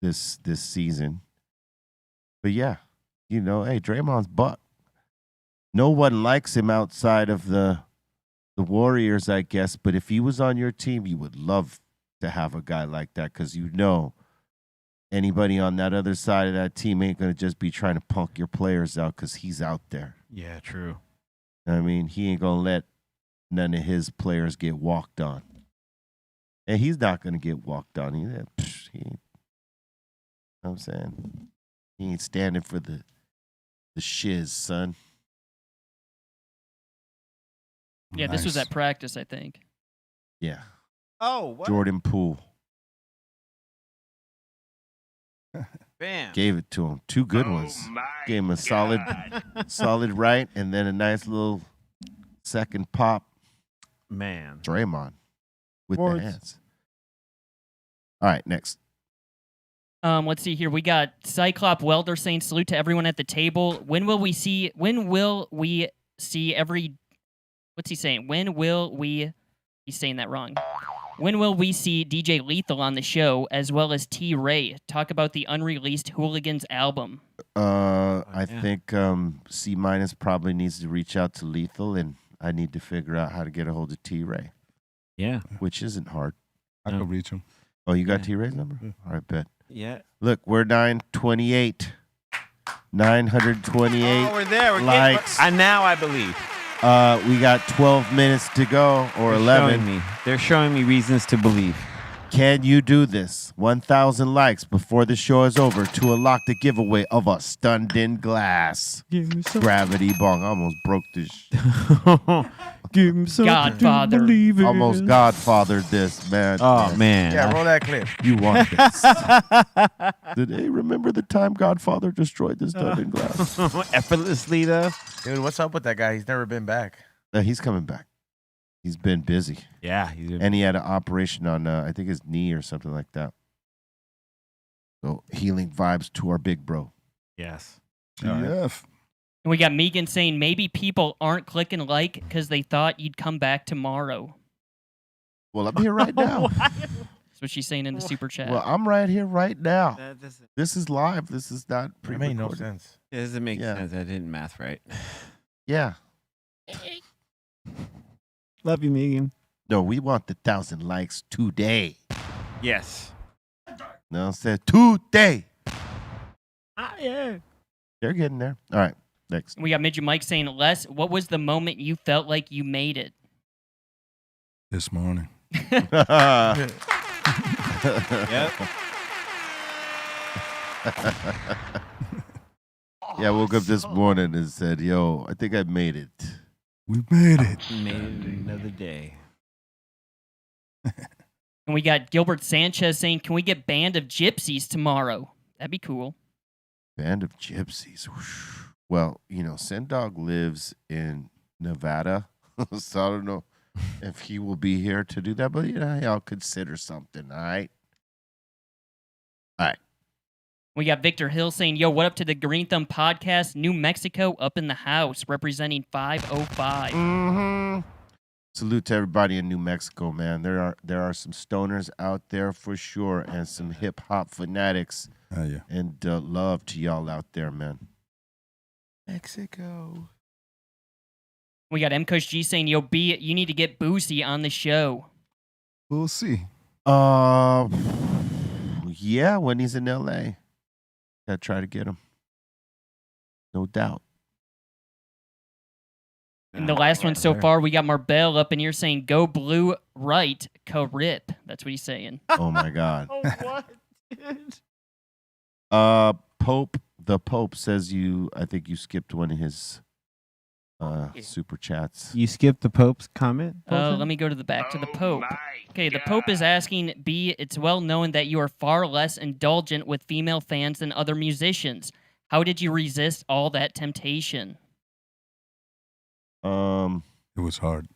S3: this season. But yeah, you know, hey, Draymond's buck. No one likes him outside of the Warriors, I guess. But if he was on your team, you would love to have a guy like that, because you know anybody on that other side of that team ain't going to just be trying to punk your players out because he's out there.
S4: Yeah, true.
S3: I mean, he ain't going to let none of his players get walked on. And he's not going to get walked on either. He ain't, you know what I'm saying? He ain't standing for the shiz, son.
S6: Yeah, this was at practice, I think.
S3: Yeah.
S4: Oh, what?
S3: Jordan Poole.
S4: Bam.
S3: Gave it to him. 2 good ones. Gave him a solid right, and then a nice little second pop.
S4: Man.
S3: Draymond with
S4: Sports.
S3: the hands. All right, next.
S6: Let's see here. We got Cyclop Welder saying salute to everyone at the table. When will we see every what's he saying? He's saying that wrong. When will we see DJ Lethal on the show, as well as T. Ray, talk about the unreleased Hooligans album?
S3: I think C- probably needs to reach out to Lethal, and I need to figure out how to get a hold of T. Ray.
S4: Yeah.
S3: Which isn't hard.
S5: I could reach him.
S3: Oh, you got T. Ray's number? All right, bet.
S4: Yeah.
S3: Look, we're 928. 928
S4: Oh, we're there. We're
S3: likes.
S4: Now I believe.
S3: We got 12 minutes to go, or 11.
S4: They're showing me reasons to believe.
S3: Can you do this? 1,000 likes before the show is over to unlock the giveaway of a stunned in glass gravity bong. I almost broke this.
S4: Give him something
S6: Godfather.
S4: to believe in.
S3: Almost Godfathered this, man.
S4: Oh, man.
S7: Yeah, roll that clip.
S3: You want this. Did they remember the time Godfather destroyed this stunned in glass?
S4: Effortlessly, though.
S7: Dude, what's up with that guy? He's never been back.
S3: He's coming back. He's been busy.
S4: Yeah.
S3: And he had an operation on, I think, his knee or something like that. So healing vibes to our big bro.
S4: Yes.
S5: Yeah.
S6: And we got Megan saying maybe people aren't clicking like because they thought you'd come back tomorrow.
S3: Well, I'm here right now.
S6: That's what she's saying in the super chat.
S3: Well, I'm right here right now.
S4: That doesn't,
S3: This is live. This is not
S7: It
S3: pre-recorded.
S7: made no sense.
S4: it doesn't make sense. I didn't math right.
S3: Yeah.
S4: Love you, Megan.
S3: No, we want the 1,000 likes today.
S4: Yes.
S3: No, I said today.
S4: Yeah.
S3: They're getting there. All right, next.
S6: We got Midget Mike saying, Les, what was the moment you felt like you made it?
S5: This morning.
S4: Yep.
S3: Yeah, I woke up this morning and said, "Yo, I think I made it."
S5: We made it.
S4: Made it another day.
S6: And we got Gilbert Sanchez saying, "Can we get Band of Gypsies tomorrow? That'd be cool."
S3: Band of Gypsies. Well, Sendog lives in Nevada, so I don't know if he will be here to do that, but I'll consider something. All right.
S6: We got Victor Hill saying, "Yo, what up to the Greenthumb podcast? New Mexico up in the house, representing 505."
S3: Mm-hmm. Salute to everybody in New Mexico, man. There are some stoners out there for sure, and some hip hop fanatics.
S5: Oh yeah.
S3: And love to y'all out there, man. Mexico.
S6: We got M Coach G saying, "Yo, B, you need to get Boosie on the show."
S5: We'll see.
S3: Yeah, when he's in LA. Gotta try to get him. No doubt.
S6: And the last one so far, we got Marbell up in here saying, "Go blue, right, co-rip." That's what he's saying.
S3: Oh my God.
S4: Oh, what?
S3: The Pope says I think you skipped one of his super chats.
S4: You skipped the Pope's comment?
S6: Let me go to the back to the Pope. Okay, the Pope is asking, "B, it's well known that you are far less indulgent with female fans than other musicians. How did you resist all that temptation?"
S5: It was hard.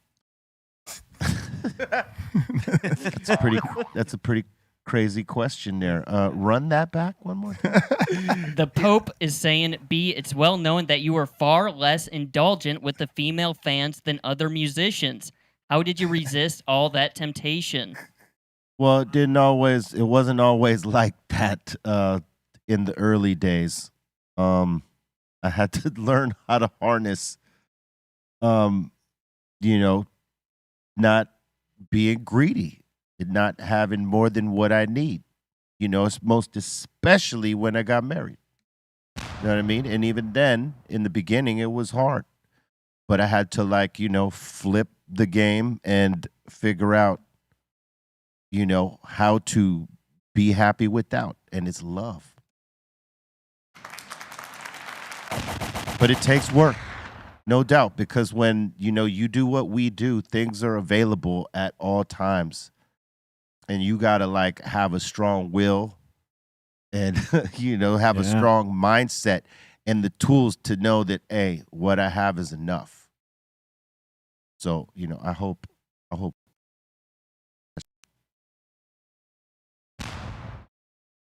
S3: That's a pretty crazy question there. Run that back one more time.
S6: The Pope is saying, "B, it's well known that you are far less indulgent with the female fans than other musicians. How did you resist all that temptation?"
S3: Well, it wasn't always like that in the early days. I had to learn how to harness, not being greedy and not having more than what I need. It's most especially when I got married. You know what I mean? And even then, in the beginning, it was hard. But I had to flip the game and figure out, how to be happy without. And it's love. But it takes work, no doubt, because when, you do what we do, things are available at all times. And you got to have a strong will and, have a strong mindset and the tools to know that, hey, what I have is enough. So, I hope.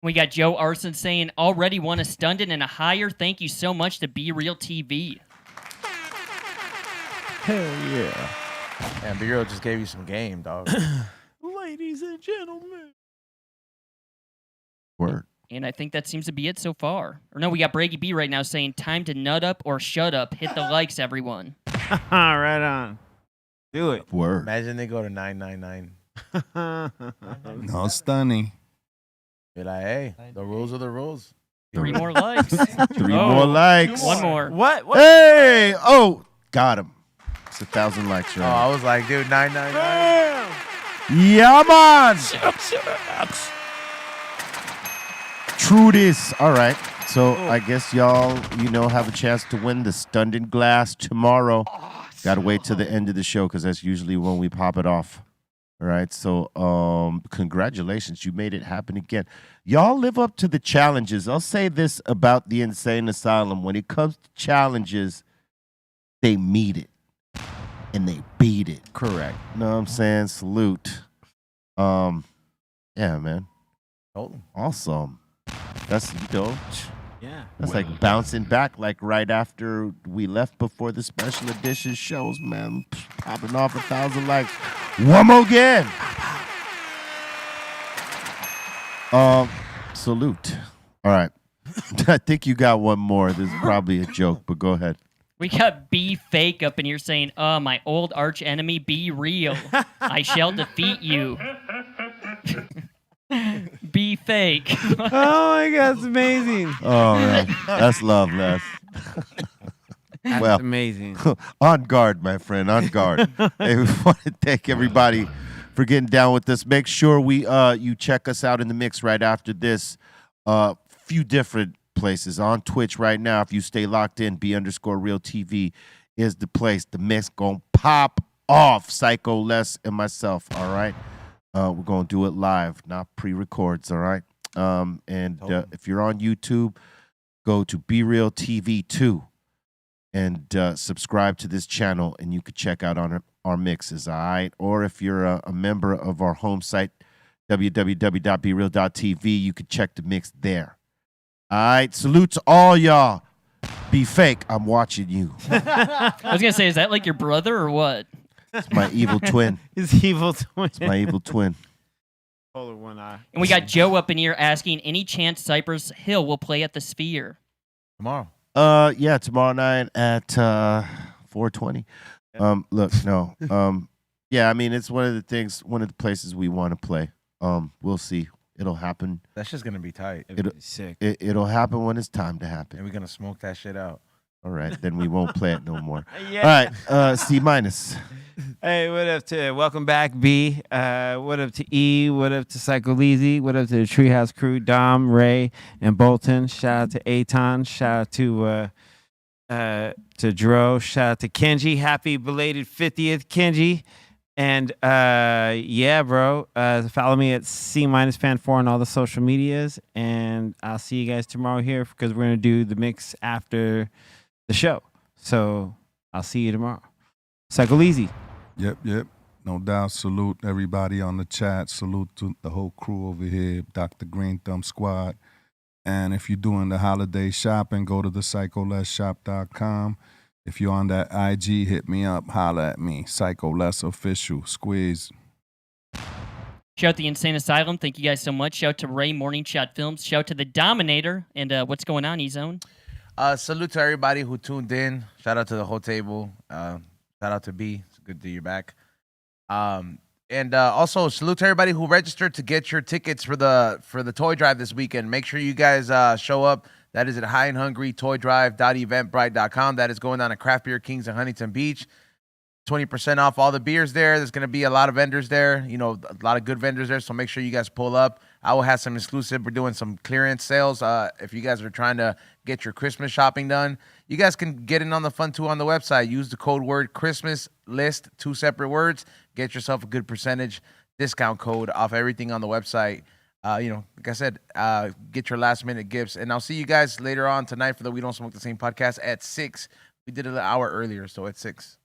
S6: We got Joe Arson saying, "Already won a Stundin and a higher. Thank you so much to Be Real TV."
S4: Hell yeah.
S7: And Big Girl just gave you some game, dog.
S4: Ladies and gentlemen.
S3: Word.
S6: And I think that seems to be it so far. Or no, we got Brady B right now saying, "Time to nut up or shut up. Hit the likes, everyone."
S4: Right on. Do it.
S3: Word.
S7: Imagine they go to 999.
S5: No stunning.
S7: Be like, hey, the rules are the rules.
S6: 3 more likes.
S3: 3 more likes.
S6: 1 more.
S4: What?
S3: Hey! Oh, got him. It's 1,000 likes,
S7: Oh,
S3: right?
S7: I was like, dude, 999.
S3: Yeah, man. True this. All right. So I guess y'all, have a chance to win the Stundin Glass tomorrow. Got to wait till the end of the show because that's usually when we pop it off. All right. So congratulations. You made it happen again. Y'all live up to the challenges. I'll say this about the Insane Asylum. When it comes to challenges, they meet it. And they beat it.
S4: Correct.
S3: You know what I'm saying? Salute. Yeah, man. Awesome. That's
S4: Yeah.
S3: That's like bouncing back right after we left before the special edition shows, man. Popping off 1,000 likes. One more again. Salute. All right. I think you got one more. This is probably a joke, but go ahead.
S6: We got B Fake up in here saying, "My old arch enemy, Be Real. I shall defeat you." Be Fake.
S4: Oh my God, it's amazing.
S3: Oh, man. That's love, Les.
S4: That's amazing.
S3: On guard, my friend, on guard. Hey, we want to thank everybody for getting down with us. Make sure you check us out in the mix right after this. Few different places on Twitch right now. If you stay locked in, B_real TV is the place. The mix gonna pop off. Psycho Les and myself. All right. We're gonna do it live, not pre-records. All right. If you're on YouTube, go to BeReal TV 2 and subscribe to this channel, and you could check out on our mixes. All right. Or if you're a member of our home site, www.bereal.tv, you could check the mix there. All right. Salute to all y'all. Be fake. I'm watching you.
S6: I was gonna say, is that like your brother or what?
S3: It's my evil twin.
S4: His evil twin.
S3: It's my evil twin.
S4: Polar one eye.
S6: And we got Joe up in here asking, any chance Cypress Hill will play at the Sphere?
S7: Tomorrow.
S3: Yeah, tomorrow night at 4:20. Look, no. Yeah, I mean, it's one of the places we want to play. We'll see. It'll happen.
S7: That's just gonna be tight.
S4: It'll be sick.
S3: It'll happen when it's time to happen.
S7: And we're gonna smoke that shit out.
S3: All right, then we won't play it no more.
S4: Yeah.
S3: All right, C-.
S4: Hey, what up to welcome back, B. What up to E? What up to Psycho Leezy? What up to the Treehouse crew, Dom, Ray, and Bolton? Shout out to Aton. Shout out to Dro. Shout out to Kenji. Happy belated 50th, Kenji. And yeah, bro. Follow me at C-Fan4 on all the social medias, and I'll see you guys tomorrow here because we're gonna do the mix after the show. So I'll see you tomorrow. Psycho Leezy.
S5: Yep. No doubt. Salute everybody on the chat. Salute to the whole crew over here, Dr. Greenthumb Squad. And if you're doing the holiday shopping, go to the psycholessshop.com. If you're on that IG, hit me up. Holla at me. Psycho Less Official. Squeeze.
S6: Shout out the Insane Asylum. Thank you guys so much. Shout out to Ray Morning Shot Films. Shout out to the Dominator. And what's going on, E-Zone?
S7: Salute to everybody who tuned in. Shout out to the whole table. Shout out to B. It's good to hear you back. And also salute to everybody who registered to get your tickets for the toy drive this weekend. Make sure you guys show up. That is at highandhungrytoydrive.eventbrite.com. That is going on at Craft Beer Kings in Huntington Beach. 20% off all the beers there. There's going to be a lot of vendors there, a lot of good vendors there. So make sure you guys pull up. I will have some exclusive. We're doing some clearance sales. If you guys are trying to get your Christmas shopping done, you guys can get in on the fun too on the website. Use the code word Christmas list, 2 separate words. Get yourself a good percentage discount code off everything on the website. Like I said, get your last minute gifts. And I'll see you guys later on tonight for the We Don't Smoke the Same podcast at 6. We did it an hour earlier, so at 6.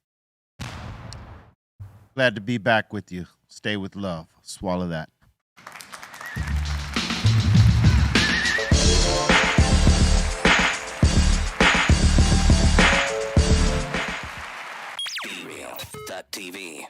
S3: Glad to be back with you. Stay with love. Swallow that.
S12: BeReal.tv